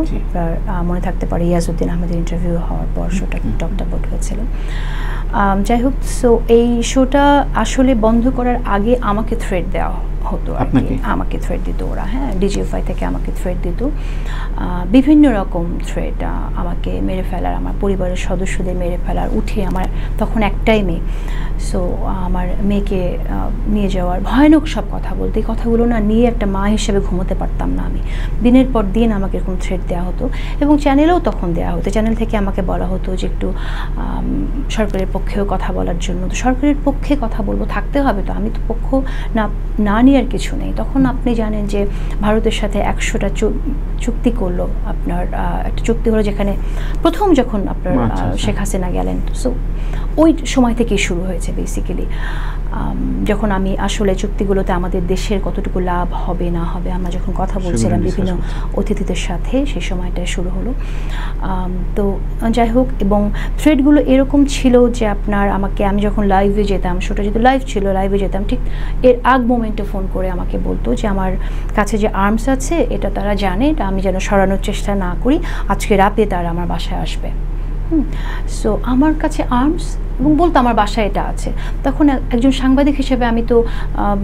মনে থাকতে পারে ইয়াজউদ্দিন আহমেদের ইন্টারভিউ হওয়ার পর শোটা টকটা বোট হয়েছিল। যাই হোক, সো এই শোটা আসলে বন্ধ করার আগে আমাকে থ্রেট দেওয়া হতো, আমাকে থ্রেট দিত ওরা। হ্যাঁ, ডিজিএফআই থেকে আমাকে থ্রেট দিত, বিভিন্ন রকম থ্রেট, আমাকে মেরে ফেলার, আমার পরিবারের সদস্যদের মেরে ফেলার, উঠে আমার তখন একটাই মেয়ে, সো আমার মেয়েকে নিয়ে যাওয়ার, ভয়ানক সব কথা বলতে। এই কথাগুলো না নিয়ে একটা মা হিসেবে ঘুমোতে পারতাম না আমি। দিনের পর দিন আমাকে এরকম থ্রেট দেওয়া হতো, এবং চ্যানেলেও তখন দেওয়া হতো। চ্যানেল থেকে আমাকে বলা হতো যে একটু সরকারের পক্ষেও কথা বলার জন্য। তো সরকারের পক্ষে কথা বলবো, থাকতে হবে তো, আমি তো পক্ষ না নিয়ে আর কিছু নেই। তখন আপনি জানেন যে ভারতের সাথে 100টা চুক্তি করলো, আপনার একটা চুক্তি হলো যেখানে প্রথম যখন আপনার শেখ হাসিনা গেলেন, সো ওই সময় থেকেই শুরু হয়েছে বেসিক্যালি। যখন আমি আসলে চুক্তিগুলোতে আমাদের দেশের কতটুকু লাভ হবে না হবে আমরা যখন কথা বলছিলাম বিভিন্ন অতিথিদের সাথে, সেই সময়টায় শুরু হলো। তো যাই হোক, এবং থ্রেডগুলো এরকম ছিল যে আপনার আমি যখন লাইভে যেতাম, শোটা যেহেতু লাইভ ছিল, লাইভে যেতাম, ঠিক এর আগ মোমেন্টে ফোন করে আমাকে বলতো যে আমার কাছে যে আর্মস আছে এটা তারা জানে, এটা আমি যেন সরানোর চেষ্টা না করি, আজকে রাতে তারা আমার বাসায় আসবে। সো আমার কাছে আর্মস, এবং বলতো আমার বাসায় এটা আছে। তখন একজন সাংবাদিক হিসেবে আমি তো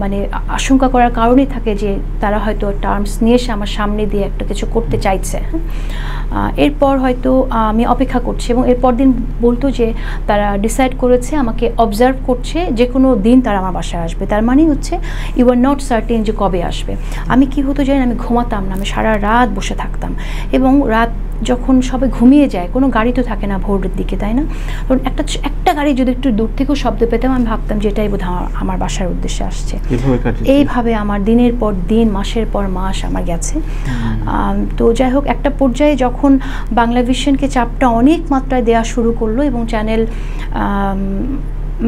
মানে আশঙ্কা করার কারণই থাকে যে তারা হয়তো টার্মস নিয়ে এসে আমার সামনে দিয়ে একটা কিছু করতে চাইছে। এরপর হয়তো আমি অপেক্ষা করছি, এবং এরপর দিন বলতো যে তারা ডিসাইড করেছে, আমাকে অবজার্ভ করছে, যে কোনো দিন তারা আমার বাসায় আসবে। তার মানে হচ্ছে ইউ আর নট সার্টেন যে কবে আসবে। আমি কি হতো জানেন, আমি ঘুমাতাম না, আমি সারা রাত বসে থাকতাম, এবং রাত যখন সবাই ঘুমিয়ে যায়, কোনো গাড়ি তো থাকে না ভোরের দিকে, তাই না? কারণ একটা গাড়ি যদি একটু দূর থেকেও শব্দ পেতাম, আমি ভাবতাম যে এটাই বোধহয় আমার বাসার উদ্দেশ্যে আসছে। এইভাবে আমার দিনের পর দিন, মাসের পর মাস আমার গেছে। তো যাই হোক, একটা পর্যায়ে যখন বাংলা ভিশনকে চাপটা অনেক মাত্রায় দেওয়া শুরু করলো, এবং চ্যানেল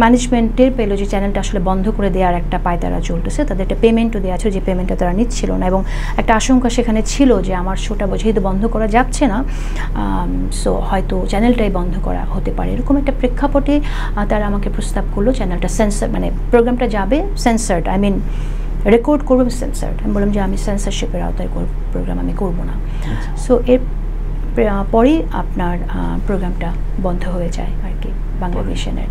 ম্যানেজমেন্টের পেলো যে চ্যানেলটা আসলে বন্ধ করে দেওয়ার একটা পায়তারা চলতেছে, তাদের একটা পেমেন্টও দেওয়া ছিল, যে পেমেন্টটা তারা নিচ্ছিল না, এবং একটা আশঙ্কা সেখানে ছিল যে আমার শোটা যেহেতু বন্ধ করা যাচ্ছে না, সো হয়তো চ্যানেলটাই বন্ধ করা হতে পারে। এরকম একটা প্রেক্ষাপটে তারা আমাকে প্রস্তাব করলো চ্যানেলটা সেন্সর, মানে প্রোগ্রামটা যাবে সেন্সার্ড, আই মিন রেকর্ড করবো সেন্সার্ড। আমি বললাম যে আমি সেন্সারশিপের আওতায় প্রোগ্রাম আমি করবো না। সো এর পরেই আপনার প্রোগ্রামটা বন্ধ হয়ে যায় আর কি বাংলাভিশনের।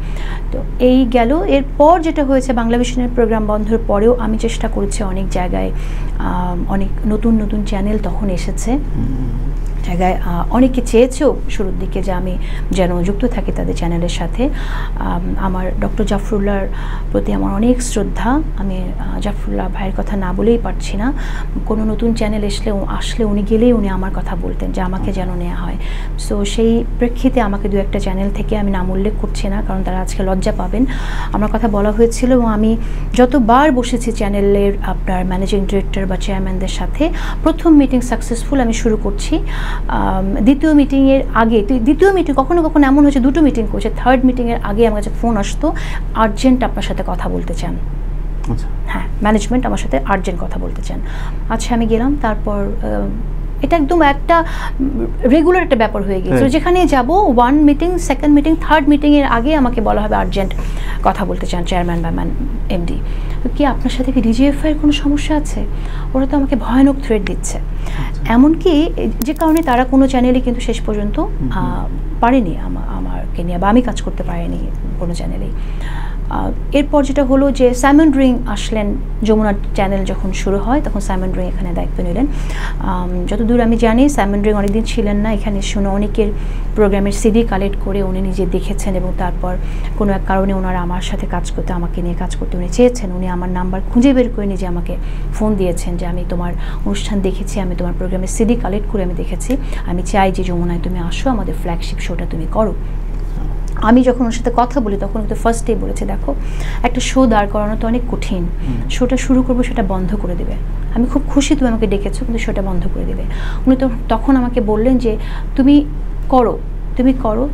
তো এই গেল। এরপর যেটা হয়েছে, বাংলাভিশনের প্রোগ্রাম বন্ধের পরেও আমি চেষ্টা করেছি অনেক জায়গায়, অনেক নতুন নতুন চ্যানেল তখন এসেছে, জায়গায় অনেকে চেয়েছেও শুরুর দিকে যে আমি যেন যুক্ত থাকি তাদের চ্যানেলের সাথে। আমার ডক্টর জাফরুল্লাহর প্রতি আমার অনেক শ্রদ্ধা, আমি জাফরুল্লাহ ভাইয়ের কথা না বলেই পারছি না। কোনো নতুন চ্যানেল আসলে উনি গেলেই উনি আমার কথা বলতেন যে আমাকে যেন নেওয়া হয়। সো সেই প্রেক্ষিতে আমাকে দু একটা চ্যানেল থেকে, আমি নাম উল্লেখ করছি না কারণ তারা আজকে লজ্জা পাবেন, আমার কথা বলা হয়েছিল, এবং আমি যতবার বসেছি চ্যানেলের আপনার ম্যানেজিং ডিরেক্টর বা চেয়ারম্যানদের সাথে, প্রথম মিটিং সাকসেসফুল আমি শুরু করছি, দ্বিতীয় মিটিংয়ের আগে, দ্বিতীয় মিটিং কখনো কখনো এমন হয়েছে দুটো মিটিং করছে, থার্ড মিটিংয়ের আগে আমার কাছে ফোন আসতো, আর্জেন্ট আপনার সাথে কথা বলতে চান। হ্যাঁ, ম্যানেজমেন্ট আমার সাথে আর্জেন্ট কথা বলতে চান। আচ্ছা, আমি গেলাম। তারপর এটা একদম একটা রেগুলার একটা ব্যাপার হয়ে গিয়েছিল, যেখানে যাব one meeting, second meeting, third মিটিংয়ের আগে আমাকে বলা হবে আর্জেন্ট কথা বলতে চান চেয়ারম্যান বা এমডি। কি আপনার সাথে কি ডিজিএফআই এর কোনো সমস্যা আছে? ওরা তো আমাকে ভয়ানক থ্রেট দিচ্ছে। এমনকি যে কারণে তারা কোনো চ্যানেলে কিন্তু শেষ পর্যন্ত পারেনি আমাকে নিয়ে, বা আমি কাজ করতে পারিনি কোনো চ্যানেলেই। এরপর যেটা হলো যে সাইমন রিং আসলেন, যমুনার চ্যানেল যখন শুরু হয় তখন সাইমন রিং এখানে দায়িত্ব নিলেন। যতদূর আমি জানি সাইমন রিং অনেকদিন ছিলেন না এখানে, শুনে অনেকের প্রোগ্রামের সিডি কালেক্ট করে উনি নিজে দেখেছেন, এবং তারপর কোনো এক কারণে ওনারা আমার সাথে কাজ করতে, আমাকে নিয়ে কাজ করতে উনি চেয়েছেন। উনি আমার নাম্বার খুঁজে বের করে নিজে আমাকে ফোন দিয়েছেন যে আমি তোমার অনুষ্ঠান দেখেছি, আমি তোমার প্রোগ্রামের সিডি কালেক্ট করে আমি দেখেছি, আমি চাই যে যমুনায় তুমি আসো, আমাদের ফ্ল্যাগশিপ শোটা তুমি করো। আমি যখন ওর সাথে কথা বলি তখন কিন্তু ফার্স্টেই বলেছে, দেখো একটা শো দাঁড় করানো তো অনেক কঠিন, শোটা শুরু করবো সেটা বন্ধ করে দেবে, আমি খুব খুশি তুমি আমাকে ডেকেছো, কিন্তু শোটা বন্ধ করে দেবে। উনি তো তখন আমাকে বললেন যে তুমি করো,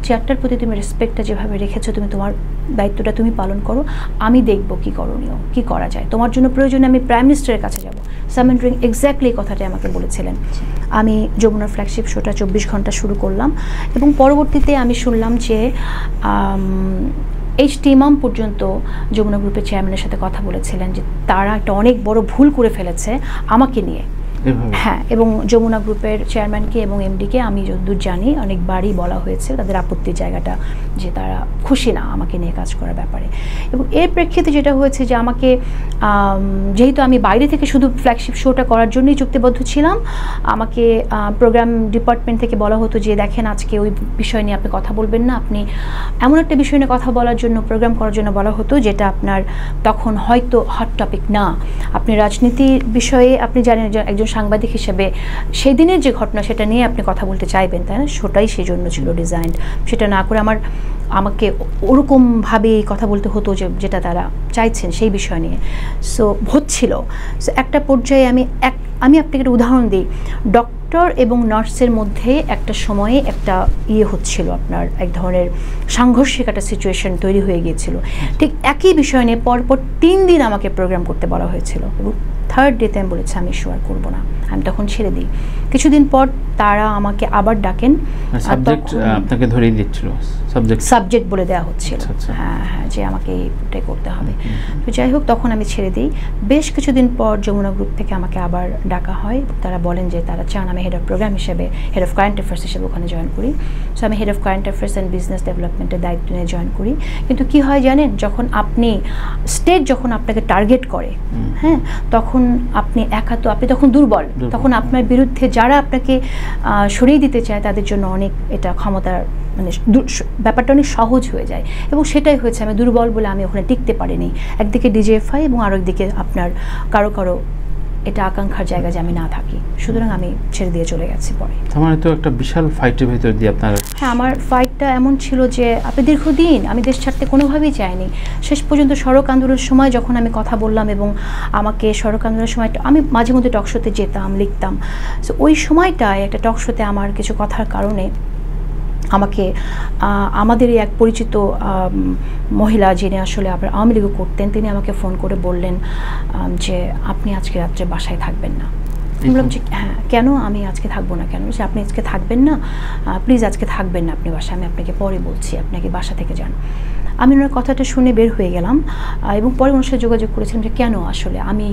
চেয়ারটার প্রতি তুমি রেসপেক্টটা যেভাবে রেখেছো, তুমি তোমার দায়িত্বটা তুমি পালন করো, আমি দেখবো কী করণীয়, কী করা যায়, তোমার জন্য প্রয়োজনে আমি প্রাইম মিনিস্টারের কাছে যাব। সাইমন রিং এক্স্যাক্টলি এই কথাটাই আমাকে বলেছিলেন। আমি যমুনার ফ্ল্যাগশিপ শোটা 24 ঘন্টা শুরু করলাম, এবং পরবর্তীতে আমি শুনলাম যে এইচ.টি. ইমাম পর্যন্ত যমুনা গ্রুপের চেয়ারম্যানের সাথে কথা বলেছিলেন যে তারা একটা অনেক বড় ভুল করে ফেলেছে আমাকে নিয়ে। হ্যাঁ, এবং যমুনা গ্রুপের চেয়ারম্যানকে এবং এমডিকে আমি যতদূর জানি অনেকবারই বলা হয়েছে তাদের আপত্তির জায়গাটা, যে তারা খুশি না আমাকে নিয়ে কাজ করার ব্যাপারে। এবং এর প্রেক্ষিতে যেটা হয়েছে যে আমাকে, যেহেতু আমি বাইরে থেকে শুধু ফ্ল্যাগশিপ শোটা করার জন্যই চুক্তিবদ্ধ ছিলাম, আমাকে প্রোগ্রাম ডিপার্টমেন্ট থেকে বলা হতো যে দেখেন আজকে ওই বিষয় নিয়ে আপনি কথা বলবেন না, আপনি এমন একটা বিষয় নিয়ে কথা বলার জন্য, প্রোগ্রাম করার জন্য বলা হতো যেটা আপনার তখন হয়তো হট টপিক না, আপনি রাজনীতির বিষয়ে আপনি জানেন যে একজন সাংবাদিক হিসেবে সেই দিনের যে ঘটনা সেটা নিয়ে আপনি কথা বলতে চাইবেন, তাই না? শোটাই সেই জন্য ছিল ডিজাইন, সেটা না করে আমাকে ওরকমভাবে কথা বলতে হতো যেটা তারা চাইছেন সেই বিষয় নিয়ে। সো হচ্ছিল। সো একটা পর্যায়ে আমি আপনাকে একটা উদাহরণ দিই, ডক্টর এবং নার্সের মধ্যে একটা সময়ে একটা হচ্ছিল, আপনার এক ধরনের সাংঘর্ষিক একটা সিচুয়েশন তৈরি হয়ে গিয়েছিল। ঠিক একই বিষয় নিয়ে পরপর 3 দিন আমাকে প্রোগ্রাম করতে বলা হয়েছিল, এবং থার্ড ডেতে আমি বলেছি আমি শো আর করবো না, আমি তখন ছেড়ে দিই। কিছুদিন পর তারা আমাকে আবার ডাকেন, আপনাকে ধরিয়ে দিচ্ছিল, সাবজেক্ট বলে দেওয়া হচ্ছিল। হ্যাঁ, যে আমাকে এইটাই করতে হবে। তো যাই হোক, তখন আমি ছেড়ে দিই। বেশ কিছুদিন পর যমুনা গ্রুপ থেকে আমাকে আবার ডাকা হয়, তারা বলেন যে তারা চান আমি হেড অফ প্রোগ্রাম হিসেবে, হেড অফ কারেন্ট অ্যাফেয়ার্স হিসেবে ওখানে জয়েন করি। সো আমি head of current affairs and business ডেভেলপমেন্টের দায়িত্ব নিয়ে জয়েন করি। কিন্তু কি হয় জানেন, যখন আপনি স্টেট যখন আপনাকে টার্গেট করে, হ্যাঁ, তখন আপনি একা, তো আপনি তখন দুর্বল, তখন আপনার বিরুদ্ধে যারা আপনাকে সরিয়ে দিতে চায় তাদের জন্য অনেক এটা ক্ষমতার মানে ব্যাপারটা অনেক সহজ হয়ে যায়, এবং সেটাই হয়েছে। আমি দুর্বল বলে আমি ওখানে টিকতে পারিনি, একদিকে ডিজিএফআই এবং আরেকদিকে আপনার কারো এটা আকাঙ্ক্ষার জায়গা যে আমি না থাকি, সুতরাং আমি ছেড়ে দিয়ে চলে গেছি পরে। আমার তো একটা বিশাল ফাইটের ভিতর দিয়ে আপনার। হ্যাঁ, আমার ফাইটটা এমন ছিল যে আপনি দীর্ঘদিন আমি দেশ ছাড়তে কোনোভাবেই চাইনি। শেষ পর্যন্ত সড়ক আন্দোলনের সময় যখন আমি কথা বললাম, এবং আমাকে সড়ক আন্দোলনের সময় আমি মাঝে মধ্যে টকশোতে যেতাম, লিখতাম। সো ওই সময়টায় একটা টকশোতে আমার কিছু কথার কারণে আমাকে আমাদেরই এক পরিচিত মহিলা, যিনি আসলে আপনার আওয়ামী লীগও করতেন, তিনি আমাকে ফোন করে বললেন যে আপনি আজকে রাত্রে বাসায় থাকবেন না। আমি বললাম যে হ্যাঁ, কেন আমি আজকে থাকবো না কেন? যে আপনি আজকে থাকবেন না, প্লিজ আজকে থাকবেন না আপনি বাসায়, আমি আপনাকে পরে বলছি, আপনাকে বাসা থেকে যান। আমি ওনার কথাটা শুনে বের হয়ে গেলাম এবং পরে ওনার সাথে যোগাযোগ করেছিলাম যে কেন আসলে আমি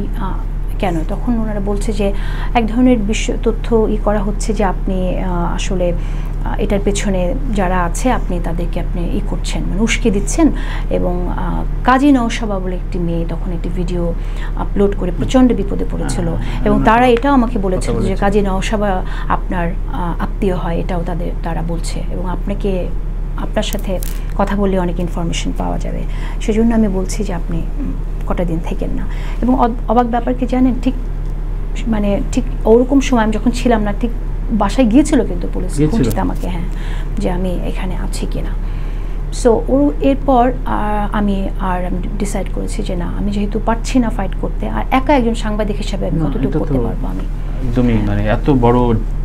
কেন। তখন ওনারা বলছে যে এক ধরনের তথ্য করা হচ্ছে যে আপনি আসলে এটার পেছনে যারা আছে আপনি তাদেরকে আপনি করছেন, মানে উস্কে দিচ্ছেন। এবং কাজী নওশাবা বলে একটি মেয়ে তখন একটি ভিডিও আপলোড করে প্রচণ্ড বিপদে পড়েছিল এবং তারা এটাও আমাকে বলেছিল যে কাজী নওশাবা আপনার আত্মীয় হয়, এটাও তারা বলছে এবং আপনার সাথে কথা বললে অনেক ইনফরমেশন পাওয়া যাবে। সেজন্য আমি বলছি যে আপনি কটা দিন থেকেন না। এবং অবাক ব্যাপার কি জানেন, ঠিক ওরকম সময় আমি যখন ছিলাম না, ঠিক বাসায় গিয়েছিল কিন্তু পুলিশ খুঁজতে আমাকে, হ্যাঁ, যে আমি এখানে আছি কিনা। সো এরপর আমি ডিসাইড করেছি যে না, আমি যেহেতু পারছি না ফাইট করতে, আর একা একজন সাংবাদিক হিসেবে আমি কতটুকু করতে পারবো। আমি একদমই মানে এত বড়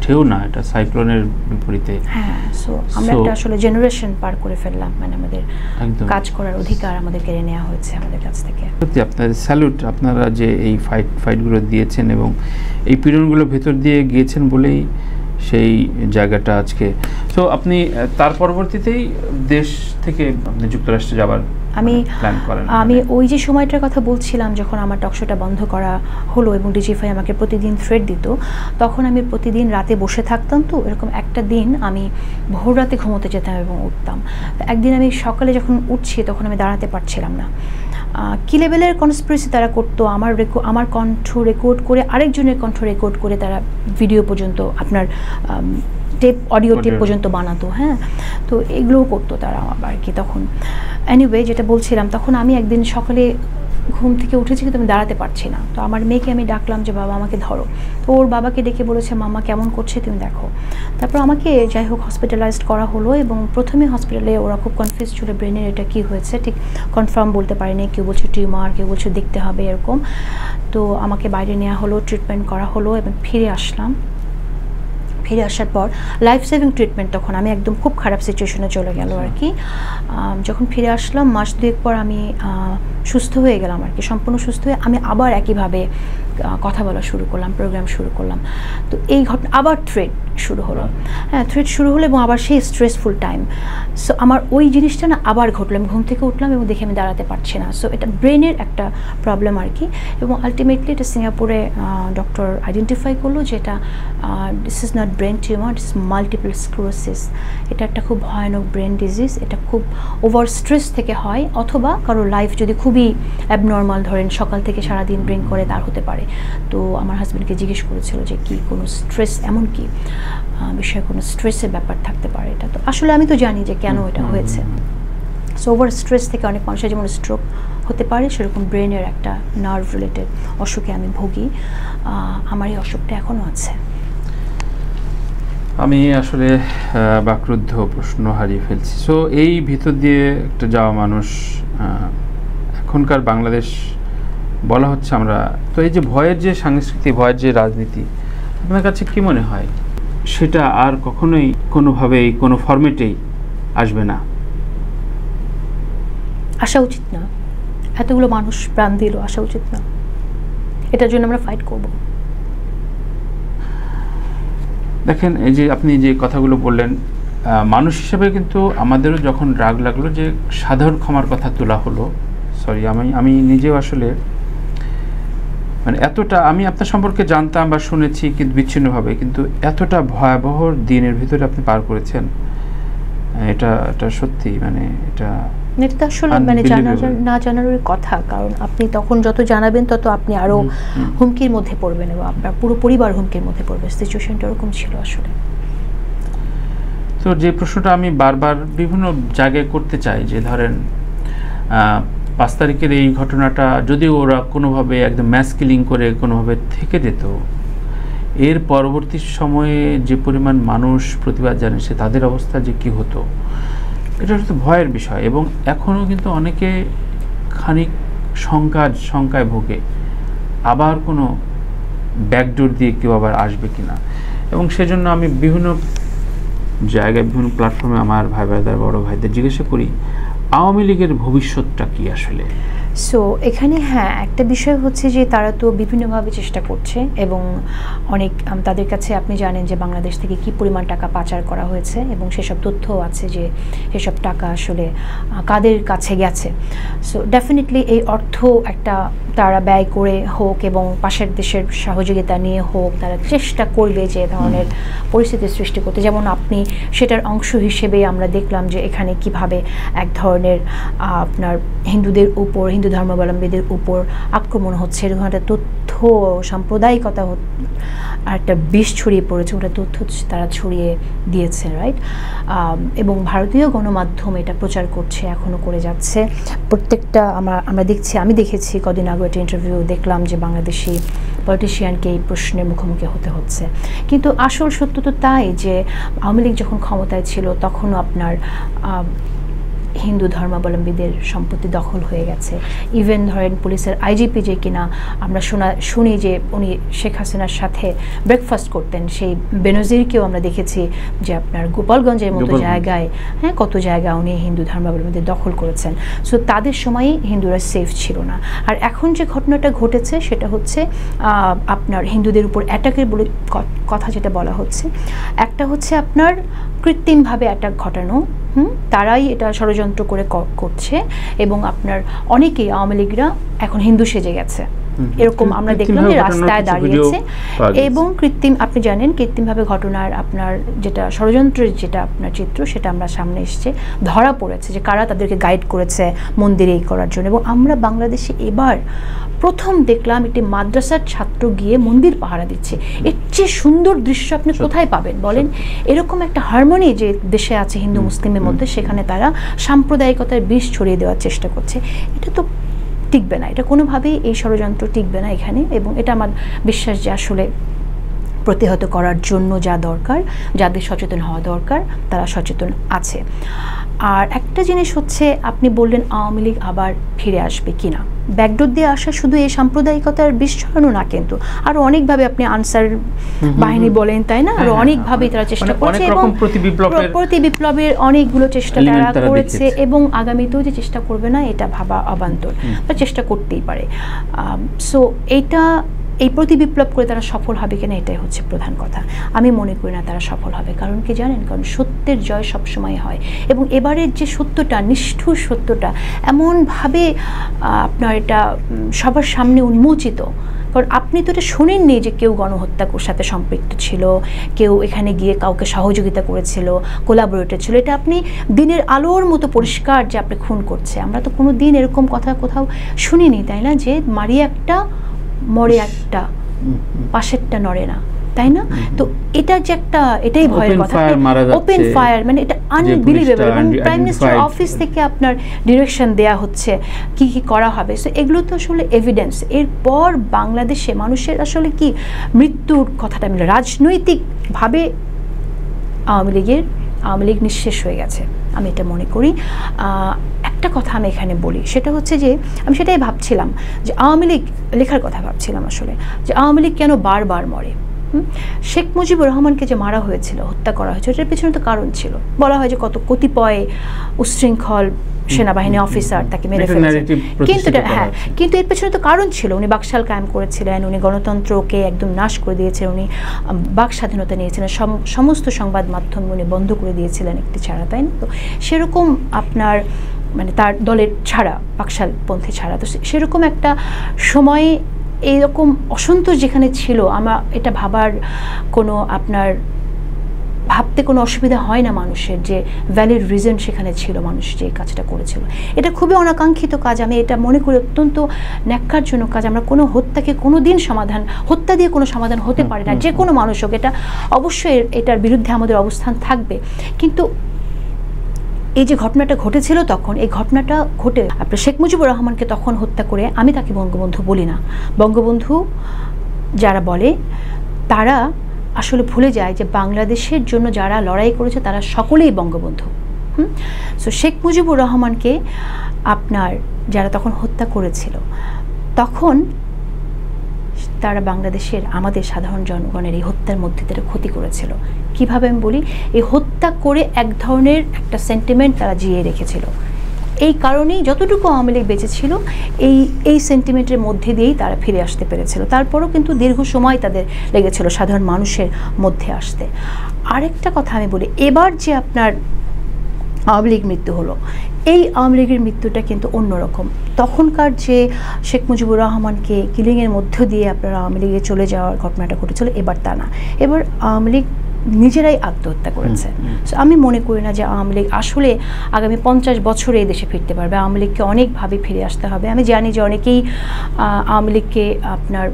ঢেউ না, এটা সাইক্লোনের বিপরীতে। হ্যাঁ, সো আমরা একটা আসলে জেনারেশন পার করে ফেললাম, মানে আমাদের কাজ করার অধিকার আমাদের কেড়ে নেওয়া হয়েছে আমাদের কাছ থেকে। সত্যি আপনাদের স্যালুট, আপনারা যে এই ফাইটগুলো দিয়েছেন এবং এই পীড়নগুলোর ভেতর দিয়ে গিয়েছেন বলেই সেই জায়গাটা আজকে। তো আপনি তার পরবর্তীতেই দেশ থেকে আপনি যুক্তরাষ্ট্রে যাবার প্ল্যান করেন? আমি ওই যে সময়টার কথা বলছিলাম, যখন আমার টকশোটা বন্ধ করা হলো এবং ডিজিএফআই আমাকে প্রতিদিন থ্রেট দিত, তখন আমি প্রতিদিন রাতে বসে থাকতাম। তো এরকম একটা দিন আমি ভোর রাতে ঘুমোতে যেতাম এবং উঠতাম। একদিন আমি সকালে যখন উঠছি তখন আমি দাঁড়াতে পারছিলাম না। কি লেভেলের কনস্পিরেসি তারা করতো, আমার কণ্ঠ রেকর্ড করে আরেকজনের কণ্ঠ রেকর্ড করে তারা ভিডিও পর্যন্ত, আপনার অডিও টেপ পর্যন্ত বানাতো। হ্যাঁ, তো এগুলোও করতো তারা আর কি। তখন এনিওয়ে যেটা বলছিলাম, তখন আমি একদিন সকালে ঘুম থেকে উঠেছি কিন্তু আমি দাঁড়াতে পারছি না। তো আমার মেয়েকে আমি ডাকলাম যে বাবা আমাকে ধরো। তো ওর বাবাকে ডেকে বলেছে মামা কেমন করছে তুমি দেখো। তারপর আমাকে যাই হোক হসপিটালাইজড করা হলো এবং প্রথমে হসপিটালে ওরা খুব কনফিউজ ছিল, ব্রেনের এটা কি হয়েছে ঠিক কনফার্ম বলতে পারেনি। কেউ বলছে টিউমার, কেউ বলছে দেখতে হবে এরকম। তো আমাকে বাইরে নেওয়া হলো, ট্রিটমেন্ট করা হলো এবং ফিরে আসলাম। ফিরে আসার পর লাইফ সেভিং ট্রিটমেন্ট, তখন আমি একদম খুব খারাপ সিচুয়েশনে চলে গেল আর কি। যখন ফিরে আসলাম মাস দুয়েক পর আমি সুস্থ হয়ে গেলাম আর কি, সম্পূর্ণ সুস্থ হয়ে আমি আবার একইভাবে কথা বলা শুরু করলাম, প্রোগ্রাম শুরু করলাম। তো এই ঘটনা আবার থ্রেড শুরু হলো। হ্যাঁ, থ্রেড শুরু হলো এবং আবার সেই স্ট্রেসফুল টাইম। সো আমার ওই জিনিসটা না আবার ঘটলো। আমি ঘুম থেকে উঠলাম এবং দেখে আমি দাঁড়াতে পারছি না। সো এটা ব্রেনের একটা প্রবলেম আর কি। এবং আলটিমেটলি এটা সিঙ্গাপুরে ডক্টর আইডেন্টিফাই করলো যে এটা this is not brain tumour, this multiple sclerosis. এটা একটা খুব ভয়ানক ব্রেন ডিজিজ। এটা খুব ওভার স্ট্রেস থেকে হয়, অথবা কারো লাইফ যদি খুবই অ্যাবনর্মাল, ধরেন সকাল থেকে সারাদিন ড্রিঙ্ক করে, তার হতে পারে। তো আমার হাজব্যান্ডকে জিজ্ঞেস করেছিল যে কি কোনো স্ট্রেস, এমন কি বিষয়ে কোনো স্ট্রেসের ব্যাপার থাকতে পারে এটা। তো আসলে আমি তো জানি যে কেন এটা হয়েছে। সো ওভার স্ট্রেস থেকে অনেক মানুষের যেমন স্ট্রোক হতে পারে, সেরকম ব্রেনের একটা নার্ভ রিলেটেড অসুখে আমি ভুগি। আমার এই অসুখটা এখনও আছে। আমি আসলে বাকরুদ্ধ, প্রশ্ন হারিয়ে ফেলছি। সো এই ভিতর দিয়ে একটা যাওয়া মানুষ, এখনকার বাংলাদেশ বলা হচ্ছে আমরা, তো এই যে ভয়ের যে সংস্কৃতি, ভয়ের যে রাজনীতি, আপনার কাছে কি মনে হয় সেটা আর কখনোই কোনোভাবেই কোনো ফরম্যাটেই আসবে না? আসা উচিত না। এতগুলো মানুষ প্রাণ দিল, আসা উচিত না। এটার জন্য আমরা ফাইট করব। দেখেন, এই যে আপনি যে কথাগুলো বললেন, মানুষ হিসেবে কিন্তু আমাদেরও যখন রাগ লাগলো যে সাধারণ ক্ষমার কথা তোলা হলো, সরি আমি নিজেও আসলে মানে এতটা, আমি আপনার সম্পর্কে জানতাম বা শুনেছি কিন্তু বিচ্ছিন্নভাবে, কিন্তু এতটা ভয়াবহ দিনের ভিতরে আপনি পার করেছেন, এটা সত্যি মানে এটা তো আসলে মানে না জানার কথা। কারণ আপনি তখন যত জানাবেন তত আপনি আরও হুমকির মধ্যে পড়বেন এবং আপনার পুরো পরিবার হুমকির মধ্যে পড়বে। সিচুয়েশনটা ওরকম ছিল আসলে। তো যে প্রশ্নটা আমি বারবার বিভিন্ন জায়গায় করতে চাই যে ধরেন 5 তারিখের এই ঘটনাটা যদি ওরা কোনোভাবে একদম ম্যাস কিলিং করে কোনোভাবে থেকে যেত, এর পরবর্তী সময়ে যে পরিমাণ মানুষ প্রতিবাদ জানিয়েছে তাদের অবস্থা যে কি হতো, এটা হচ্ছে ভয়ের বিষয়। এবং এখনও কিন্তু অনেকে খানিক শঙ্কায় ভোগে আবার কোনো ব্যাকডোর দিয়ে কেউ আবার আসবে কিনা। এবং সেজন্য আমি বিভিন্ন জায়গায় বিভিন্ন প্ল্যাটফর্মে আমার ভাই ব্রাদার বড় ভাইদের জিজ্ঞাসা করি আওয়ামী লীগের ভবিষ্যৎটা কি আসলে। সো এখানে হ্যাঁ একটা বিষয় হচ্ছে যে তারা তো বিভিন্নভাবে চেষ্টা করছে এবং অনেক তাদের কাছে আপনি জানেন যে বাংলাদেশ থেকে কি পরিমাণ টাকা পাচার করা হয়েছে এবং সেসব তথ্যও আছে যে সেসব টাকা আসলে কাদের কাছে গেছে। সো ডেফিনেটলি এই অর্থ একটা তারা ব্যয় করে হোক এবং পাশের দেশের সহযোগিতা নিয়ে হোক তারা চেষ্টা করবে যে ধরনের পরিস্থিতির সৃষ্টি করতে। যেমন আপনি সেটার অংশ হিসেবে আমরা দেখলাম যে এখানে কিভাবে এক ধরনের আপনার হিন্দুদের উপর হিন্দু ধর্মাবলম্বীদের উপর আক্রমণ হচ্ছে, এরকম একটা তথ্য সাম্প্রদায়িকতা আর একটা বিষ ছড়িয়ে পড়েছে, ওটা তথ্য তারা ছড়িয়ে দিয়েছে, রাইট। এবং ভারতীয় গণমাধ্যম এটা প্রচার করছে, এখনও করে যাচ্ছে। প্রত্যেকটা আমরা দেখছি, আমি দেখেছি কদিন আগে একটা ইন্টারভিউ দেখলাম যে বাংলাদেশি পলিটিশিয়ানকে এই প্রশ্নের মুখোমুখি হতে হচ্ছে। কিন্তু আসল সত্য তো তাই যে আওয়ামী লীগ যখন ক্ষমতায় ছিল তখনও আপনার হিন্দু ধর্মাবলম্বীদের সম্পত্তি দখল হয়ে গেছে। ইভেন ধরেন পুলিশের আইজিপি যে কিনা আমরা শুনি যে উনি শেখ হাসিনার সাথে ব্রেকফাস্ট করতেন, সেই বেনজিরকেও আমরা দেখেছি যে আপনার গোপালগঞ্জের মতো জায়গায় কত জায়গা উনি হিন্দু ধর্মাবলম্বীদের দখল করেছেন। সো তাদের সময়ই হিন্দুরা সেফ ছিল না। আর এখন যে ঘটনাটা ঘটেছে সেটা হচ্ছে আপনার হিন্দুদের উপর অ্যাটাকের বলে কথা যেটা বলা হচ্ছে, একটা হচ্ছে আপনার কৃত্রিমভাবে অ্যাটাক ঘটানো, তারাই এটা ষড়যন্ত্র করে করছে এবং আপনার অনেকেই আওয়ামী লীগরা এখন হিন্দু সেজে গেছে, এরকম আমরা দেখলাম যে রাস্তায় দাঁড়িয়েছে। এবং আপনি জানেন কৃত্রিমভাবে ঘটনার আপনার যেটা ষড়যন্ত্রের যেটা আপনার চিত্র সেটা আমরা সামনে এসছে, ধরা পড়েছে যে কারা তাদেরকে গাইড করেছে মন্দিরে এই করার জন্য। এবং আমরা বাংলাদেশে এবার প্রথম দেখলাম একটি মাদ্রাসার ছাত্র গিয়ে মন্দির পাহারা দিচ্ছে। এর চেয়ে সুন্দর দৃশ্য আপনি কোথায় পাবেন বলেন? এরকম একটা হারমোনি যে দেশে আছে হিন্দু মুসলিমের মধ্যে, সেখানে তারা সাম্প্রদায়িকতার বিষ ছড়িয়ে দেওয়ার চেষ্টা করছে। এটা তো টিকবে না, এটা কোনোভাবেই এই ষড়যন্ত্র টিকবে না এখানে। এবং এটা আমার বিশ্বাস যে আসলে প্রতিহত করার জন্য যা দরকার, যাদের সচেতন হওয়া দরকার তারা সচেতন আছে। আর একটা জিনিস হচ্ছে আপনি বললেন আওয়ামী লীগ আবার ফিরে আসবে কিনা, ব্যাকডোর দিয়ে আসা শুধু এই সাম্প্রদায়িকতার বিষ ছড়ানো না, কিন্তু আরো অনেকভাবে আপনি আনসার বাহিনী বলেন তাই না, আরো অনেকভাবেই তারা চেষ্টা করছে এবং প্রতি বিপ্লবের অনেকগুলো চেষ্টা তারা করেছে এবং আগামীতেও যে চেষ্টা করবে না এটা ভাবা অবান্তর, বা চেষ্টা করতেই পারে। সো এই প্রতি বিপ্লব করে তারা সফল হবে কিনা এটাই হচ্ছে প্রধান কথা। আমি মনে করি না তারা সফল হবে, কারণ কি জানেন, কারণ সত্যের জয় সবসময় হয়। এবং এবারের যে সত্যটা, নিষ্ঠুর সত্যটা এমনভাবে আপনার এটা সবার সামনে উন্মোচিত, কারণ আপনি তো এটা শোনেননি যে কেউ গণহত্যার সাথে সম্পৃক্ত ছিল, কেউ এখানে গিয়ে কাউকে সহযোগিতা করেছিল, কোলাবোরেটর ছিল। এটা আপনি দিনের আলোর মতো পরিষ্কার যে আপনি খুন করছে। আমরা তো কোনো দিন এরকম কথা কোথাও শুনিনি, তাই না, যে মারি একটা মরে একটা, পাশেরটা নড়ে না, তাই না? তো এটা যে একটা, এটাই ভয়ের কথা, ওপেন ফায়ার, মানে এটা আনবিলিভেবল। এবং প্রাইম মিনিস্টার অফিস থেকে আপনার ডিরেকশন দেয়া হচ্ছে কি কি করা হবে। সো এগুলো তো আসলে এভিডেন্স। এরপর বাংলাদেশে মানুষের আসলে কি মৃত্যুর কথাটা মিলে রাজনৈতিকভাবে আওয়ামী লীগ নিঃশেষ হয়ে গেছে, আমি এটা মনে করি। একটা কথা আমি এখানে বলি, সেটা হচ্ছে যে আমি সেটাই ভাবছিলাম যে আওয়ামী লীগ লেখার কথা ভাবছিলাম আসলে, যে আওয়ামী লীগ কেন বারবার মরে। শেখ মুজিবুর রহমানকে যে মারা হয়েছিল, হত্যা করা হয়েছিল, এটার পেছনে তো কারণ ছিল। বলা হয় যে কতিপয় উচ্ছৃঙ্খল সেনাবাহিনী অফিসার তাকে মেরে ফেলেছে, কিন্তু এর পেছনে তো কারণ ছিল। উনি বাকশাল কায়েম করেছিলেন, উনি গণতন্ত্রকে একদম নাশ করে দিয়েছিলেন, উনি বাক স্বাধীনতা নিয়েছিলেন, সমস্ত সংবাদ মাধ্যম উনি বন্ধ করে দিয়েছিলেন একটি ছাড়া, তাই না? তো সেরকম আপনার মানে তার দলের ছাড়া, বাকশালপন্থী ছাড়া, তো সেরকম একটা সময়ে এইরকম অসন্তোষ যেখানে ছিল, আমার এটা ভাবতে কোনো অসুবিধা হয় না মানুষের, যে ভ্যালিড রিজন সেখানে ছিল, মানুষ যে কাজটা করেছিল। এটা খুবই অনাকাঙ্ক্ষিত কাজ, আমি এটা মনে করি অত্যন্ত ন্যাক্কারজনক কাজ। আমরা কোনো হত্যাকে কোনো দিন হত্যা দিয়ে কোনো সমাধান হতে পারে না, যে কোনো মানুষ হোক। এটা অবশ্যই এটার বিরুদ্ধে আমাদের অবস্থান থাকবে, কিন্তু এই যে ঘটনাটা ঘটেছিল তখন, এই ঘটনাটা ঘটে আপনার শেখ মুজিবুর রহমানকে তখন হত্যা করে আমি তাকে বঙ্গবন্ধু বলি না। বঙ্গবন্ধু যারা বলে তারা আসলে ভুলে যায় যে বাংলাদেশের জন্য যারা লড়াই করেছে তারা সকলেই বঙ্গবন্ধু। সো শেখ মুজিবুর রহমানকে আপনার যারা তখন হত্যা করেছিল, তখন তারা বাংলাদেশের আমাদের সাধারণ জনগণের এই হত্যার মধ্যে তারা ক্ষতি করেছিল। কিভাবে আমি বলি, এই হত্যা করে এক ধরনের একটা সেন্টিমেন্ট তারা জিয়ে রেখেছিল। এই কারণেই যতটুকু আওয়ামী লীগ বেঁচে ছিল এই সেন্টিমেন্টের মধ্যে দিয়েই তারা ফিরে আসতে পেরেছিল। তারপরও কিন্তু দীর্ঘ সময় তাদের লেগেছিল সাধারণ মানুষের মধ্যে আসতে। আরেকটা কথা আমি বলি, এবার যে আপনার আওয়ামী লীগ মৃত্যু হলো, এই আওয়ামী লীগের মৃত্যুটা কিন্তু অন্যরকম। তখনকার যে শেখ মুজিবুর রহমানকে কিলিংয়ের মধ্য দিয়ে আপনার আওয়ামী লীগে চলে যাওয়ার ঘটনাটা ঘটেছিল, এবার তা না। এবার আওয়ামী লীগ নিজেরাই আত্মহত্যা করেছে। আমি মনে করি না যে আওয়ামী লীগ আসলে আগামী 50 বছরে এই দেশে ফিরতে পারবে। আওয়ামী লীগকে অনেকভাবে ফিরে আসতে হবে। আমি জানি যে অনেকেই আওয়ামী লীগকে আপনার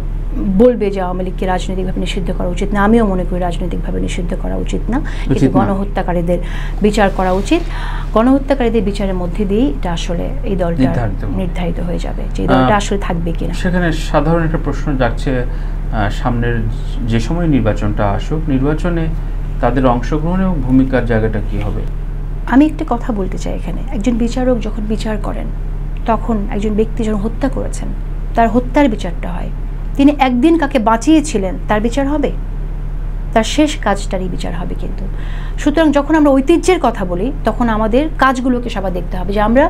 বলবে যে আওয়ামী লীগকে রাজনৈতিকভাবে নিষিদ্ধ করা উচিত না। আমিও মনে করি রাজনৈতিকভাবে নিষিদ্ধ করা উচিত না, কিন্তু গণহত্যাকারীদের বিচার করা উচিত। গণহত্যাকারীদের বিচারের মধ্যে দিয়েই এটা আসলে এই দলটা নির্ধারিত হয়ে যাবে যে এই দলটা আসলে থাকবে কিনা। সেখানে সাধারণ একটা প্রশ্ন যাচ্ছে, সামনের যে সময় নির্বাচনটা আসুক, নির্বাচনে তাদের অংশগ্রহণ এবং ভূমিকার জায়গাটা কি হবে? আমি একটা কথা বলতে চাই এখানে, একজন বিচারক যখন বিচার করেন, তখন একজন ব্যক্তি যখন হত্যা করেছেন তার হত্যার বিচারটা হয়। তিনি একদিন কাকে বাঁচিয়েছিলেন তার বিচার হবে, তার শেষ কাজটারই বিচার হবে। কিন্তু সুতরাং যখন আমরা ঐতিহ্যের কথা বলি, তখন আমাদের কাজগুলোকে সবাই দেখতে হবে যে আমরা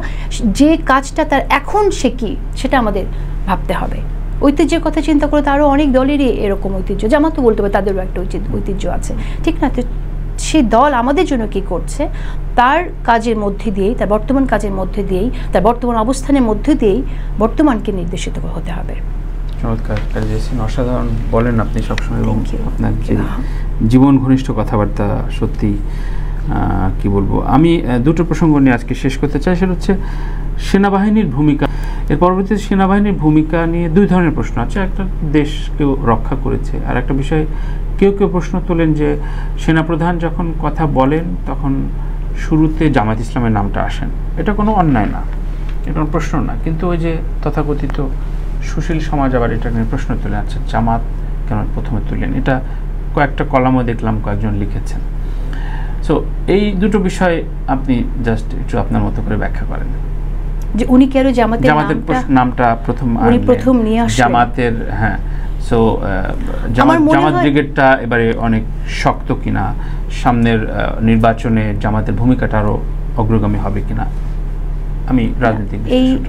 যে কাজটা তার এখন সে কি, সেটা আমাদের ভাবতে হবে। ঐতিহ্যের কথা চিন্তা করে তারও অনেক দলেরই এরকম ঐতিহ্য, জামাতও বলতে হবে তাদেরও একটা ঐতিহ্য আছে, ঠিক না? তো সেই দল আমাদের জন্য কি করছে, তার কাজের মধ্যে দিয়েই, তার বর্তমান কাজের মধ্যে দিয়েই, তার বর্তমান অবস্থানের মধ্যে দিয়েই বর্তমানকে নির্দেশিত হতে হবে। চমৎকার, অসাধারণ বলেন আপনি সবসময়, এবং আপনার যে জীবন ঘনিষ্ঠ কথাবার্তা সত্যি কি বলবো। আমি দুটো প্রসঙ্গ নিয়ে আজকে শেষ করতে চাই, সেটা হচ্ছে সেনাবাহিনীর ভূমিকা। এর পরবর্তীতে সেনাবাহিনীর ভূমিকা নিয়ে দুই ধরনের প্রশ্ন আছে। একটা, দেশকেও রক্ষা করেছে, আর একটা বিষয় কেউ কেউ প্রশ্ন তোলেন যে সেনাপ্রধান যখন কথা বলেন তখন শুরুতে জামায়াত ইসলামের নামটা আসেন। এটা কোনো অন্যায় না, এটা কোনো প্রশ্ন না, কিন্তু ওই যে তথাকথিত সুশীল সমাজ আবার এটা নিয়ে প্রশ্ন তুলে, আচ্ছা জামাত কেন প্রথমে তুললেন? এটা কয়েকটা কলামও দেখলাম কয়েকজন লিখেছেন। সো এই দুটো বিষয় আপনি জাস্ট একটু আপনার মতো করে ব্যাখ্যা করেন যে উনি কেন জামাতের নামটা প্রথম নিয়ে আসলেন জামাতের। হ্যাঁ, সো জামাত ব্রিগেডটা এবারে অনেক শক্ত কিনা, সামনের নির্বাচনে জামাতের ভূমিকাটা আরো অগ্রগামী হবে কিনা, আমি রাজনীতি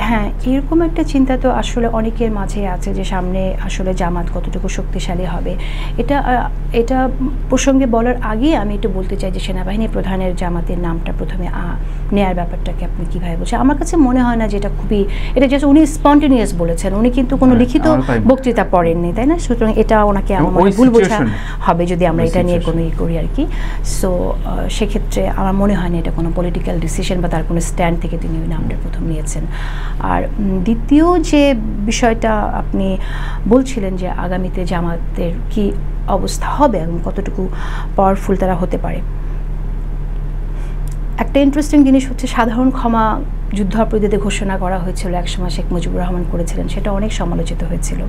হ্যাঁ এরকম একটা চিন্তা তো আসলে অনেকের মাঝে আছে যে সামনে আসলে জামাত কতটুকু শক্তিশালী হবে। এটা প্রসঙ্গে বলার আগে আমি একটু বলতে চাই যে সেনাবাহিনী প্রধানের জামাতের নামটা প্রথমে নেয়ার ব্যাপারটাকে আপনি কীভাবে বলছেন? আমার কাছে মনে হয় না যে এটা জাস্ট উনি স্পন্টেনিয়াস বলেছেন, উনি কিন্তু কোনো লিখিত বক্তৃতা পড়েননি, তাই না? সুতরাং এটা ওনাকে আমার ভুল বোঝা হবে যদি আমরা এটা নিয়ে কোনো করি আর কি। সো সেক্ষেত্রে আমার মনে হয় না এটা কোনো পলিটিক্যাল ডিসিশন বা তার কোনো স্ট্যান্ড থেকে তিনি ওই নামটা প্রথম নিয়েছেন। আর দ্বিতীয় যে বিষয়টা আপনি বলছিলেন যে আগামীতে জামাতের কি অবস্থা হবে এবং কতটুকু পাওয়ারফুল তারা হতে পারে, একটা ইন্টারেস্টিং জিনিস হচ্ছে সাধারণ ক্ষমা যুদ্ধাপরাধীদের ঘোষণা করা হয়েছিল একসময়, শেখ মুজিবুর রহমান করেছিলেন, সেটা অনেক সমালোচিত হয়েছিল।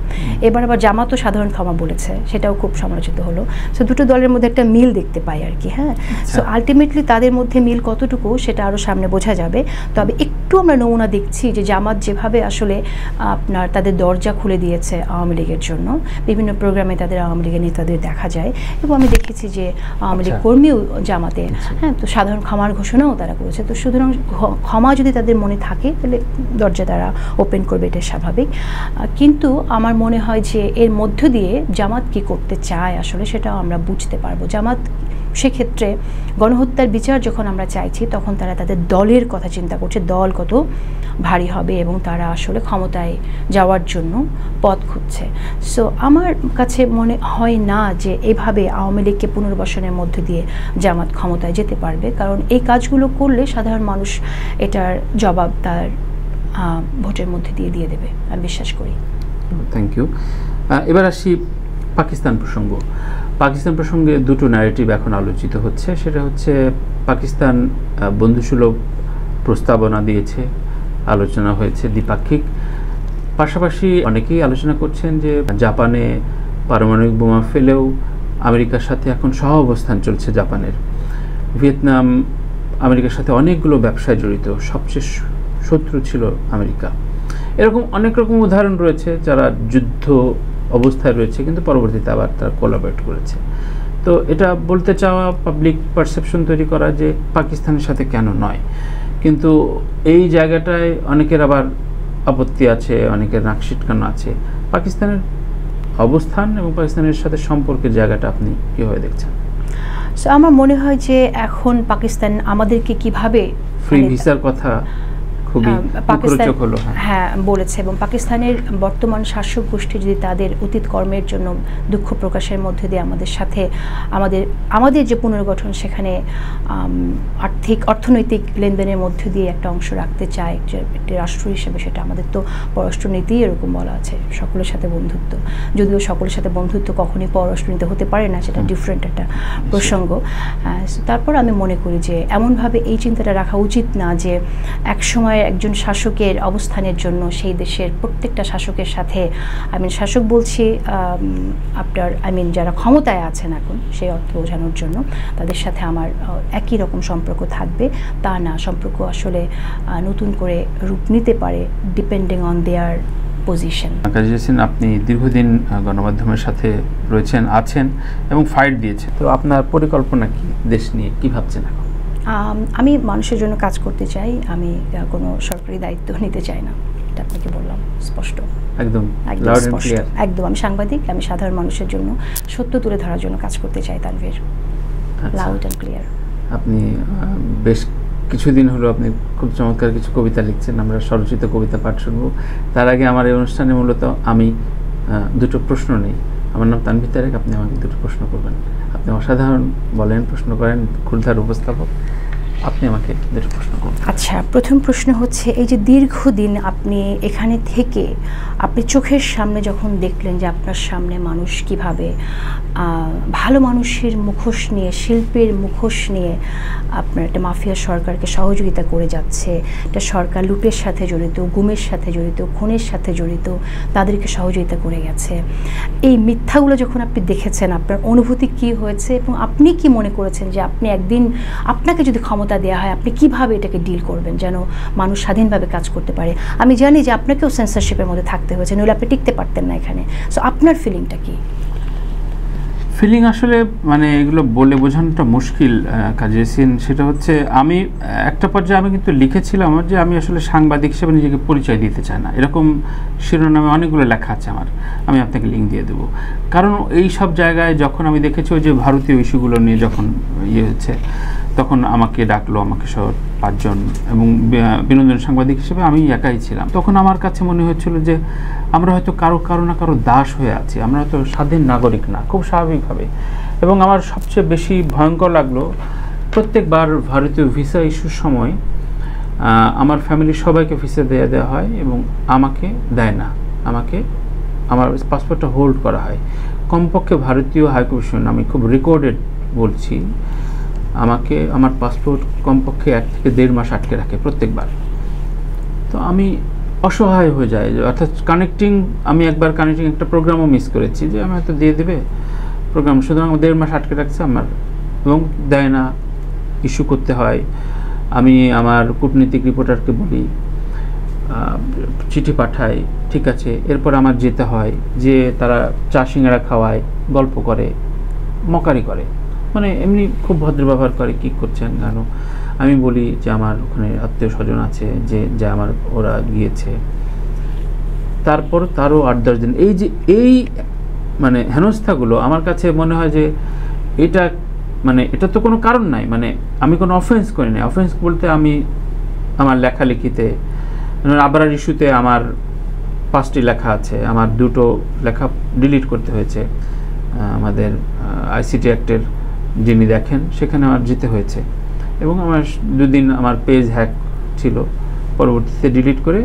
এবার আবার জামাতও সাধারণ ক্ষমা বলেছে, সেটাও খুব সমালোচিত হলো। সো দুটো দলের মধ্যে একটা মিল দেখতে পাই আর কি। হ্যাঁ, সো আলটিমেটলি তাদের মধ্যে মিল কতটুকু সেটা আরও সামনে বোঝা যাবে। তবে একটু আমরা নমুনা দেখছি যে জামাত যেভাবে আসলে আপনার তাদের দরজা খুলে দিয়েছে আওয়ামী লীগের জন্য, বিভিন্ন প্রোগ্রামে তাদের আওয়ামী লীগের নেতাদের দেখা যায়, এবং আমি দেখেছি যে আওয়ামী লীগ কর্মীও জামাতে হ্যাঁ তো সাধারণ ক্ষমার ঘোষণাও তারা করেছে। তো সুতরাং ক্ষমা যদি তাদের মনে থাকে তাহলে দরজা তারা ওপেন করবে, এটা স্বাভাবিক। কিন্তু আমার মনে হয় যে এর মধ্য দিয়ে জামাত কি করতে চায় আসলে সেটাও আমরা বুঝতে পারবো। জামাত সেক্ষেত্রে গণহত্যার বিচার যখন আমরা চাইছি তখন তারা তাদের দলের কথা চিন্তা করছে, দল কত ভারী হবে এবং তারা আসলে ক্ষমতায় যাওয়ার জন্য পথ খুঁজছে। সো আমার কাছে মনে হয় না যে এভাবে আওয়ামী লীগকে পুনর্বাসনের মধ্য দিয়ে জামাত ক্ষমতায় যেতে পারবে, কারণ এই কাজগুলো করলে সাধারণ মানুষ এটার জবাব তার ভোটের মধ্যে দিয়ে দেবে, আমি বিশ্বাস করি। Thank you. এবার আসি পাকিস্তান প্রসঙ্গ। পাকিস্তান প্রসঙ্গে দুটো ন্যারেটিভ এখন আলোচিত হচ্ছে, সেটা হচ্ছে পাকিস্তান বন্ধুসুলভ প্রস্তাবনা দিয়েছে, আলোচনা হয়েছে দ্বিপাক্ষিক। পাশাপাশি অনেকেই আলোচনা করছেন যে জাপানে পারমাণবিক বোমা ফেলেও আমেরিকার সাথে এখন সহ অবস্থান চলছে জাপানের। ভিয়েতনাম আমেরিকার সাথে অনেকগুলো ব্যবসায় জড়িত, সবচেয়ে শত্রু ছিল আমেরিকা। এরকম অনেক রকম উদাহরণ রয়েছে যারা যুদ্ধ অবস্থায় রয়েছে, কিন্তু পরবর্তীতে আবার তারা কোলাবরেট করেছে। তো এটা বলতে চাওয়া, পাবলিক পারসেপশন তৈরি করা যে পাকিস্তানের সাথে কেন নয়, কিন্তু এই জায়গাটায় অনেকের আবার আপত্তি আছে, অনেকের নাক সিটকানো আছে। পাকিস্তানের অবস্থান এবং পাকিস্তানের সাথে সম্পর্কের জায়গাটা আপনি কীভাবে দেখছেন? সো আমার মনে হয় যে এখন পাকিস্তান আমাদেরকে কিভাবে ফ্রি ভিসার কথা খুবই মুখরোচক হলো, হ্যাঁ বলেছে, এবং পাকিস্তানের বর্তমান শাসক গোষ্ঠী যদি তাদের অতীত কর্মের জন্য দুঃখ প্রকাশের মধ্যে দিয়ে আমাদের সাথে আমাদের যে পুনর্গঠন সেখানে অর্থনৈতিক লেনদেনের মধ্যে দিয়ে একটা অংশ রাখতে চায় যে একটি রাষ্ট্র হিসেবে, সেটা আমাদের তো পররাষ্ট্রনীতি এরকম বলা আছে, সকলের সাথে বন্ধুত্ব। যদিও সকলের সাথে বন্ধুত্ব কখনই পররাষ্ট্রনীতি হতে পারে না, সেটা ডিফারেন্ট একটা প্রসঙ্গ। তারপর আমি মনে করি যে এমনভাবে এই চিন্তাটা রাখা উচিত না যে একসময় একজন শাসকের অবস্থানের জন্য সেই দেশের প্রত্যেকটা শাসকের সাথে, শাসক বলছি আপনার যারা ক্ষমতায় আছেন এখন, সেই অর্থ বোঝানোর জন্য তাদের সাথে আমার একই রকম সম্পর্ক থাকবে তা না। সম্পর্ক আসলে নতুন করে রূপ নিতে পারে ডিপেন্ডিং অন দেয়ার পজিশন। কাজী ইয়াসিন, আপনি দীর্ঘদিন গণমাধ্যমের সাথে রয়েছেন, আছেন এবং ফাইট দিয়েছেন, তো আপনার পরিকল্পনা কি দেশ নিয়ে, কি ভাবছেন এখন? আমি মানুষের জন্য কাজ করতে চাই, আমি কোনো সরকারি দায়িত্ব নিতে চাই না, এটা আপনাকে বললাম স্পষ্ট, একদম স্পষ্ট, একদম। আমি সাংবাদিক, আমি সাধারণ মানুষের জন্য সত্য তুলে ধরার জন্য কাজ করতে চাই, তানভীর, লাউড অ্যান্ড ক্লিয়ার। আপনি বেশ কিছুদিন হলো আপনি খুব চমৎকার কিছু কবিতা লিখছেন, আমরা স্বরচিত কবিতা পাঠ শুনব। তার আগে আমার এই অনুষ্ঠানে মূলত আমি দুটো প্রশ্ন নেই। আমার নাম তানভীর তারেক, আপনি আমাকে দুটো প্রশ্ন করবেন। আপনি অসাধারণ বলেন, প্রশ্ন করেন, ক্ষুরধার উপস্থাপক, আপনি আমাকে দুটো প্রশ্ন করুন। আচ্ছা, প্রথম প্রশ্ন হচ্ছে, এই যে দীর্ঘদিন আপনি এখানে থেকে আপনি চোখের সামনে যখন দেখলেন যে আপনার সামনে মানুষ কিভাবে ভালো মানুষের মুখোশ নিয়ে, শিল্পের মুখোশ নিয়ে আপনার একটা মাফিয়া সরকারকে সহযোগিতা করে যাচ্ছে, একটা সরকার লুটের সাথে জড়িত, গুমের সাথে জড়িত, খুনের সাথে জড়িত, তাদেরকে সহযোগিতা করে গেছে, এই মিথ্যাগুলো যখন আপনি দেখেছেন, আপনার অনুভূতি কি হয়েছে এবং আপনি কি মনে করেছেন যে আপনি একদিন আপনাকে যদি ক্ষমতা দেওয়া হয় আপনি কিভাবে এটাকে ডিল করবেন যেন মানুষ স্বাধীনভাবে কাজ করতে পারে? আমি জানি যে আপনাকেও সেন্সরশিপের মধ্যে থাকতে হয়েছে, নইলে আপনি টিকতে পারতেন না এখানে। সো আপনার ফিলিংটা কি? ফিলিং আসলে এগুলো বলে বোঝানোটা মুশকিল কাজী ইয়াসিন। সেটা হচ্ছে, আমি একটা পর্যায়ে আমি কিন্তু লিখেছিলাম যে আমি আসলে সাংবাদিক হিসেবে নিজেকে পরিচয় দিতে চাই না, এরকম শিরোনামে অনেকগুলো লেখা আছে আমার, আমি আপনাকে লিঙ্ক দিয়ে দেবো। কারণ এই সব জায়গায় যখন আমি দেখেছি ওই যে ভারতীয় ইস্যুগুলো নিয়ে যখন হচ্ছে, তখন আমাকে ডাকলো, আমাকে সহ 5 জন, এবং বিনোদন সাংবাদিক হিসেবে আমি একাই ছিলাম। তখন আমার কাছে মনে হচ্ছিল যে আমরা হয়তো কারো না কারো দাস হয়ে আছি, আমরা হয়তো স্বাধীন নাগরিক না, খুব স্বাভাবিকভাবে। এবং আমার সবচেয়ে বেশি ভয়ঙ্কর লাগলো, প্রত্যেকবার ভারতীয় ভিসা ইস্যুর সময় আমার ফ্যামিলির সবাইকে ভিসা দেওয়া হয় এবং আমাকে দেয় না, আমার পাসপোর্টটা হোল্ড করা হয়। কমপক্ষে ভারতীয় হাইকমিশন, আমি খুব রেকর্ডেড বলছি, আমাকে আমার পাসপোর্ট কমপক্ষে 1 থেকে 1.5 মাস আটকে রাখে প্রত্যেকবার। তো আমি অসহায় হয়ে যায়, অর্থাৎ আমি একবার কানেক্টিং একটা প্রোগ্রামও মিস করেছি, যে আমি হয়তো দিয়ে দেবে প্রোগ্রাম, সুতরাং 1.5 মাস আটকে রাখছে আমার, এবং দেয় না, ইস্যু করতে হয়। আমি আমার কূটনীতিক রিপোর্টারকে বলি, চিঠি পাঠাই, ঠিক আছে, এরপর আমার যেতে হয়, যে তারা চা সিঙ্গাড়া খাওয়ায়, গল্প করে, মকারি করে, এমনি খুব ভদ্র ব্যবহার করে, কি করছেন জানো, আমি বলি যে আমার ওখানে আত্মীয় স্বজন আছে, যে আমার ওরা গিয়েছে। তারপর তারও 8-10 দিন এই হেনস্থাগুলো আমার কাছে মনে হয় যে এটা তো কোনো কারণ নাই, আমি কোনো অফেন্স করি না। অফেন্স বলতে আমি আমার লেখালেখিতে, আবরার ইস্যুতে আমার 5টি লেখা আছে, আমার 2টো লেখা ডিলিট করতে হয়েছে, আমাদের আইসিটি অ্যাক্টের যিনি দেখেন সেখানে আমার যেতে হয়েছে, এবং আমার 2 দিন আমার পেজ হ্যাক ছিল, পরবর্তীতে ডিলিট করে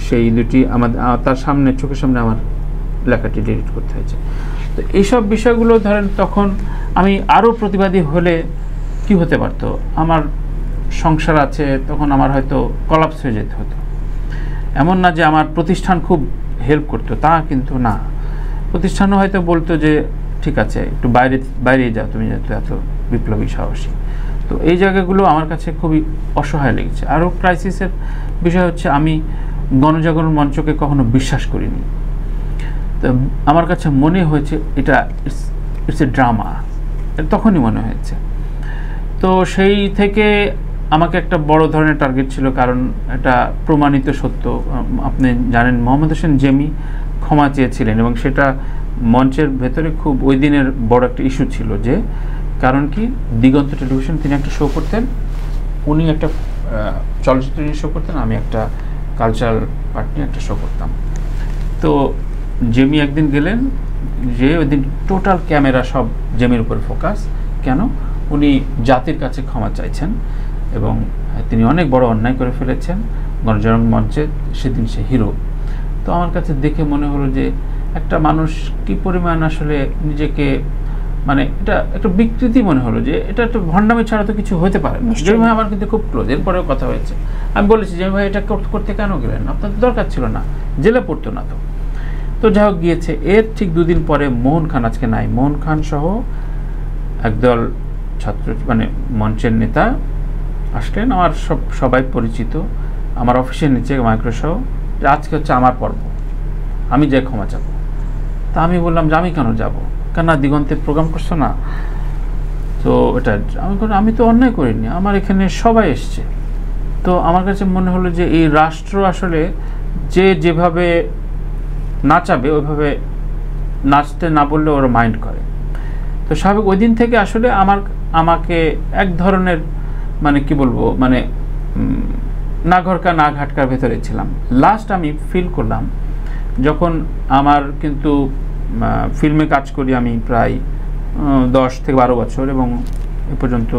সেই 2টি তার সামনে, চোখের সামনে আমার লেখাটি ডিলিট করতে হয়েছে। তো এইসব বিষয়গুলো ধরেন, তখন আমি আরও প্রতিবাদী হলে কি হতে পারতো, আমার সংসার আছে, তখন আমার হয়তো কলাপস হয়ে যেতে হতো। এমন না যে আমার প্রতিষ্ঠান খুব হেল্প করতো, তা কিন্তু না, প্রতিষ্ঠানও হয়তো বলতো যে ঠিক আছে, একটু বাইরে যাও, তুমি যেহেতু এত বিপ্লবী সাহসী। তো এই জায়গাগুলো আমার কাছে খুবই অসহায় লেগেছে। আরও ক্রাইসিসের বিষয় হচ্ছে, আমি গণজাগরণ মঞ্চকে কখনো বিশ্বাস করিনি। তো আমার কাছে মনে হয়েছে এটা ইটস এ ড্রামা, তখনই মনে হয়েছে। তো সেই থেকে আমাকে একটা বড় ধরনের টার্গেট ছিল, কারণ এটা প্রমাণিত সত্য। আপনি জানেন মোহাম্মদ হোসেন জেমি ক্ষমা চেয়েছিলেন, এবং সেটা মঞ্চের ভেতরে খুব ওই দিনের বড় একটা ইস্যু ছিল। যে কারণ কি, দিগন্ত টেলিভিশন তিনি একটা শো করতেন, উনি একটা চলচ্চিত্র নিয়ে শো করতেন, আমি একটা কালচারাল পার্ট নিয়ে একটা শো করতাম। তো জেমি একদিন গেলেন, যে ওই দিন টোটাল ক্যামেরা সব জেমির উপর ফোকাস। কেন? উনি জাতির কাছে ক্ষমা চাইছেন, এবং তিনি অনেক বড় অন্যায় করে ফেলেছেন গণজাগরণ মঞ্চে, সেদিন সে হিরো। তো আমার কাছে দেখে মনে হলো যে একটা মানুষ কি পরিমাণ আসলে নিজেকে, মানে এটা একটা বিকৃতি মনে হলো, যে এটা একটা ভণ্ডামি ছাড়া তো কিছু হতে পারে না। জেমি ভাই আমার কিন্তু খুব ক্লোজ, এরপরেও কথা হয়েছে। আমি বলেছি, জেমি ভাই এটা করতে কেন গেলেন? আপনার তো দরকার ছিল না, জেলে পড়তো না তো। তো যাই হোক, গিয়েছে। এর ঠিক দুদিন পরে মোহন খান, আজকে নাই, মোহন খান সহ একদল ছাত্র, মানে মঞ্চের নেতা আসলেন, আমার সবাই পরিচিত, আমার অফিসের নিচে মাইক্রোসহ, যে আজকে হচ্ছে আমার পর্ব, আমি যাই ক্ষমা চাবো। তা আমি বললাম যে আমি কেন যাবো, কেন দিগন্তে প্রোগ্রাম করছো না? তো এটা আমি তো অন্যায় করিনি, আমার এখানে সবাই এসছে। তো আমার কাছে মনে হলো যে এই রাষ্ট্র আসলে যে যেভাবে নাচাবে ওইভাবে নাচতে না বললে ওরা মাইন্ড করে। তো স্বাভাবিক ওই দিন থেকে আসলে আমাকে এক ধরনের, মানে কি বলবো, মানে না ঘরকা না ঘাটকার ভেতরে ছিলাম। লাস্ট আমি ফিল করলাম যখন আমার কিন্তু ফিল্মে কাজ করি আমি প্রায় 10 থেকে 12 বছর, এবং এ পর্যন্ত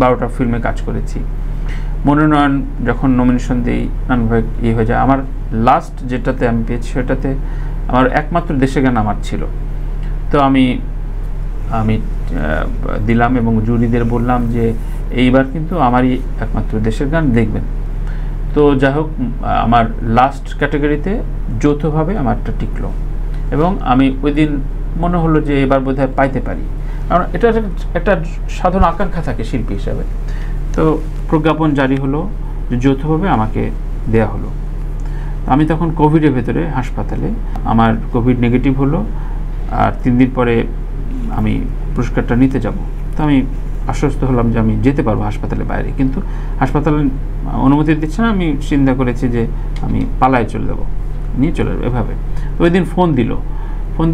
12টা ফিল্মে কাজ করেছি। মনোনয়ন যখন নমিনেশন দিই নানাভাবে হয়ে যায়। আমার লাস্ট যেটাতে আমি পেয়েছি সেটাতে আমার একমাত্র দেশে গান আমার ছিল। তো আমি দিলাম এবং জুরিদের বললাম যে এইবার কিন্তু আমারই একমাত্র দেশের গান দেখবেন। তো যাই হোক, আমার লাস্ট ক্যাটাগরিতে যৌথভাবে আমারটা টিকলো, এবং আমি ওই দিন মনে হলো যে এবার বোধহয় পাইতে পারি, কারণ এটা একটা সাধারণ আকাঙ্ক্ষা থাকে শিল্পী হিসাবে। তো প্রজ্ঞাপন জারি হলো যে যৌথভাবে আমাকে দেয়া হলো। আমি তখন কোভিডের ভেতরে হাসপাতালে, আমার কোভিড নেগেটিভ হলো, আর 3 দিন পরে আমি পুরস্কারটা নিতে যাব। তো আমি আশ্বস্ত হলাম যে আমি যেতে পারবো হাসপাতালের বাইরে, কিন্তু হাসপাতালে অনুমতি দিচ্ছে না। আমি চিন্তা করেছি যে আমি পালায় চলে যাবো, নিয়ে চলে যাবো এভাবে। তো ওই দিন ফোন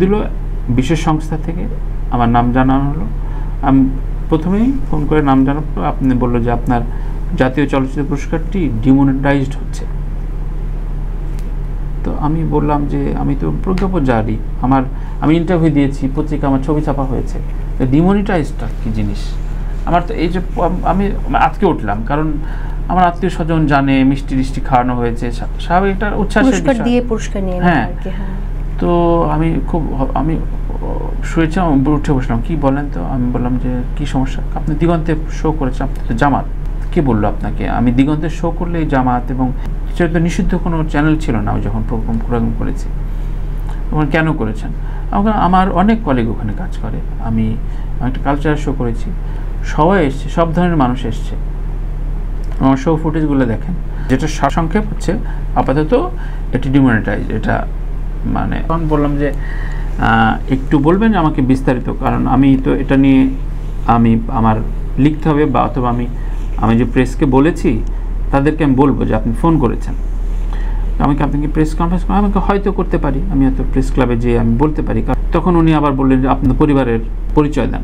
দিল বিশেষ সংস্থা থেকে, আমার নাম জানানো হলো। আমি প্রথমেই ফোন করে নাম জানাবো, আপনি বললো যে আপনার জাতীয় চলচ্চিত্র পুরস্কারটি ডিমনিটাইজড হচ্ছে। তো আমি বললাম যে আমি তো প্রজ্ঞাপন জারি, আমি ইন্টারভিউ দিয়েছি, পত্রিকা আমার ছবি ছাপা হয়েছে, ডিমনিটাইজটা কি জিনিস? আমার তো এই যে আমি আজকে উঠলাম, কারণ আমার আত্মীয় স্বজন জানে, মিষ্টি খাওয়ানো হয়েছে, স্বাভাবিক একটা উচ্ছ্বাসের বিষয়। হ্যাঁ, তো আমি শুয়েছিলাম, উঠে বসলাম, কি বলেন? তো আমি বললাম যে কি সমস্যা? আপনি দিগন্তে শো করেছেন, আপনি তো জামাত। কে বললো আপনাকে? আমি দিগন্তে শো করলে জামাত, এবং সেটা তো নিষিদ্ধ কোনো চ্যানেল ছিল না আমি যখন প্রোগ্রাম করেছি। তখন কেন করেছেন? আমার অনেক কলিগ ওখানে কাজ করে, আমি একটা কালচারাল শো করেছি, সবাই এসছে, সব ধরনের মানুষ এসছে। আমার শো ফুটেজগুলো দেখেন, যেটা সারসংক্ষেপ হচ্ছে আপাতত এটি ডিমনিটাইজ। এটা মানে তখন বললাম যে একটু বলবেন আমাকে বিস্তারিত, কারণ আমি তো এটা নিয়ে আমার লিখতে হবে, বা অথবা আমি যে প্রেসকে বলেছি তাদেরকে আমি বলবো যে আপনি ফোন করেছেন, আপনাকে প্রেস কনফারেন্স আমাকে হয়তো করতে পারি, আমি হয়তো প্রেস ক্লাবে যেয়ে আমি বলতে পারি। তখন উনি আবার বললেন যে আপনার পরিবারের পরিচয় দেন।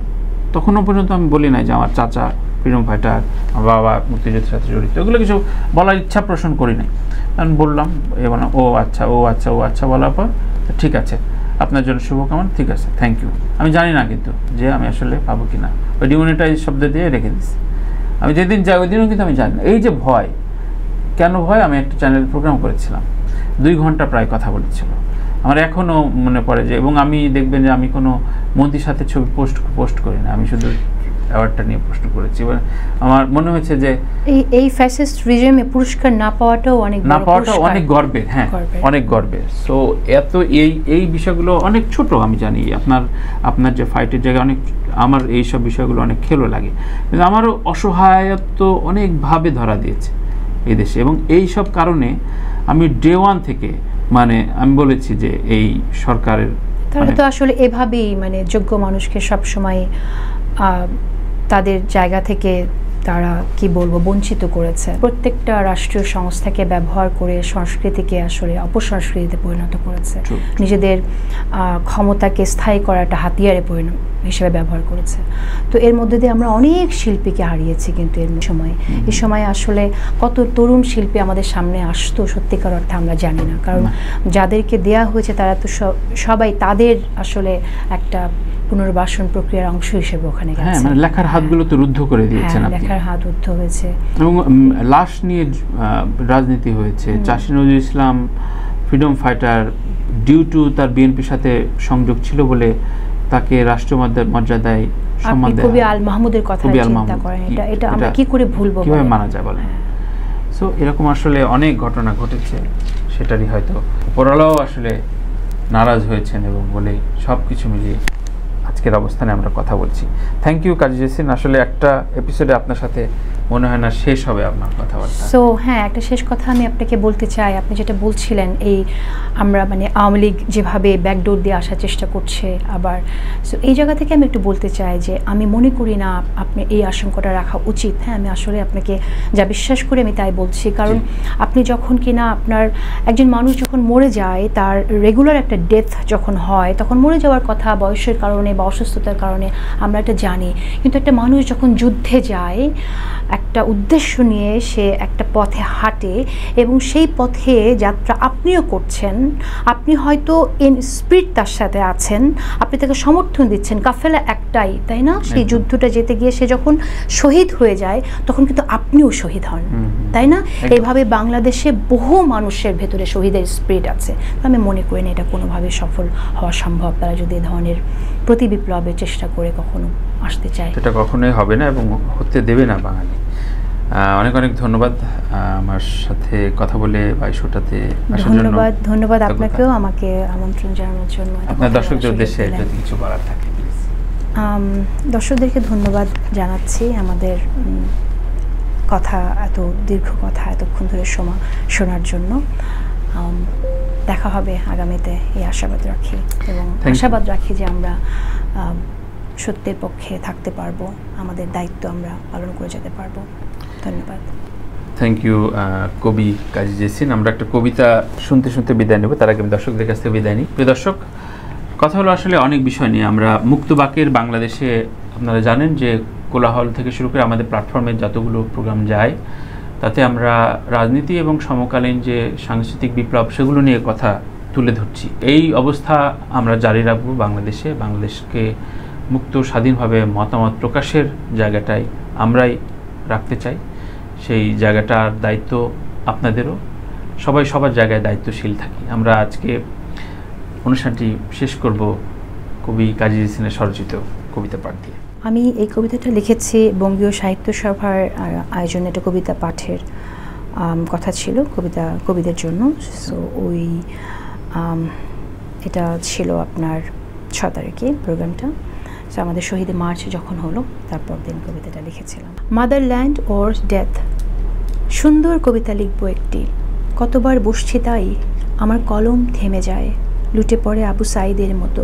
তখনও পর্যন্ত আমি বলি নাই যে আমার চাচা ফ্রিডম ফাইটার, আমার বাবা মুক্তিযুদ্ধের সাথে জড়িত, এগুলো কিছু বলার ইচ্ছা পোষণ করি নাই। আমি বললাম, বললাম ও আচ্ছা বলার পর ঠিক আছে, আপনার জন্য শুভকামনা, ঠিক আছে, থ্যাংক ইউ। আমি জানি না কিন্তু যে আমি আসলে পাবো কি না, ওই ডিমনিটাইজ শব্দ দিয়ে রেখে দিচ্ছি। আমি যেদিন যাই ওই দিনও কিন্তু আমি জানি না। এই যে ভয়, কেন ভয়? আমি একটা চ্যানেল প্রোগ্রাম করেছিলাম, 2 ঘন্টা প্রায় কথা বলেছিল। আমার এখনও মনে পড়ে যে, এবং আমি দেখবেন যে আমি কোনো মন্ত্রীর সাথে ছবি পোস্ট করি না, আমি শুধু অ্যাওয়ার্ডটা নিয়ে পোস্ট করেছি। আমার মনে হয়েছে যে এই ফ্যাসিস্ট রিজিমে পুরস্কার না পাওয়াটাও অনেক গর্বের। হ্যাঁ, অনেক গর্বের। সো এত এই বিষয়গুলো অনেক ছোট, আমি জানি আপনার যে ফাইটের জায়গায় অনেক, আমার এইসব বিষয়গুলো অনেক খেলো লাগে, কিন্তু আমারও অসহায়ত্ব অনেকভাবে ধরা দিয়েছে এই দেশে। এবং এই সব কারণে আমি ডে 1 থেকে মানে আমি বলেছি যে এই সরকারের তারা তো আসলে এভাবেই মানে যোগ্য মানুষকে সবসময় তাদের জায়গা থেকে তারা কি বলবো বঞ্চিত করেছে। প্রত্যেকটা রাষ্ট্রীয় সংস্থাকে ব্যবহার করে সংস্কৃতিকে আসলে অপসংস্কৃতিতে পরিণত করেছে, নিজেদের ক্ষমতাকে স্থায়ী করা একটা হাতিয়ারে হিসেবে ব্যবহার করেছে। তো এর মধ্যে দিয়ে আমরা অনেক শিল্পীকে হারিয়েছি, কিন্তু এই সময় আসলে কত তরুণ শিল্পী আমাদের সামনে আসতো সত্যিকার অর্থে আমরা জানি না, কারণ যাদেরকে দেয়া হয়েছে তারা তো সবাই তাদের আসলে একটা পুনর্বাসন প্রক্রিয়ার অংশ হিসেবে ওখানে গেছে। হ্যাঁ, মানে লেখার হাতগুলো তো রুদ্ধ করে দিয়েছেন আপনি। লেখার হাত রুদ্ধ হয়েছে এবং লাশ নিয়ে রাজনীতি হয়েছে। চাষী Nazrul Islam freedom fighter, due to তার বিএনপির সাথে সংযোগ ছিল বলে তাকে রাষ্ট্রীয় মর্যাদায় সম্মান দেওয়া। কবি আল মাহমুদের কথা চিন্তা করেন, এটা আমরা কি করে ভুলবো, কিভাবে মানা যায় বলেন? সো এরকম আসলে অনেক ঘটনা ঘটেছে, সেটারই হয়তো উপরওয়ালাও আসলে নারাজ হয়েছেন এবং বলে সব কিছু মিলিয়ে আজকের অবস্থানে আমরা কথা বলছি। Thank you Kazi Jesin. আসলে একটা এপিসোডে আপনার সাথে মনে হয় না শেষ হবে আপনার কথাবার্তা। সো হ্যাঁ, একটা শেষ কথা আমি আপনাকে বলতে চাই। আপনি যেটা বলছিলেন, এই আমরা মানে আওয়ামী লীগ যেভাবে ব্যাকডোর দিয়ে আসার চেষ্টা করছে আবার, সো এই জায়গা থেকে আমি একটু বলতে চাই যে আমি মনে করি না আপনি এই আশঙ্কাটা রাখা উচিত। হ্যাঁ, আমি আসলে আপনাকে যা বিশ্বাস করি আমি তাই বলছি, কারণ আপনি যখন কিনা আপনার একজন মানুষ যখন মরে যায়, তার রেগুলার একটা ডেথ যখন হয়, তখন মরে যাওয়ার কথা বয়সের কারণে বা অসুস্থতার কারণে আমরা এটা জানি, কিন্তু একটা মানুষ যখন যুদ্ধে যায় একটা উদ্দেশ্য নিয়ে সে একটা পথে হাঁটে এবং সেই পথে যাত্রা আপনিও করছেন, আপনি হয়তো ইন স্পিরিট তার সাথে আছেন, আপনি তাকে সমর্থন দিচ্ছেন, কাফেলা একটাই, তাই না? সেই যুদ্ধটা যেতে গিয়ে সে যখন শহীদ হয়ে যায় তখন কিন্তু আপনিও শহীদ হন, তাই না? এইভাবে বাংলাদেশে বহু মানুষের ভেতরে শহীদের স্পিরিট আছে। আমি মনে করি না এটা কোনোভাবে সফল হওয়া সম্ভব, তারা যদি এ ধরনের প্রতি বিপ্লবের চেষ্টা করে কখনো আসতে চায়। সেটা কখনোই হবে না এবং হতে দেবে না বাঙালি। অনেক অনেক ধন্যবাদ আমার সাথে কথা বলে বা শোটাতে আসার জন্য। ধন্যবাদ আপনাকেও আমাকে আমন্ত্রণ জানানোর জন্য। আপনার দর্শকদের উদ্দেশ্যে যদি কিছু বলার থাকে। দর্শকদেরকে ধন্যবাদ জানাচ্ছি আমাদের কথা, এত দীর্ঘ কথা এতক্ষণ ধরে শোনার জন্য। দেখা হবে আগামীতে, এই আশাবাদ রাখি এবং আশাবাদ রাখি যে আমরা সত্যের পক্ষে থাকতে পারবো, আমাদের দায়িত্ব আমরা পালন করে যেতে পারবো। ধন্যবাদ। থ্যাংক ইউ কবি কাজী জেসিন। আমরা একটা কবিতা শুনতে শুনতে বিদায় নেব, তার আগে আমি দর্শকদের কাছ থেকে বিদায় নিই। প্রিয় দর্শক, কথা হলো আসলে অনেক বিষয় নিয়ে। আমরা মুক্ত বাকের বাংলাদেশে আপনারা জানেন যে কোলাহল থেকে শুরু করে আমাদের প্ল্যাটফর্মে যতগুলো প্রোগ্রাম যায় তাতে আমরা রাজনীতি এবং সমকালীন যে সাংস্কৃতিক বিপ্লব সেগুলো নিয়ে কথা তুলে ধরছি। এই অবস্থা আমরা জারি রাখবো বাংলাদেশে। বাংলাদেশকে মুক্ত স্বাধীনভাবে মতামত প্রকাশের জায়গাটাই আমরাই রাখতে চাই। সেই জায়গাটার দায়িত্ব আপনাদেরও। সবাই সবার জায়গায় দায়িত্বশীল থাকি। আমরা আজকে অনুষ্ঠানটি শেষ করব কবি কাজী জেসিনের স্বরচিত কবিতা পাঠ দিয়ে। আমি এই কবিতাটা লিখেছি বঙ্গীয় সাহিত্য সভার আয়োজনে, একটা কবিতা পাঠের কথা ছিল কবিদের জন্য। সো ওই এটা ছিল আপনার 6 তারিখে প্রোগ্রামটা। সো আমাদের শহীদ মার্চ যখন হলো তারপর দিন কবিতাটা লিখেছিলাম। মাদারল্যান্ড ওর ডেথ। সুন্দর কবিতা লিখব একটি, কতবার বসছি তাই আমার কলম থেমে যায়, লুটে পড়ে আবু সাঈদের মতো।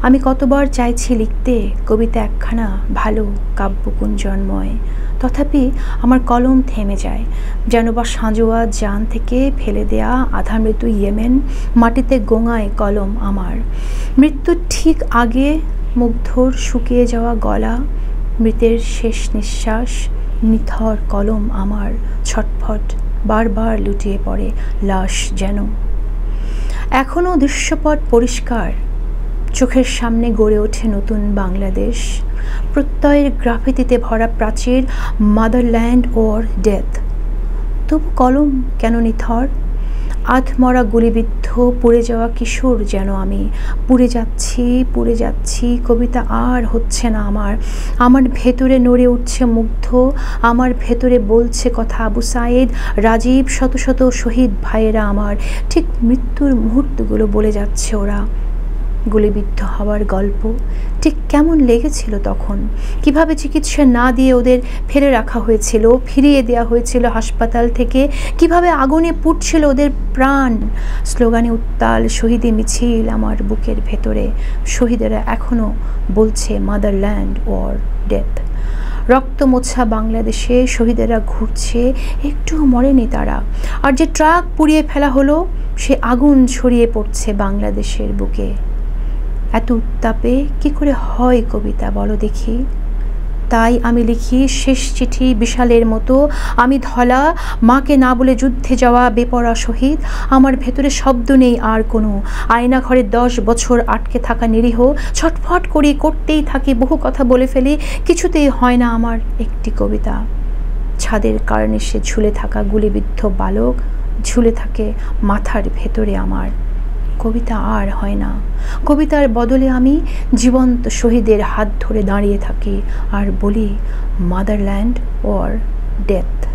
আমি কতবার চাইছি লিখতে কবিতা একখানা ভালো কাব্যকুঞ্জন্ময়, তথাপি আমার কলম থেমে যায়, যেন বা সাঁজোয়া জান থেকে ফেলে দেয়া আধা মৃত্যু ইয়েমেন মাটিতে গোঙায় কলম আমার। মৃত্যুর ঠিক আগে মুগ্ধর শুকিয়ে যাওয়া গলা, মৃতের শেষ নিঃশ্বাস, নিথর কলম আমার ছটফট বারবার লুটিয়ে পড়ে লাশ যেন। এখনও দৃশ্যপট পরিষ্কার, চোখের সামনে গড়ে ওঠে নতুন বাংলাদেশ, প্রত্যয়ের গ্রাফিতিতে ভরা প্রাচীর, মাদারল্যান্ড ওর ডেথ। তবু কলম কেন নিথর? আধমরা গুলিবিদ্ধ পুড়ে যাওয়া কিশোর যেন আমি, পুড়ে যাচ্ছি, কবিতা আর হচ্ছে না আমার ভেতরে নড়ে উঠছে মুগ্ধ, আমার ভেতরে বলছে কথা আবু সাঈদ, রাজীব, শত শত শহীদ ভাইয়েরা আমার, ঠিক মৃত্যুর মুহূর্তগুলো বলে যাচ্ছে ওরা। গুলিবিদ্ধ হওয়ার গল্প ঠিক কেমন লেগেছিল তখন, কিভাবে চিকিৎসা না দিয়ে ওদের ফেলে রাখা হয়েছিল, ফিরিয়ে দেওয়া হয়েছিল হাসপাতাল থেকে, কিভাবে আগুনে পুড়ছিল ওদের প্রাণ। স্লোগানে উত্তাল শহীদি মিছিল আমার বুকের ভেতরে, শহীদেরা এখনও বলছে মাদারল্যান্ড ওর ডেথ। রক্ত মোছা বাংলাদেশে শহীদেরা ঘুরছে, একটুও মরেনি তারা। আর যে ট্রাক পুড়িয়ে ফেলা হলো, সে আগুন ছড়িয়ে পড়ছে বাংলাদেশের বুকে। এত উত্তাপে কি করে হয় কবিতা বলো দেখি? তাই আমি লিখি শেষ চিঠি বিশালের মতো, আমি ধলা, মাকে না বলে যুদ্ধে যাওয়া বেপরা শহীদ। আমার ভেতরে শব্দ নেই আর কোনো, আয়না ঘরে 10 বছর আটকে থাকা নিরীহ, ছটফট করি, করতেই থাকি, বহু কথা বলে ফেলি, কিছুতেই হয় না আমার একটি কবিতা। ছাদের কার্নিশে ঝুলে থাকা গুলিবিদ্ধ বালক ঝুলে থাকে মাথার ভেতরে আমার। কবিতা আর হয় না। কবিতার বদলে আমি জীবন্ত শহীদের হাত ধরে দাঁড়িয়ে থাকি আর বলি মাদারল্যান্ড ওর ডেথ।